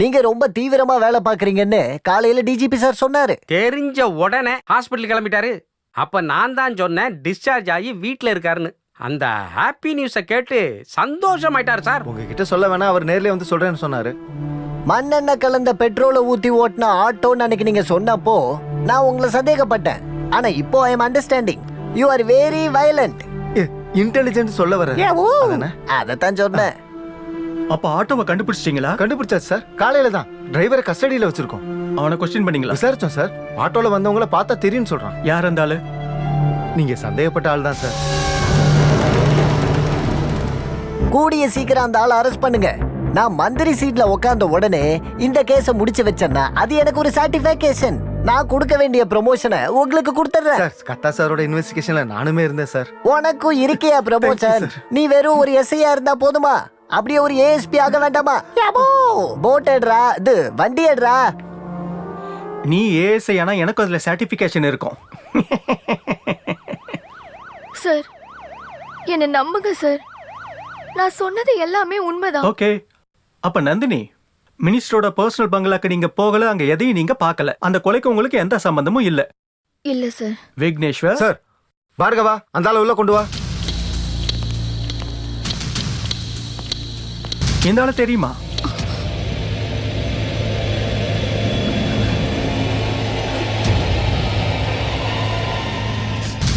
நீங்க ரொம்ப தீவிரமா வேலை பாக்குறீங்கன்னு காலையில டிஜிபி சார் சொன்னாரு. தெரிஞ்ச உடனே ஹாஸ்பிட்டல் கிளம்பிட்டாரு. அப்ப நான் தான் சொன்னேன் டிஸ்சார்ஜ் ஆகி வீட்டுல இருக்காருன்னு. அந்த ஹாப்பி நியூஸை கேட்டு சந்தோஷமாயிட்டார் சார். உங்ககிட்ட சொல்ல வேணா, அவர் நேர்லயே வந்து சொல்றேன்னு சொன்னாரு. மண்ணெண்ணெய் கலந்த பெட்ரோலை ஊத்தி ஓட்டின ஆட்டோன்னு அன்னைக்கு நீங்க சொன்னப்போ நான் உங்களை சந்தேகப்பட்டேன். ஆனா இப்போ I am understanding. You are very violent. Intelligent சொல்ல வர. அதத்தான் சொன்னேன். அப்ப ஆட்டோவை கண்டுபிடிச்சிட்டீங்களா? கண்டுபிடிச்சாச்சு சார். காலையில தான் டிரைவரை கஸ்டடியில வச்சிருக்கோம். அவனை கொஸ்டின் பண்ணீங்களா? விசாரிச்சோம் சார். ஆட்டோல வந்தவங்கள பார்த்தா தெரியும்னு சொல்றான். யார் இருந்தாலும் நீங்க சந்தேகப்பட்ட ஆள் தான் சார். கூடிய சீக்கிரம் அந்த ஆளை அரெஸ்ட் பண்ணுங்க. நான் மந்திரி சீட்ல உட்கார்ந்த உடனே இந்த கேஸ முடிச்சு வச்சேன்னா அது எனக்கு ஒரு சாட்டிஸ்ஃபேக்ஷன். நான் கொடுக்க வேண்டிய ப்ரமோஷனை உங்களுக்கு கொடுத்துறேன். சார், கத்தா சாரோட இன்வெஸ்டிகேஷன்ல நானுமே இருந்தேன் சார். உனக்கும் இருக்கியா ப்ரமோஷன்? நீ வெறும் ஒரு எஸ்ஐயா இருந்தா போதுமா? அப்படியே ஒரு ஏஎஸ்பி ஆக வேண்டாமா? போட் எடுறா, இது வண்டி எடுறா. நீ ஏஎஸ்ஐ ஆனா எனக்கு அதுல சர்டிபிகேஷன் இருக்கும். சார், என்ன நம்புங்க சார். நான் சொன்னது எல்லாமே உண்மைதான். ஓகே. அப்ப நந்தினி, மினிஸ்டரோட பர்சனல் பங்களாக்கு நீங்க போகல, அங்க எதையும் நீங்க பார்க்கல. அந்த கொலைக்கு உங்களுக்கு எந்த சம்பந்தமும் இல்ல. இல்ல சார். விக்னேஸ்வர் சார், பார்கவா அந்த ஆளை உள்ள கொண்டு வா. இந்த ஆளு தெரியுமா?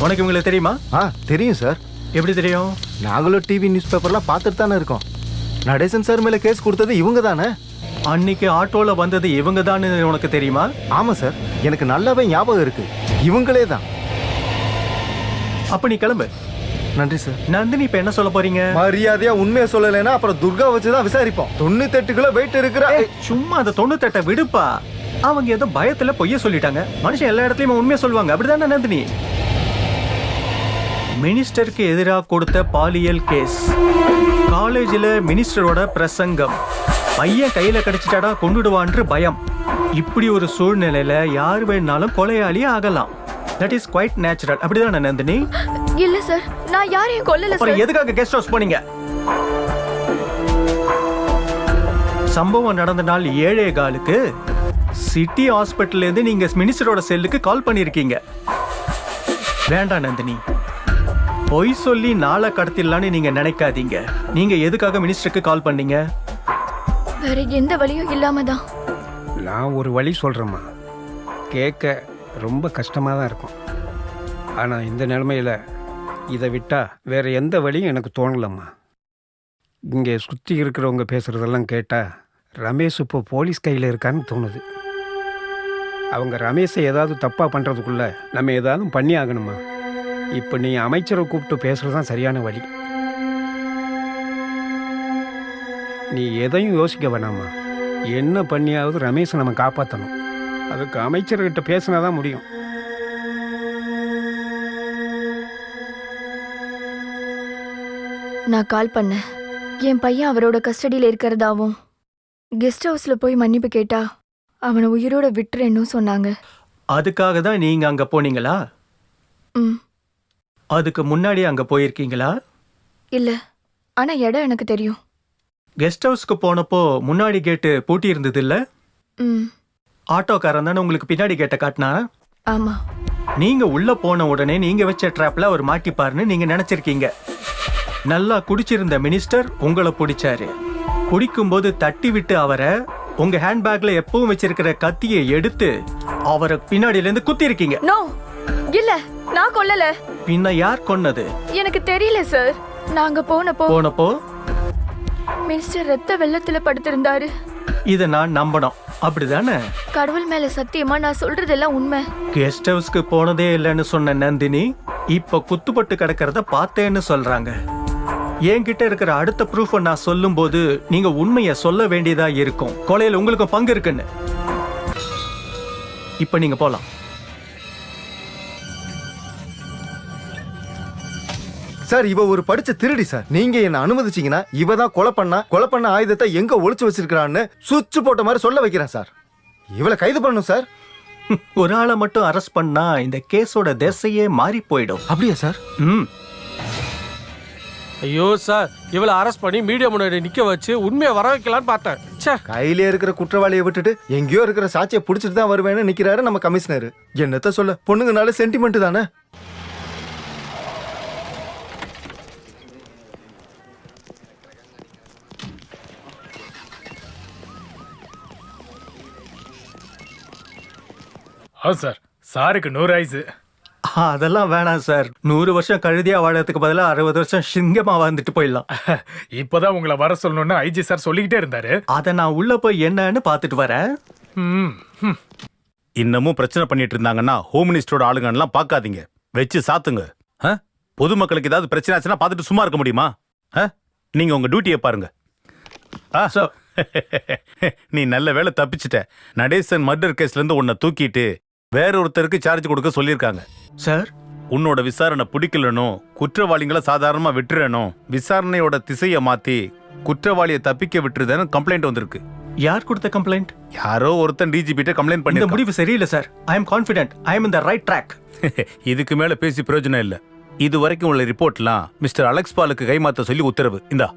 உனக்கு இவங்களை தெரியுமா? தெரியும் சார். எப்படி தெரியும்? நாங்களும் டிவி நியூஸ் பேப்பர்லாம் பார்த்துட்டு தானே இருக்கோம். நடேசன் சார் மேல கேஸ் கொடுத்தது இவங்க தானே? அன்னைக்கு ஆட்டோல வந்தது இவங்க தான் உனக்கு தெரியுமா? ஆமா சார், எனக்கு நல்லாவே ஞாபகம் இருக்கு. இவங்களே தான். அப்ப நீ கிளம்பு. நன்றி சார். நந்தினி இப்ப என்ன சொல்ல போறீங்க? மரியாதையா உண்மையை சொல்லலைன்னா அப்புறம் துர்கா வச்சுதான் விசாரிப்போம். 98 கிலோ வெயிட் இருக்கிற. சும்மா அந்த 98 விடுப்பா. அவங்க ஏதோ பயத்துல பொய்ய சொல்லிட்டாங்க. மனுஷன் எல்லா இடத்துலயும் உண்மையை சொல்லுவாங்க. அப்படிதானே நந்தினி? மினிஸ்டருக்கு எதிராக கொடுத்த பாலியல் கேஸ், காலேஜில் மினிஸ்டரோட பிரசங்கம், பையன் கையில கிடைச்சிட்டாடா கொண்டுடுவான்னு பயம். இப்படி ஒரு சூழ்நிலையில யார் வேணாலும் கொலையாளி ஆகலாம். That is quite natural. அப்படிதானே நந்தினி? இல்ல சார், நான் யாரையும் கொல்லல சார். அப்புறம் எதுக்காக கெஸ்ட் ஹவுஸ் போனீங்க? சம்பவம் நடந்த நாள் 7:15க்கு சிட்டி ஹாஸ்பிட்டல்ல இருந்து நீங்க மினிஸ்டரோட செல்லுக்கு கால் பண்ணிருக்கீங்க. வேண்டாம் நந்தினி, பொய் சொல்லி நாளை கடத்திடலான்னு நீங்க நினைக்காதீங்க. நீங்க எதுக்காக மினிஸ்டருக்கு கால் பண்ணீங்க? வேற எந்த வழியும் இல்லாம தான். நான் ஒரு வழி சொல்றேம்மா. கேட்க ரொம்ப கஷ்டமாக தான் இருக்கும். ஆனால் இந்த நிலைமையில் இதை விட்டா வேற எந்த வழியும் எனக்கு தோணலம்மா. இங்கே சுற்றி இருக்கிறவங்க பேசுகிறதெல்லாம் கேட்டால் ரமேஷ் இப்போ போலீஸ் கையில் இருக்கான்னு தோணுது. அவங்க ரமேஷை ஏதாவது தப்பாக பண்ணுறதுக்குள்ள நம்ம ஏதாவது பண்ணி ஆகணுமா? இப்போ நீ அமைச்சரை கூப்பிட்டு பேசுகிறது தான் சரியான வழி. நீ எதையும் யோசிக்க வேணாமா. என்ன பண்ணியாவது ரமேஷை நம்ம காப்பாற்றணும். அதுக்கு அமைச்சர்கிட்ட பேசினா தான் முடியும். நான் கால் பண்ணேன். என் பையன் அவரோட கஸ்டடியில் இருக்கிறதாவும் கெஸ்ட் ஹவுஸ்ல போய் மன்னிப்பு கேட்டா அவனை உயிரோட விட்டுறேன்னு சொன்னாங்க. அதுக்காக தான் நீங்க அங்க போனீங்களா? ம். அதுக்கு முன்னாடி அங்க போயிருக்கீங்களா? இல்ல, ஆனா இடம் எனக்கு தெரியும். கெஸ்ட் ஹவுஸ்க்கு போனப்போ முன்னாடி கேட்டு பூட்டி இருந்தது இல்ல? ம். ஆட்டோக்காரன் தானே உங்களுக்கு பின்னாடி கேட்ட காட்டினா? ஆமா. நீங்க உள்ள போன உடனே நீங்க வச்ச ட்ராப்ல அவர் மாட்டிப்பாருன்னு நீங்க நினைச்சிருக்கீங்க. நல்லா குடிச்சிருந்த மினிஸ்டர் உங்களை பிடிச்சாரு. குடிக்கும்போது தட்டி விட்டு அவரை உங்க ஹேண்ட்பேக்ல எப்பவும் வச்சிருக்கிற கத்தியை எடுத்து அவரை பின்னாடில இருந்து குத்தி இருக்கீங்க. நோ, இல்ல, நான் கொல்லல. பின்ன யார் கொன்னது? எனக்கு தெரியல சார். நாங்க போனப்போ மினிஸ்டர் ரத்த வெள்ளத்துல படுத்திருந்தாரு. இத நான் நம்பணும், அப்படிதானே? கடவுள் மேல சத்தியமா நான் சொல்றதெல்லாம் உண்மை. கெஸ்ட் ஹவுஸ்க்கு போனதே இல்லைன்னு சொன்ன நந்தினி இப்ப குத்துப்பட்டு கிடக்கிறத பார்த்தேன்னு சொல்றாங்க. என்கிட்ட இருக்கிற அடுத்த ப்ரூஃபை நான் சொல்லும் போது நீங்க உண்மையை சொல்ல வேண்டியதா இருக்கும். கொலையில உங்களுக்கு பங்கு இருக்குன்னு. இப்ப நீங்க போலாம். சார், இவ ஒரு படிச்ச திருடி சார். நீங்க என்ன அனுமதிச்சீங்கன்னா இவ தான் கொலை பண்ண ஆயுதத்தை எங்க ஒளிச்சு வச்சிருக்கான்னு சுவிட்ச் போட்ட மாதிரி சொல்ல வைக்கிறேன் சார். இவளை கைது பண்ணணும் சார். ஒரு ஆளை மட்டும் அரெஸ்ட் பண்ணா இந்த கேஸோட திசையே மாறி போயிடும். அப்படியா சார்? ஐயோ சார், இவளை அரெஸ்ட் பண்ணி மீடியா முன்னாடி நிக்க வச்சு உண்மையை வர வைக்கலான்னு பார்த்தேன். கையிலே இருக்கிற குற்றவாளியை விட்டுட்டு எங்கேயோ இருக்கிற சாட்சியை புடிச்சிட்டு தான் வருவேன்னு நிக்கிறாரு நம்ம கமிஷனர். என்னத்த சொல்ல, பொண்ணுங்கனால சென்டிமெண்ட் தானே. சார், சாருக்கு 100 ஆயுசு. அதெல்லாம் வேணாம் சார். 100 வருஷம் கழுதியா வாழறதுக்கு பதிலா 60 வருஷம் சிங்கமா வாழ்ந்துட்டு போயிடலாம். இப்பதான் உங்களை வர சொல்லணும்னு ஐஜி சார் சொல்லிக்கிட்டே இருந்தாரு. அத நான் உள்ள போய் என்னன்னு பாத்துட்டு வரேன். இன்னமும் பிரச்சனை பண்ணிட்டு இருந்தாங்கன்னா ஹோம் மினிஸ்டரோட ஆளுங்கலாம் பார்க்காதீங்க, வச்சு சாத்துங்க. பொதுமக்களுக்கு ஏதாவது பிரச்சனை ஆச்சுன்னா பார்த்துட்டு சும்மா இருக்க முடியுமா? நீங்க உங்க டியூட்டியை பாருங்க. நீ நல்ல வேலை தப்பிச்சிட்ட. நடேசன் மர்டர் கேஸ்ல இருந்து உன்னை தூக்கிட்டு வேற ஒருத்தருக்கு சார்ஜ் கொடுக்க சொல்லியிருக்காங்க சார். உன்னோட விசாரணை பிடிக்கலனும் குற்றவாளிகளை சாதாரணமா விட்டுறணும், விசாரணையோட திசையை மாத்தி குற்றவாளியை தப்பிக்க விட்டுருதுன்னு கம்ப்ளைண்ட் வந்திருக்கு. யார் கொடுத்த கம்ப்ளைண்ட்? யாரோ ஒருத்தன் டிஜிபிட்ட கம்ப்ளைண்ட் பண்ணி. இந்த முடிவு சரியில்லை sir. I am confident. I am in the right track. இதுக்கு மேல பேசி பிரயோஜனம் இல்ல. இது வரைக்கும் உள்ள ரிப்போர்ட்லாம் மிஸ்டர் அலெக்ஸ் பாலுக்கு கைமாத்த சொல்லி உத்தரவு. இந்தா.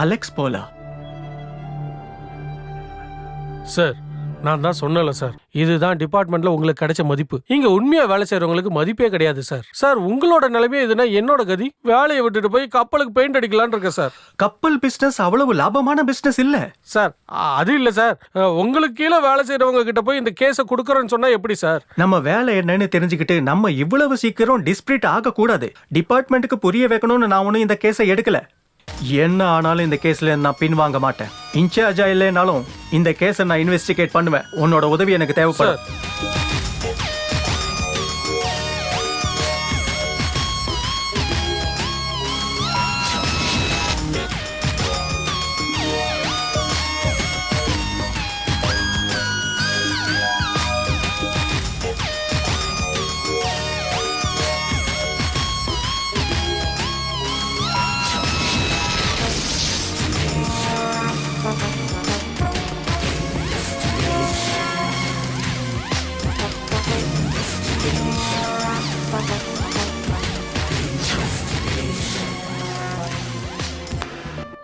அலெக்ஸ் போலா சார், நான் தான் சொன்னல சார், இதுதான் டிபார்ட்மெண்ட்ல உங்களுக்கு கிடைச்ச மதிப்பு. இங்க உண்மையா வேலை செய்யறவங்களுக்கு மதிப்பே கிடையாது சார். சார், உங்களோட நிலைமையே இதுனா என்னோட கதி. வேலையை விட்டுட்டு போய் கப்பலுக்கு பெயிண்ட் அடிக்கலான்னு இருக்க சார். கப்பல் பிசினஸ் அவ்வளவு லாபமான பிசினஸ் இல்ல சார். அது இல்ல சார், உங்களுக்கு கீழே வேலை செய்யறவங்க கிட்ட போய் இந்த கேஸை கொடுக்கறேன்னு சொன்னா எப்படி சார்? நம்ம வேலை என்னன்னு தெரிஞ்சுக்கிட்டு நம்ம இவ்வளவு சீக்கிரம் டிஸ்பிரிட் ஆக கூடாது. டிபார்ட்மெண்ட்டுக்கு புரிய வைக்கணும்னு நான் ஒன்னும் இந்த கேஸை எடுக்கல. என்ன ஆனாலும் இந்த கேஸ்ல நான் பின் வாங்க மாட்டேன். இன்சார்ஜா இல்லைனாலும் இந்த கேஸை நான் இன்வெஸ்டிகேட் பண்ணுவேன். உன்னோட உதவி எனக்கு தேவைப்படும்.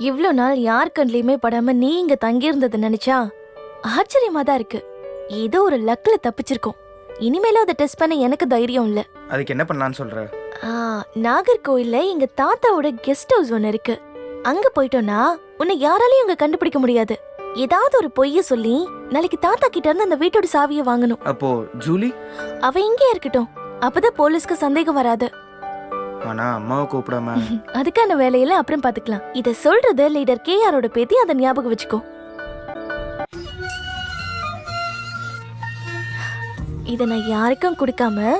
இவ்ளோ நாள் யார் கண்லயுமே படாம நீ இங்க தங்கியிருந்தது நினைச்சா ஆச்சரியமா தான் இருக்கு. ஏதோ ஒரு லக்ல தப்பிச்சிருக்கோம். இனிமேலும் அதை டெஸ்ட் பண்ண எனக்கு தைரியம் இல்ல. அதுக்கு என்ன பண்ணலாம்னு சொல்ற? நாகர்கோயில்ல எங்க தாத்தாவோட கெஸ்ட் ஹவுஸ் ஒன்னு இருக்கு. அங்க போயிட்டோம்னா உன்னை யாராலையும் அங்க கண்டுபிடிக்க முடியாது. ஏதாவது ஒரு பொய்ய சொல்லி நாளைக்கு தாத்தா கிட்ட இருந்து அந்த வீட்டோட சாவியை வாங்கணும். அப்போ ஜூலி அவ இங்கே இருக்கட்டும். அப்பதான் போலீஸ்க்கு சந்தேகம் வராது. ஆனா அம்மாவை கூப்பிடாம அதுக்கான வேலையில அப்புறம் பாத்துக்கலாம். இத சொல்றது லீடர் கேஆரோட பேத்தி. அதை ஞாபகம் வச்சுக்கோ. இத நான் யாருக்கும் கொடுக்காம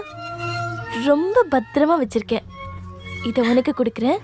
ரொம்ப பத்திரமா வச்சிருக்கேன். இத உனக்கு கொடுக்கறேன்.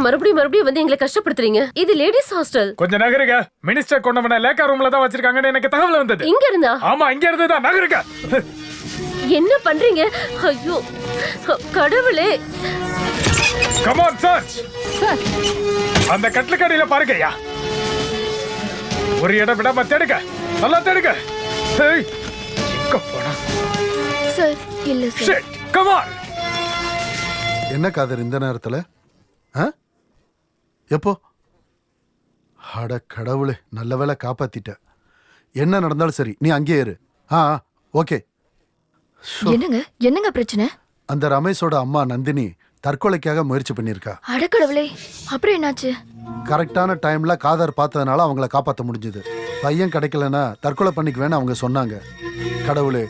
ஏன் மறுபடியும் வந்து எங்களை கஷ்டப்படுத்துறீங்க? இது லேடிஸ் ஹாஸ்டல். கொஞ்சம் நகருங்க. மினிஸ்டர் கொண்டவன லேக்கா ரூம்ல தான் வச்சிருக்காங்கன்னு எனக்கு தகவல் வந்தது. இங்க இருந்தா? ஆமா, இங்க இருந்துதான். நகருங்க. என்ன பண்றீங்க? ஐயோ கடவுளே. Come on search. அந்த கட்லக்கடியில பாருங்கய்யா. ஒரு இடம் விடாம தேடுங்க. நல்லா தேடுங்க. ஏய், எங்க போனா? சார் இல்ல சார். Come on. என்ன காதர் இந்த நேரத்துல? எப்போ? அட கடவுளே, நல்ல வேளை காப்பாத்திட்ட. என்ன நடந்தாலும் சரி, நீ அங்கேயே இரு. ஓகே. என்னங்க பிரச்சனை? அந்த ரமேஷோட அம்மா நந்தினி தற்கொலைக்காக முயற்சி பண்ணிருக்கா. அட கடவுளே, அப்புறம் என்னாச்சு? கரெக்டான டைம்ல காதர் பார்த்ததுனால அவங்கள காப்பாற்ற முடிஞ்சது. பையன் கிடைக்கலன்னா தற்கொலை பண்ணிக்குவேன்னு அவங்க சொன்னாங்க. கடவுளே,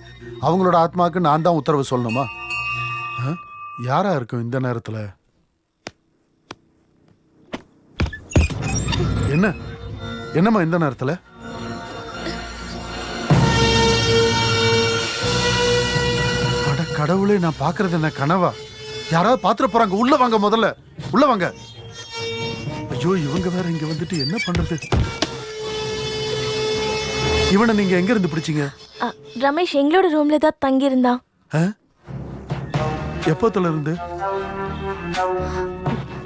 அவங்களோட ஆத்மாவுக்கு நான் தான் உத்தரவு சொல்லணுமா? யாரா இருக்கும் இந்த நேரத்துல? என்னம்மா இந்த நேரத்துல? அட கடவுளே, நான் பாக்குறது என்ன கனவா? யாராவது பாத்துற போறாங்க. உள்ள வாங்க, முதல்ல உள்ள வாங்க. ஐயோ, இவங்க வேற இங்க வந்துட்டு என்ன பண்றது? இவனை நீங்க எங்க இருந்து பிடிச்சீங்க? ரமேஷ் எங்களோட ரூம்ல தான் தங்கி இருந்தான். எப்போத்துல இருந்து?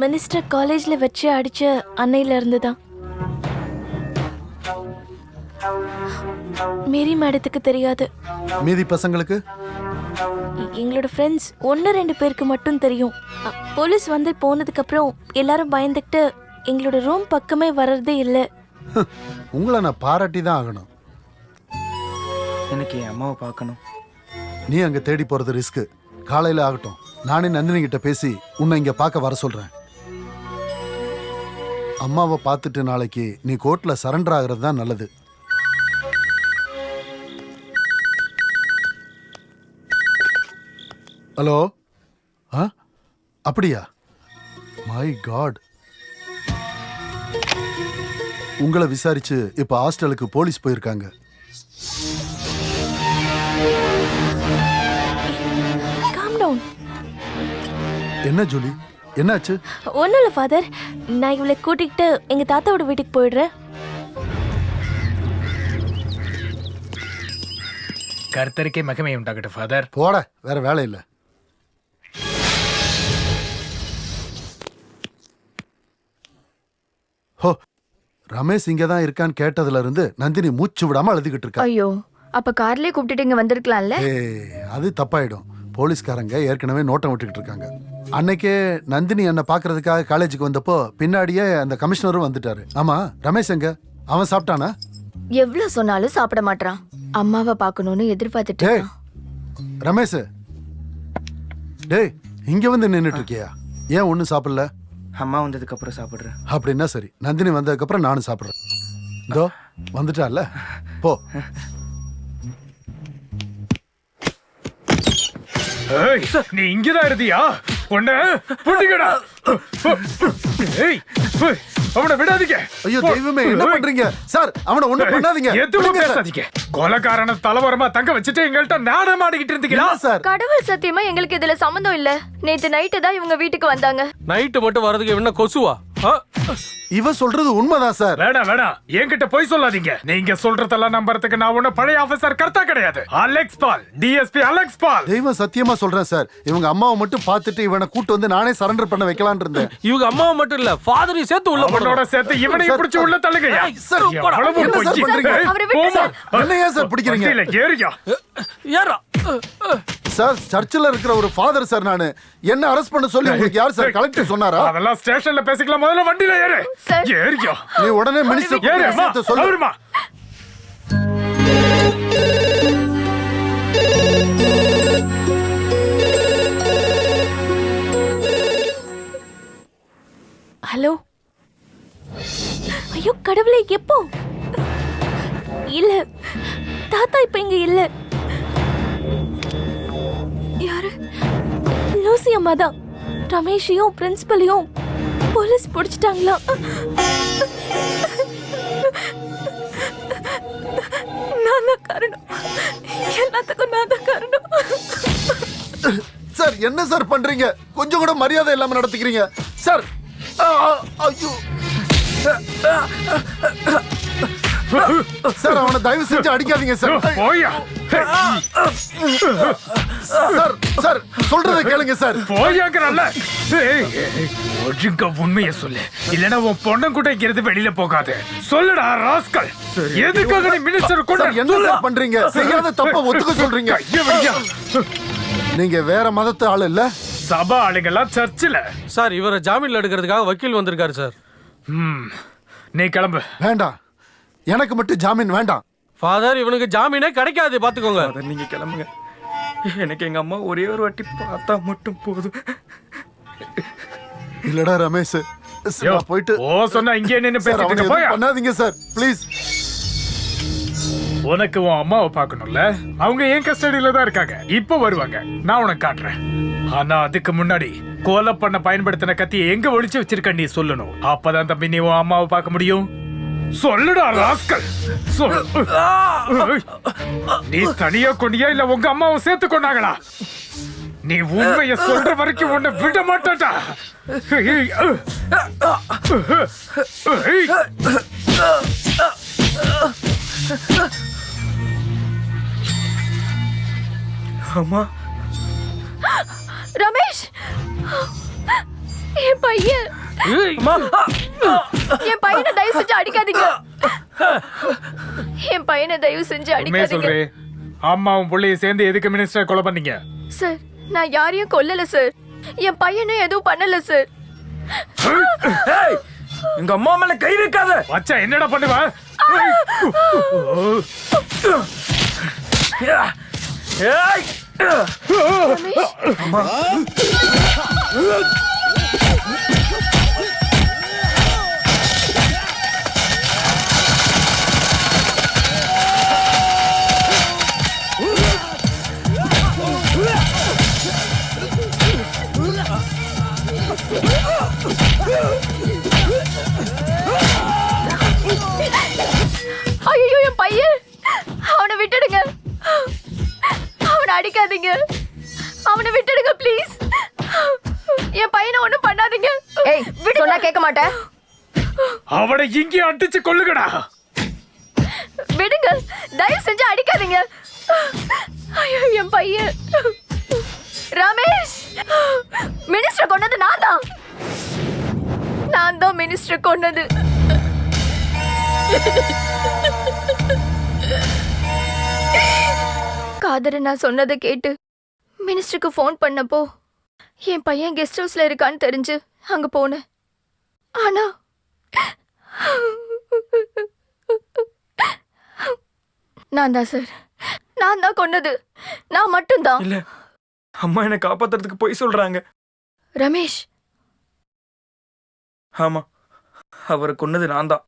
மினிஸ்டர் காலேஜ்ல வச்சு அடிச்ச அன்னையில இருந்து தான். மேரி மேடத்துக்கு தெரியாது. மீதி பசங்களுக்கு? எங்களோட ஃப்ரெண்ட்ஸ் 1-2 பேருக்கு மட்டும் தெரியும். போலீஸ் வந்து போனதுக்கு அப்புறம் எல்லாரும் பயந்துக்கிட்டு எங்களோட ரூம் பக்கமே வர்றதே இல்லை. உங்களை நான் பாராட்டி தான் ஆகணும். எனக்கு என் அம்மாவை பார்க்கணும். நீ அங்க தேடி போறது ரிஸ்க். காலையில ஆகட்டும், நானே நந்தினி கிட்ட பேசி உன்னை இங்க பார்க்க வர சொல்றேன். அம்மாவை பார்த்துட்டு நாளைக்கு நீ கோர்ட்ல சரண்டர் ஆகிறது தான் நல்லது. ஹலோ. அப்படியா? My God. உங்களை விசாரிச்சு இப்ப ஹாஸ்டலுக்கு போலீஸ் போயிருக்காங்க. என்ன ஜூலி, என்னாச்சு? ஒன்றும் இல்லை ஃபாதர், நான் இவளை கூட்டிகிட்டு எங்கள் தாத்தாவோட வீட்டுக்கு போயிடுறேன். கர்த்தருக்கே மகிமை உண்டாகட்டும் ஃபாதர். போட, வேற வேலை இல்லை. ஹோ, ரமேஷ் இங்க தான் இருக்கான்னு கேட்டதுல இருந்து நந்தினி மூச்சு விடாம அழுதுகிட்டு இருக்கா. ஐயோ, அப்ப கார்லயே கூப்பிட்டுட்டு இங்க வந்திருக்கலாம்ல. அது தப்பாயிடும். போலீஸ்காரங்க ஏற்கனவே நோட்டம் விட்டுக்கிட்டு இருக்காங்க. அன்னைக்கே நந்தினி என்ன பாக்குறதுக்காக காலேஜுக்கு வந்தப்போ பின்னாடியே அந்த கமிஷனரும் வந்துட்டாரு. ஆமா, ரமேஷ் எங்க? அவன் சாப்பிட்டானா? எவ்வளவு சொன்னாலும் சாப்பிட மாட்டான். அம்மாவை பார்க்கணும்னு எதிர்பார்த்துட்டு. ரமேஷ், டேய், இங்க வந்து நின்னுட்டு இருக்கியா? ஏன் ஒன்னும் சாப்பிடல? அம்மா வந்ததுக்கு அப்புறம் சாப்பிடுறேன். அப்படின்னா சரி, நந்தினி வந்ததுக்கு அப்புறம் நானும் சாப்பிடுறேன். இதோ வந்துட்டால, போ. நீ இங்கதான் இருந்தியா? பொண்ணு புடிங்கடா. ஏய், அவனை விடாதீங்க. ஐயோ தெய்வமே, என்ன பண்றீங்க சார்? அவனை ஒண்ணு பண்ணாதீங்க. எதுவும் பேசாதீங்க. கொலைகாரன தலைவரமா தங்க வச்சுட்டு எங்கள்ட்ட நாடகம் ஆடிக்கிட்டு இருந்தீங்களா சார்? கடவுள் சத்தியமா எங்களுக்கு இதுல சம்பந்தம் இல்ல. நேத்து நைட்டு தான் இவங்க வீட்டுக்கு வந்தாங்க. நைட்டு மட்டும் வரதுக்கு என்ன கொசுவா? இவ சொல்றது உண்மைதான் சார். வேணாம், என்கிட்ட போய் சொல்லாதீங்க. நீங்க சொல்றதெல்லாம் நம்பறதுக்கு நான் ஒண்ணு பழைய ஆபீசர் கர்த்தா கிடையாது. அலெக்ஸ் பால், டிஎஸ்பி அலெக்ஸ் பால். தெய்வம் சத்தியமா சொல்றேன் சார். இவங்க அம்மாவை மட்டும் பார்த்துட்டு இவனை கூட்டு வந்து நானே சரண்டர் பண்ண வைக்கலாம்னு இருந்தேன். இவங்க அம்மாவை மட்டும் இல்ல, ஃபாதரையும் சேர்த்து உள்ள போடோட சேர்த்து இவனையும் பிடிச்சு உள்ள தள்ளுங்கயா. சார், என்ன பண்றீங்க? என்ன ஏன் சார் பிடிக்கிறீங்க? இல்ல, ஏறியா ஏறா. சார், சர்ச்சில் இருக்கிற ஒரு ஃபாதர் சார். நானு என்ன அரெஸ்ட் பண்ண சொல்லி உங்களுக்கு யார் சார் கலெக்டர் சொன்னாரா? அதெல்லாம் ஸ்டேஷன்ல பேசிக்கலாம். முதல்ல வண்டியில ஏறு. ஏறியா. நீ உடனே மினிஸ்டர் ஏறு. சொல்லுமா. ஹலோ. ஐயோ கடவுளே, எப்போ? இல்ல, தாத்தா இப்ப இங்க இல்ல. யாரு? லூசி அம்மா தான். ரமேஷையும் பிரின்சிபலையும் போலீஸ் பிடிச்சிட்டாங்களா? நான் தான் காரணம். எல்லாத்துக்கும் நான் தான் காரணம். சார், என்ன சார் பண்றீங்க? கொஞ்சம் கூட மரியாதை இல்லாம நடத்துக்கிறீங்க சார். ஐயோ சார், அவனை தயவு செஞ்சு அடிக்காதீங்க சார். போயா சார் சார் சொல்றதை கேளுங்க சார். போயாங்கறல்ல. ஒழுங்கா உண்மையை சொல்லு, இல்லனா உன் பொண்ணன் கூட இங்க இருந்து வெளியில போகாத. சொல்லுடா ராஸ்கல், எதுக்காக நீ மினிஸ்டர் கொண்டு என்ன சார் பண்றீங்க? செய்யாத தப்ப ஒத்துக்க சொல்றீங்க. நீங்க வேற மதத்து ஆளு இல்ல? சபா ஆளுங்கெல்லாம் சர்ச்சில். சார், இவரை ஜாமீன்ல எடுக்கிறதுக்காக வக்கீல் வந்திருக்காரு சார். நீ கிளம்பு. வேண்டாம், எனக்கு மட்டும் ஜாமீன் வேண்டாம். ஃபாதர், இவனுக்கு ஜாமீனே கிடைக்காது, பாத்துக்கோங்க. நீங்க கிளம்புங்க. எனக்கு எங்க அம்மா ஒரே ஒரு வாட்டி பார்த்தா மட்டும் போதும். இல்லடா ரமேஷ், போயிட்டு சொன்னா இங்கே நின்னு பேசிட்டு போயா. பண்ணாதீங்க சார் ப்ளீஸ். உனக்கு உன் அம்மாவை பார்க்கணும்ல, அவங்க ஏன் கஸ்டடியில தான் இருக்காங்க. இப்ப வருவாங்க, நான் உனக்கு காட்டுறேன். ஆனா அதுக்கு முன்னாடி கொலை பண்ண பயன்படுத்தின கத்தியை எங்க ஒளிச்சு வச்சிருக்க நீ சொல்லணும். அப்பதான் தம்பி நீ உன் அம்மாவை பார்க்க முடியும். சொல்லுடா ராஸ்கல். நீ தனியா கொண்டியா இல்ல உங்க அம்மாவை சேர்த்து கொண்டாங்களா? நீ உண்மைய சொல்ற வரைக்கும் உன்னை விட மாட்டா. அம்மா, ரமேஷ், என் பையன், என் பையனை தயவு செஞ்சு அடிக்காதீங்க. என் பையனை தயவு செஞ்சு அடிக்காதீங்க. அம்மாவும் பிள்ளையும் சேர்ந்து எதுக்கு மினிஸ்டர் கொலை பண்ணீங்க? சார், நான் யாரையும் கொல்லல சார். என் பையனும் எதுவும் பண்ணல சார். எங்க அம்மா மேல கை வைக்காத. வச்சா என்னடா பண்ணுவ? அம்மா, ஐயோ, என் பையன், அவனை விட்டுடுங்க. அவனை அடிக்காதீங்க. அவனை விட்டுடுங்க ப்ளீஸ். என் பையனை ஒண்ணும் பண்ணாதீங்க. ஏய், சொன்னா கேட்க மாட்டேன். அவனை இங்கே அடிச்சு கொல்லுங்கடா. விடுங்க, தயவு செஞ்சு அடிக்காதீங்க. ஐயோ, என் பையன். ரமேஷ், மினிஸ்டர் கொன்னது நான் தான். நான் தான் மினிஸ்டர் கொன்னது. காதர் நான் சொன்னதை கேட்டு மினிஸ்டருக்கு ஃபோன் பண்ணப்போ என் பையன் கெஸ்ட் ஹவுஸ்ல இருக்கான்னு தெரிஞ்சு அங்க போனேன். ஆனா நான் தான் சார், நான் தான் கொன்னது. நான் மட்டும்தான். இல்ல, அம்மா என்னை காப்பாத்துறதுக்கு போய் சொல்றாங்க. ரமேஷ், ஆமா, அவரை கொன்னது நான் தான்.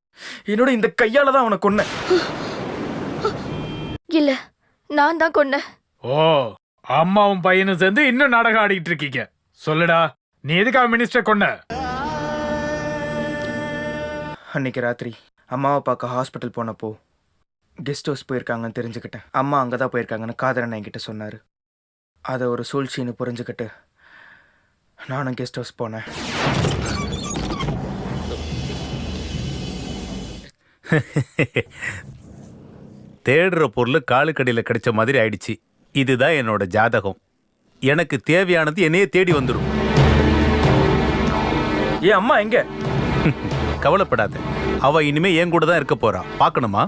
என்னோட இந்த கையால தான் அவனை கொன்னேன். இல்ல, நான் தான் கொன்னேன். ஓ, அம்மாவும் பையனும் சேர்ந்து இன்னும் நாடகம் ஆடிட்டு இருக்கீங்க. சொல்லுடா, நீ எதுக்காக மினிஸ்டர் கொன்ன? அன்னைக்கு ராத்திரி அம்மாவை பார்க்க ஹாஸ்பிட்டல் போனப்போ கெஸ்ட் ஹவுஸ் போயிருக்காங்கன்னு தெரிஞ்சுக்கிட்டேன். அம்மா அங்கதான் போயிருக்காங்கன்னு காதரன் என்கிட்ட சொன்னாரு. அதை ஒரு சூழ்ச்சின்னு புரிஞ்சுக்கிட்டு நானும் கெஸ்ட் ஹவுஸ் போனேன். தேடுற பொருள் காலுக்கடியில் கிடைச்ச மாதிரி ஆயிடுச்சு. இதுதான் என்னோட ஜாதகம். எனக்கு தேவையானது என்னையே தேடி வந்துடும். ஏன் அம்மா எங்க? கவலைப்படாத, அவ இனிமே என் கூட தான் இருக்க போறா. பார்க்கணுமா?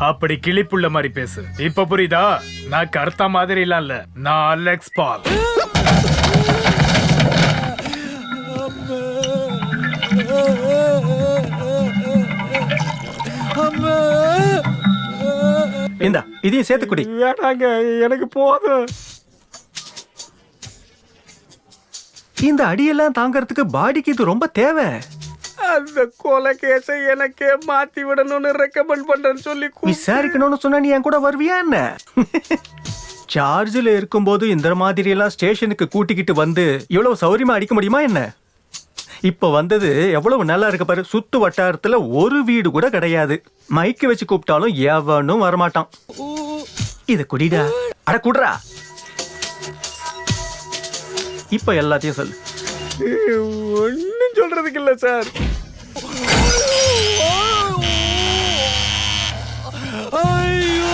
அப்படி கிளிப்புள்ள மாதிரி பேசு. இப்ப புரியுதா? நான் கர்த்தா மாதிரி இல்ல, நான் அலெக்ஸ் பால். இந்தா, இதையும் சேர்த்து குடி. வேணாங்க, எனக்கு போதும். இந்த அடியெல்லாம் தாங்கறதுக்கு பாடிக்கு இது ரொம்ப தேவை. அந்த கொலை கேஸை எனக்கே மாத்தி விடணும்னு ரெக்கமெண்ட் பண்றேன்னு சொல்லி விசாரிக்கணும்னு சொன்னா நீ என் கூட வருவியா என்ன? சார்ஜில் இருக்கும்போது இந்த மாதிரி எல்லாம் ஸ்டேஷனுக்கு கூட்டிக்கிட்டு வந்து இவ்வளவு சௌரியமா அடிக்க முடியுமா என்ன? இப்ப வந்தது எவ்வளவு நல்லா இருக்கு பாரு. சுத்து வட்டாரத்துல ஒரு வீடு கூட கிடையாது. மைக்கு வச்சு கூப்பிட்டாலும் எவனும் வரமாட்டான். இத குடிடா. அட குடுறா. இப்ப எல்லாத்தையும் சொல்லு. ஒன்னும் சொல்றதுக்கு இல்ல சார். ஐயோ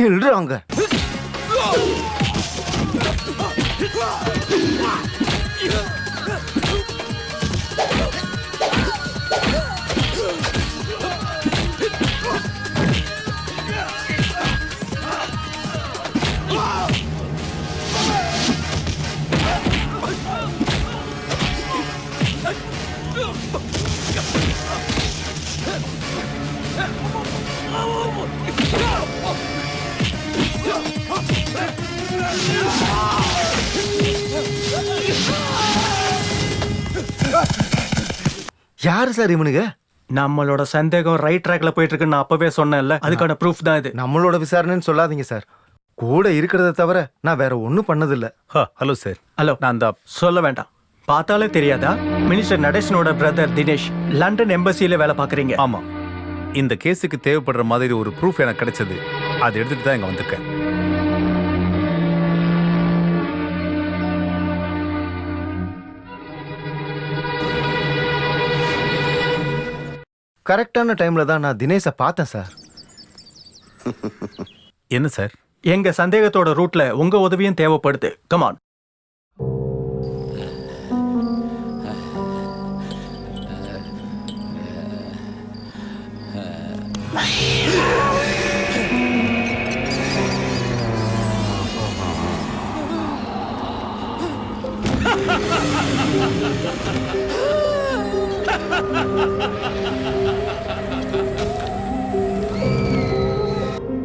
நில்றாங்க. யாரு சார் இவனுங்க? நம்மளோட சந்தேகம் ரைட் ட்ராக்ல போயிட்டு இருக்குன்னு நான் அப்பவே சொன்னேன்ல, அதுக்கான ப்ரூஃப் தான் இது. நம்மளோட விசாரணைன்னு சொல்லாதீங்க சார். கூட இருக்கிறத தவிர நான் வேற ஒன்றும் பண்ணதில்லை. Hello sir. ஹலோ. நான் தான் சொல்ல வேண்டாம். பார்த்தாலே தெரியாதா? மினிஸ்டர் நடேசனோட பிரதர் தினேஷ் லண்டன் எம்பசியில வேலை பார்க்குறீங்க. ஆமா. இந்த கேஸுக்கு தேவைப்படுற மாதிரி ஒரு ப்ரூஃப் எனக்கு கிடைச்சது. அதை எடுத்துட்டு தான் இங்க வந்திருக்கேன். கரெக்டான டைம்ல தான் நான் தினேஷை பார்த்தேன் சார். என்ன சார்? எங்க சந்தேகத்தோட ரூட்ல உங்க உதவியும் தேவைப்படுது. கமான்.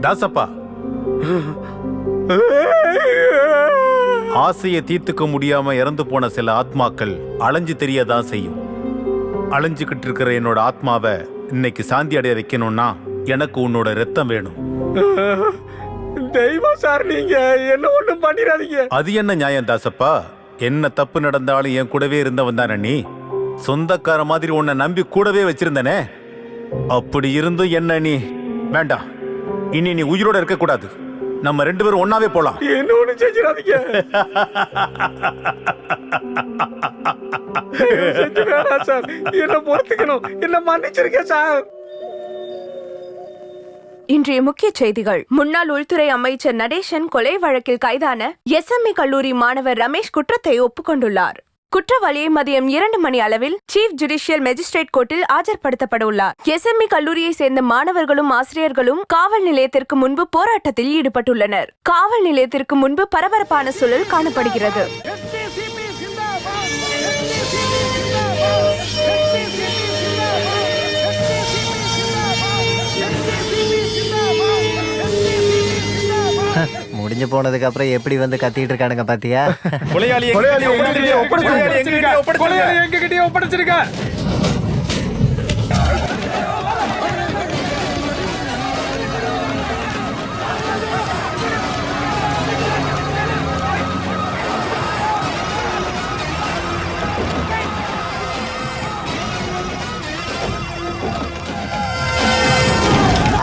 தாசப்பா, ஆசையை தீர்த்துக்க முடியாம இறந்து போன சில ஆத்மாக்கள் அலைஞ்சு தெரியதான் செய்யும். அலைஞ்சுக்கிட்டு இருக்கிற என்னோட ஆத்மாவை இன்னைக்கு சாந்தி அடைய வைக்கணும்னா எனக்கு உன்னோட ரத்தம் வேணும். தெய்வம் சார், நீங்க என்ன ஒண்ணும் பண்ணிடாதீங்க. அது என்ன நியாயம் தாசப்பா? என்ன தப்பு நடந்தாலும் என் கூடவே இருந்தவன் தானே நீ. சொந்தக்கார மாதிரி உன்னை நம்பி கூடவே வச்சிருந்தனே. அப்படி இருந்தும் என்ன நீ வேண்டாம். இனி நீ உயிரோட இருக்க கூடாது. நம்ம ரெண்டு பேரும் ஒன்னாவே போலாம். என்ன ஒண்ணு செஞ்சிடாதீங்க. சார், என்ன பொறுத்துக்கணும். என்ன மன்னிச்சிருக்கேன் சார். இன்றைய முக்கிய செய்திகள். முன்னாள் உள்துறை அமைச்சர் நடேசன் கொலை வழக்கில் கைதான எஸ்எம்இ கல்லூரி மாணவர் ரமேஷ் குற்றத்தை ஒப்புக்கொண்டுள்ளார். குற்றவாளியை மதியம் 2 மணி அளவில் சீஃப் ஜுடிஷியல் மேஜிஸ்ட்ரேட் கோர்ட்டில் ஆஜர்படுத்தப்பட உள்ளார். எஸ்எம்இ கல்லூரியை சேர்ந்த மாணவர்களும் ஆசிரியர்களும் காவல் நிலையத்திற்கு முன்பு போராட்டத்தில் ஈடுபட்டுள்ளனர். காவல் நிலையத்திற்கு முன்பு பரபரப்பான சூழல் காணப்படுகிறது. தெரிஞ்சு போனதுக்கு அப்புறம் எப்படி வந்து கத்திட்டு இருக்கானுங்க பாத்தியா? கொலையாளி எங்ககிட்டயே ஒப்படைச்சிருக்க.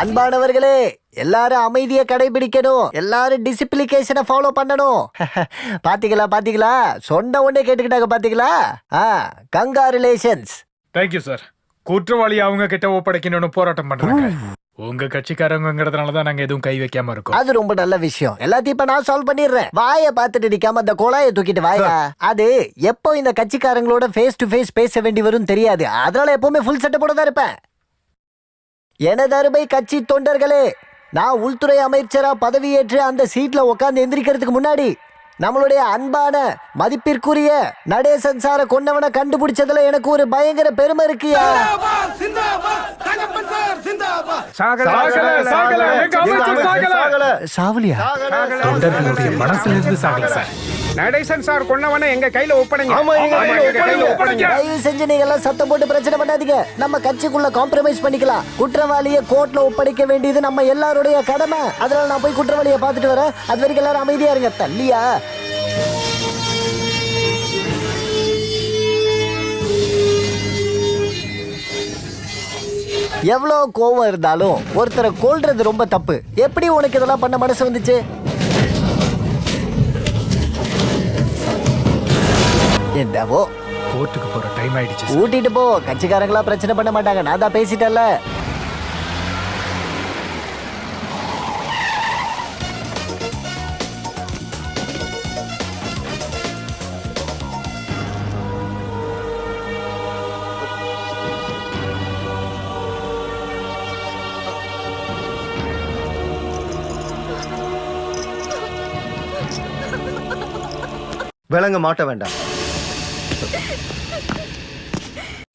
அன்பானவர்களே, எல்லாரும் அமைதியை கடைபிடிக்கணும். எல்லாரும் டிசிப்ளிகேஷனை ஃபாலோ பண்ணணும். பாத்தீங்களா சொன்ன உடனே கேட்டுக்கிட்டாங்க பாத்தீங்களா? கங்காரிலேஷன்ஸ். Thank you sir. குற்றவாளி அவங்க கிட்ட ஒப்படைக்கணும்னு போராட்டம் பண்றாங்க. உங்க கட்சிக்காரங்கிறதுனாலதான் நாங்க எதுவும் கை வைக்காம இருக்கோம். அது ரொம்ப நல்ல விஷயம். எல்லாத்தையும் இப்ப நான் சால்வ் பண்ணிடுறேன். வாயை பார்த்துட்டு நிக்காம அந்த குழாயை தூக்கிட்டு வாயா. அது எப்போ இந்த கட்சிக்காரங்களோட ஃபேஸ் டு ஃபேஸ் பேச வேண்டி வரும் தெரியாது. அதனால எப்பவுமே ஃபுல் செட்டப் போட தான் இருப்பேன். எனது அருமை கட்சி தொண்டர்களே, நான் உள்துறை அமைச்சரா பதவியேற்று அந்த சீட்ல உட்கார்ந்து எந்திரிக்கிறதுக்கு முன்னாடி நம்மளுடைய அன்பான மதிப்பிற்குரிய நடேசன் சாரை கொன்னவனை கண்டுபிடிச்சதுல எனக்கு ஒரு பயங்கர பெருமை இருக்கியா. சாவலியா? தொண்டர்களுடைய மனசுல இருந்து சாகல சார். நடேசன் சார் கொன்னவன எங்க கையில ஒப்படைங்க. தயவு செஞ்சு நீங்க எல்லாம் சத்தம் போட்டு பிரச்சனை பண்ணாதீங்க. நம்ம கட்சிக்குள்ள காம்ப்ரமைஸ் பண்ணிக்கலாம். குற்றவாளியை கோர்ட்ல ஒப்படைக்க வேண்டியது நம்ம எல்லாருடைய கடமை. அதனால நான் போய் குற்றவாளியை பார்த்துட்டு வரேன். அது வரைக்கும் எல்லாரும் அமைதியா இருங்க. தள்ளியா? எவ்வளோ கோவம் இருந்தாலும் ஒருத்தரை கொல்றது ரொம்ப தப்பு. எப்படி உனக்கு இதெல்லாம் பண்ண மனசு வந்துச்சு? என்னவோ கோர்ட்டுக்கு போற டைம் ஆயிடுச்சு. ஊட்டிட்டு போ. கட்சிக்காரங்களா பிரச்சனை பண்ண மாட்டாங்க. நான் தான் பேசிட்டேன்ல. விளங்க மாட்ட வேண்டாம்.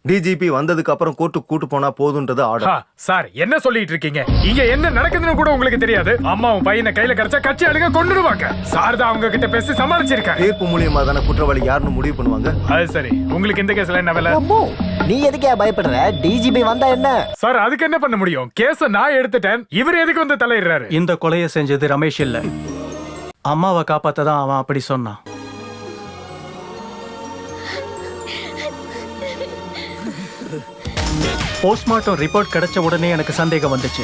டிஜிபி வந்ததுக்கு அப்புறம் கோர்ட்டுக்கு கூட்டு போனா போதுன்றது ஆர்டர். சார் என்ன சொல்லிட்டு இருக்கீங்க? இங்க என்ன நடக்குதுன்னு கூட உங்களுக்கு தெரியாது. அம்மாவும் பையனை கையில கிடைச்சா கட்சி ஆளுங்க கொண்டுடுவாங்க. சார் தான் அவங்க கிட்ட பேசி சமாளிச்சிருக்காங்க. தீர்ப்பு மூலியமா தானே குற்றவாளி யாருன்னு முடிவு பண்ணுவாங்க. அது சரி. உங்களுக்கு இந்த கேஸ்ல என்ன வேலை? நீ எதுக்கே பயப்படுற? டிஜிபி வந்தா என்ன? சார் அதுக்கு என்ன பண்ண முடியும்? கேஸ நான் எடுத்துட்டேன். இவர் எதுக்கு வந்து தலையிடுறாரு? இந்த கொலையை செஞ்சது ரமேஷ் இல்ல, அம்மாவை காப்பாத்ததான் அவன் அப்படி சொன்னான். போஸ்ட்மார்ட்டம் ரிப்போர்ட் கிடைச்ச உடனே எனக்கு சந்தேகம் வந்துச்சு.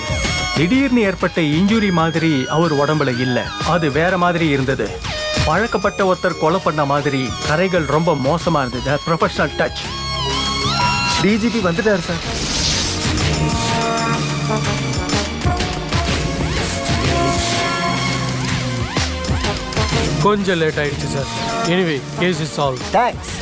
திடீர்னு ஏற்பட்ட இன்ஜுரி மாதிரி அவர் உடம்புல இல்ல, அது வேற மாதிரி இருந்தது. பழக்கப்பட்ட ஒருத்தர் கொலை பண்ண மாதிரி கரைகள் ரொம்ப மோசமா இருந்தது. Professional touch. டிஜிபி வந்துட்டாரு சார். கொஞ்சம் லேட் ஆயிடுச்சு sir. Anyway case is solve. Thanks.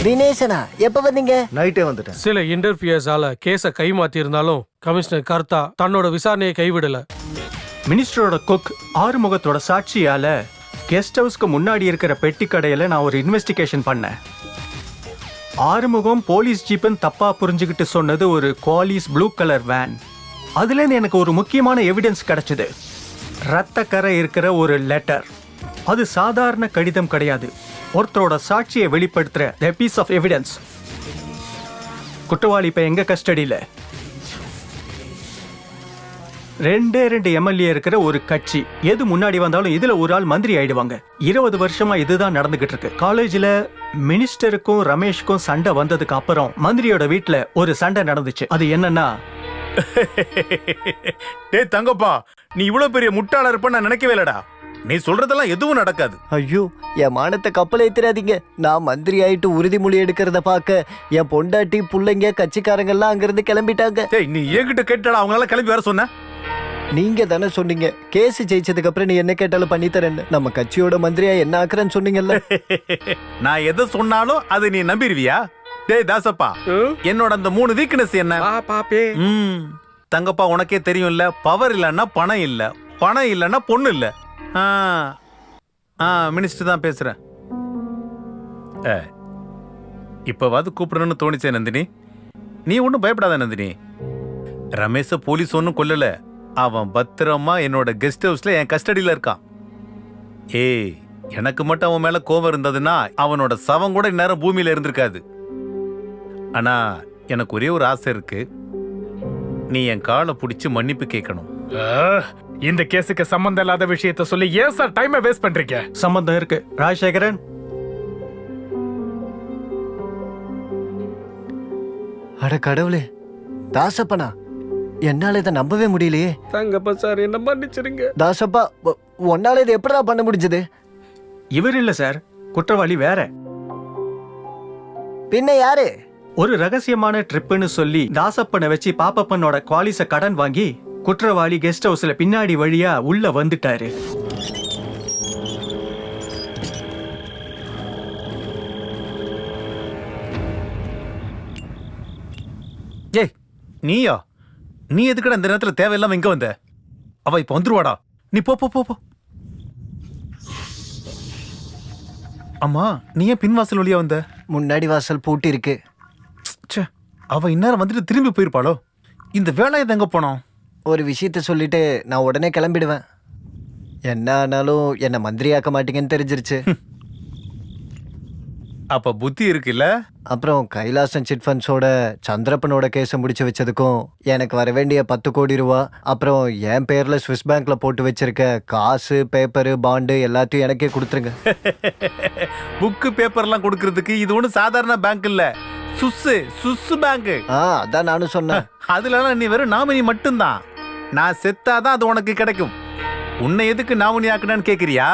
தினேசனா எப்ப வந்தீங்க? நைட்டே வந்துட்டேன். சில இன்டர்ஃபியர்ஸால கேஸை கை மாத்தி இருந்தாலும் கமிஷனர் கர்த்தா தன்னோட விசாரணையை கைவிடல. மினிஸ்டரோட குக் ஆறுமுகத்தோட சாட்சியால கெஸ்ட் ஹவுஸ்க்கு முன்னாடி இருக்கிற பெட்டி கடையில நான் ஒரு இன்வெஸ்டிகேஷன் பண்ணேன். ஆறுமுகம் போலீஸ் ஜீப்பன் தப்பா புரிஞ்சுக்கிட்டு சொன்னது ஒரு குவாலிஸ் ப்ளூ கலர் வேன். அதுலேருந்து எனக்கு ஒரு முக்கியமான எவிடன்ஸ் கிடைச்சது. ரத்த கரை இருக்கிற ஒரு லெட்டர். அது சாதாரண கடிதம் கிடையாது, ஒருத்தரோட சாட்சியை வெளிப்படுத்துற பீஸ் ஆஃப் எவிடன்ஸ். குற்றவாளி இப்ப எங்க கஸ்டடியில. 2 எம்எல்ஏ இருக்கிற ஒரு கட்சி எது முன்னாடி வந்தாலும் இதுல ஒரு ஆள் மந்திரி ஆயிடுவாங்க. 20 வருஷமா இதுதான் நடந்துகிட்டு இருக்கு. காலேஜ்ல மினிஸ்டருக்கும் ரமேஷ்க்கும் சண்டை வந்ததுக்கு அப்புறம் மந்திரியோட வீட்டுல ஒரு சண்டை நடந்துச்சு. அது என்னன்னா, டேய் தங்கப்பா, நீ இவ்வளவு பெரிய முட்டாளா இருப்ப நான் நினைக்கவே இல்லடா. நீ சொல்றதெல்லாம் எதுவும் நடக்காது. ஐயோ, என் மானத்தை கப்பல் ஏத்துறாதீங்க. நான் மந்திரி ஆயிட்டு உறுதிமொழி எடுக்கிறத பார்க்க என் பொண்டாட்டி புள்ளைங்க கட்சிக்காரங்க எல்லாம் அங்கிருந்து கிளம்பிட்டாங்க. நீ என்கிட்ட கேட்டாலும் அவங்களால கிளம்பி வர சொன்ன. நீங்க தானே சொன்னீங்க கேஸ் ஜெயிச்சதுக்கு அப்புறம் நீ என்ன கேட்டாலும் பண்ணி தரேன்னு. நம்ம கட்சியோட மந்திரியா என்ன ஆக்குறேன்னு சொன்னீங்கல்ல. நான் எதை சொன்னாலும் அதை நீ நம்பிடுவியா? டேய் தாசப்பா, என்னோட அந்த 3 வீக்னஸ் என்ன? தங்கப்பா உனக்கே தெரியும்ல, பவர் இல்லன்னா பணம் இல்ல, பணம் இல்லன்னா பொண்ணு இல்ல. மினிஸ்டர் தான் பேசுறேன். இப்பவாது கூப்பிடணும்னு தோணிச்சே நந்தினி. நீ ஒன்னும் பயப்படாத நந்தினி. ரமேஷ போலீஸ் ஒன்னும் கொல்லல, அவன் பத்திரமா என்னோட கெஸ்ட் ஹவுஸ்ல என் கஸ்டடியில இருக்கான். ஏய், எனக்கு மட்டும் அவன் மேல கோபம் இருந்ததுன்னா அவனோட சவம் கூட இந்நேரம் பூமியில இருந்திருக்காது. ஆனா எனக்கு ஒரே ஒரு ஆசை இருக்கு. நீ என் காலை பிடிச்சு மன்னிப்பு கேட்கணும். இந்த கேஸுக்கு சம்பந்தம் இல்லாத விஷயத்த சொல்லி ஏன் சார் டைமை வேஸ்ட் பண்றீங்க? சம்பந்தம் இருக்கு ராஜசேகரன். அட கடவுளே, தாசப்பனா, என்னால இதை நம்பவே முடியலையே. தங்கப்பா சார், என்ன மன்னிச்சிருங்க. தாசப்பா, உன்னால இதை எப்படிடா பண்ண முடிஞ்சது? இவர் இல்ல சார், குற்றவாளி வேற. பின்ன யாரு? ஒரு ரகசியமான ட்ரிப்புன்னு சொல்லி தாசப்பனை வச்சு பாப்பப்பனோட குவாலிஸ கடன் வாங்கி குற்றவாளி கெஸ்ட் ஹவுஸ்ல பின்னாடி வழியா உள்ள வந்துட்டாரு. ஏய், நீயா? நீ எதுக்குடா இந்த நேரத்துல தேவையில்லாம இங்க வந்த? அவ இப்ப வந்துருவாடா. நீ போ போ போ. அம்மா, நீ ஏன் பின்வாசல் வழியா வந்த? முன்னாடி வாசல் பூட்டி இருக்கு. அவ இந்நேரம் வந்துட்டு திரும்பி போயிருப்பாளோ? இந்த வேலையை எங்க போனோம்? ஒரு விஷயத்த சொல்லிட்டு நான் உடனே கிளம்பிடுவேன். என்ன ஆனாலும் என்ன மந்திரியாக்க மாட்டீங்கன்னு தெரிஞ்சிருச்சு. அப்ப புத்தி இருக்குல்ல? அப்புறம் கைலாசம் சிட் ஃபண்ட்ஸோட சந்திரப்பனோட கேஸை முடிச்சு வச்சதுக்கும் எனக்கு வர வேண்டிய 10 கோடி ரூபா, அப்புறம் என் பேர்ல ஸ்விஸ் பேங்க்ல போட்டு வச்சிருக்க காசு, பேப்பரு, பாண்டு எல்லாத்தையும் எனக்கே கொடுத்துருங்க. புக்கு பேப்பர்லாம் கொடுக்கறதுக்கு இது ஒன்றும் சாதாரண பேங்க் இல்ல, சுஸ் பேங்க். அதான் நானும் சொன்னேன். அதுல நீ வெறும் நாமினி மட்டும்தான். நான் செத்தாதான் அது உனக்கு கிடைக்கும். உன்னை எதுக்கு நாமினி ஆக்குனான்னு கேக்குறியா?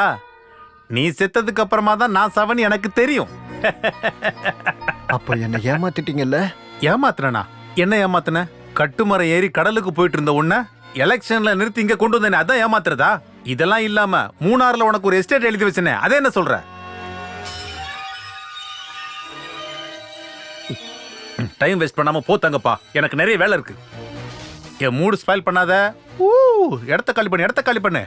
நீ செத்ததுக்கு அப்புறமா தான் நான் சவன் எனக்கு தெரியும். அப்போ என்ன ஏமாத்திட்டீங்கல்ல? ஏமாத்துறனா? என்ன ஏமாத்துன? கட்டுமரம் ஏறி கடலுக்கு போயிட்டு இருந்த உன்னை எலெக்ஷன்ல நிறுத்தி இங்க கொண்டு வந்தேனே, அதான் ஏமாத்துறதா? இதெல்லாம் இல்லாம மூணாறுல உனக்கு ஒரு எஸ்டேட் எழுதி வச்சனே, அதே என்ன சொல்ற? டைம் வேஸ்ட் பண்ணாம போத்தாங்கப்பா, எனக்கு நிறைய வேலை இருக்கு. என் மூடு ஸ்பாயில் பண்ணாத. இடத்த காலி பண்ணு, இடத்த காலி பண்ணு.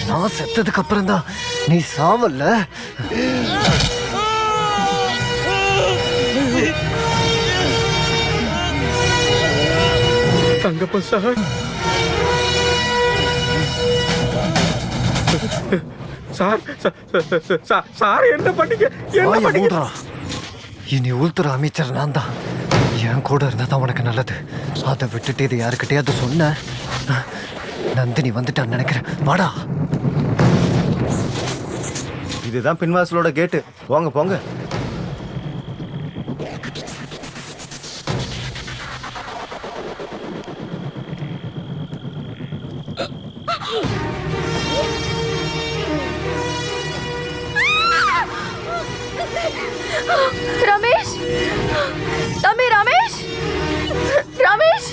நான் செத்ததுக்கு அப்புறம் தான் நீ சாவல்ல? தங்கப்பா சார், சார் என்ன பண்ணீங்க? என்ன பண்ணீங்க? இனி உள்துறை அமைச்சர் நான் தான். என் கூட இருந்தா தான் உனக்கு நல்லது. அதை விட்டுட்டு இது யாருக்கிட்டையாவது சொன்ன, நந்தினி வந்துட்டான்னு நினைக்கிறேன். வாடா. இதுதான் பின்வாசலோட கேட்டு. போங்க போங்க. ரமேஷ், தம்பி ரமேஷ், ரமேஷ்.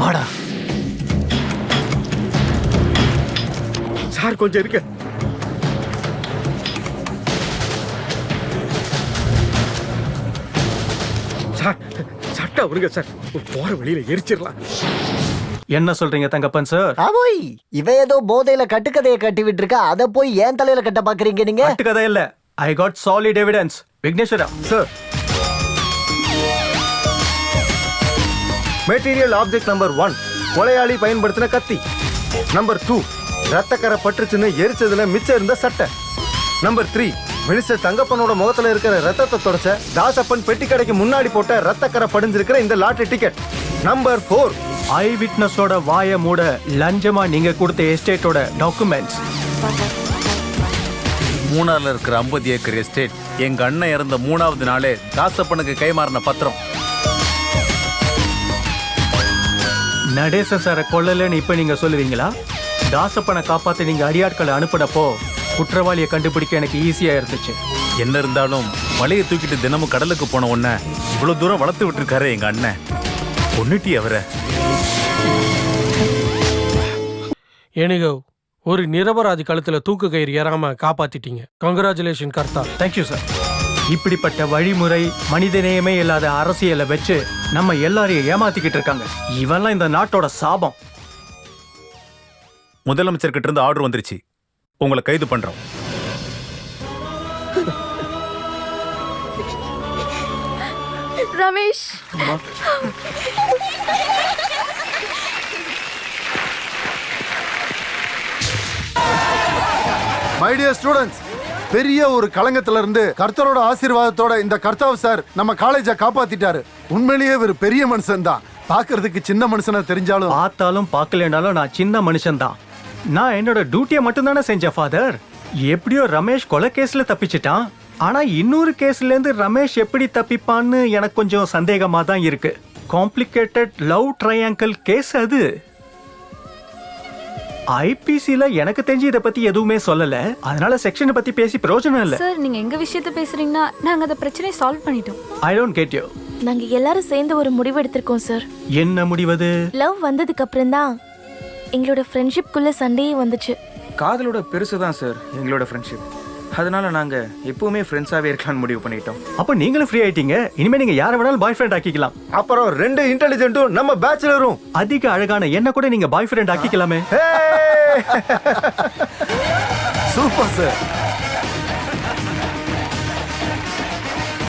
வாடா. சார் கொஞ்சம் இருக்க. சார் சட்டை வருங்க சார், போற வழியில எரிச்சிடலாம். என்ன சொல்றீங்க தங்கப்பன் சார்? ஆவோய், இவ ஏதோ போதையில கட்டுக்கதையை கட்டி விட்டு இருக்கா, அத போய் ஏன் தலையில கட்ட பாக்குறீங்க நீங்க? கட்டுக்கதை இல்ல, I got solid evidence. Vigneswara sir, material object number 1 கொலையாளி பயன்படுத்தின கத்தி. நம்பர் 2 ரத்தக்கரை பற்றுச்சுன்னு எரிச்சதுல மிச்சம் இருந்த சட்டை. நம்பர் 3 மினிஸ்டர் தங்கப்பனோட முகத்துல இருக்கிற ரத்தத்தை தொடச்ச தாசப்பன் பெட்டி கடைக்கு முன்னாடி போட்ட ரத்தக்கரை படிஞ்சிருக்கிற இந்த லாட்டரி டிக்கெட். நம்பர் 4 ஐ விட்னஸோட வாய மூட லஞ்சமா நீங்க கொடுத்த எஸ்டேட்டோட டாக்குமெண்ட்ஸ். மூணாறுல இருக்கிற 50 ஏக்கர் எஸ்டேட் எங்க அண்ணன் இறந்த 3வது நாளே தாசப்பனுக்கு கைமாறின பத்திரம். நடேசன் சாரை கொல்லலன்னு இப்ப நீங்க சொல்லுவீங்களா? தாசப்பனை காப்பாத்த நீங்க அடியாட்களை அனுப்பினப்போ குற்றவாளியை கண்டுபிடிக்க எனக்கு ஈஸியா இருந்துச்சு. என்ன இருந்தாலும் மலையை தூக்கிட்டு தினமும் கடலுக்கு போன உடனே இவ்வளவு தூரம் வளர்த்து விட்டுருக்காரு எங்க அண்ணன். கொன்னுட்டி அவரை. எனிகோ ஒரு நிரபராதி கழுத்துல தூக்கு கயிறு ஏறாம காப்பாத்திட்டீங்க. கங்க்ராச்சுலேஷன் கர்த்தா. Thank you sir. இப்படிப்பட்ட வழிமுறை மனிதநேயமே இல்லாத அரசியலை வச்சு நம்ம எல்லாரையும் ஏமாத்திக்கிட்டு இருக்காங்க. இவெல்லாம் இந்த நாட்டோட சாபம். முதலமைச்சர்கிட்ட இருந்து ஆர்டர் வந்துருச்சு, உங்களை கைது பண்றோம். ரமேஷ், மை டியர் ஸ்டூடெண்ட்ஸ், பெரிய ஒரு களங்கத்துல இருந்து கர்த்தரோட ஆசீர்வாதத்தோட இந்த கர்த்தாவ் சார் நம்ம காலேஜை காப்பாத்திட்டாரு. உண்மையிலேயே ஒரு பெரிய மனுஷன் தான். பாக்குறதுக்கு சின்ன மனுஷனா தெரிஞ்சாலும் பார்த்தாலும் பார்க்கலனாலும் நான் சின்ன மனுஷன் தான். நான் என்னோட டியூட்டியை மட்டும் தானே செஞ்சேன் ஃபாதர். எப்படியோ ரமேஷ் கொலை கேஸ்ல தப்பிச்சிட்டான். ஆனா இன்னொரு கேஸ்ல இருந்து ரமேஷ் எப்படி தப்பிப்பான்னு எனக்கு கொஞ்சம் சந்தேகமா தான் இருக்கு. காம்ப்ளிகேட்டட் லவ் ட்ரையாங்கிள் கேஸ் அது. ஐபிசில எனக்கு தெரிஞ்சு இதை பத்தி எதுவுமே சொல்லல. அதனால செக்ஷனை பத்தி பேசி பிரயோஜனம் இல்ல. சார், நீங்க எங்க விஷயத்தை பேசுறீங்கன்னா நாங்க அந்த பிரச்சனையை சால்வ் பண்ணிட்டோம். I don't get you. நாங்க எல்லாரும் சேர்ந்து ஒரு முடிவு எடுத்திருக்கோம் சார். என்ன முடிவது? லவ் வந்ததுக்கு அப்புறம் தான் எங்களோட ஃப்ரெண்ட்ஷிப்குள்ள சண்டையே வந்துச்சு. காதலோட பெருசு தான் சார் எங்களோட ஃப்ரெண்ட்ஷிப். அதனால நாங்க எப்பவுமே ஃப்ரெண்ட்ஸாவே இருக்கலாம்னு முடிவு பண்ணிட்டோம். அப்ப நீங்களும் ஃப்ரீ ஆயிட்டீங்க. இனிமே நீங்க யாரை வேணாலும் பாய் ஃப்ரெண்ட் ஆக்கிக்கலாம். அப்புறம் 2 இன்டெலிஜென்ட்டும் நம்ம பேச்சுலரும். அதிக அழகான என்ன கூட நீங்க பாய் ஃப்ரெண்ட் ஆக்கிக்கலாமே. Super sir.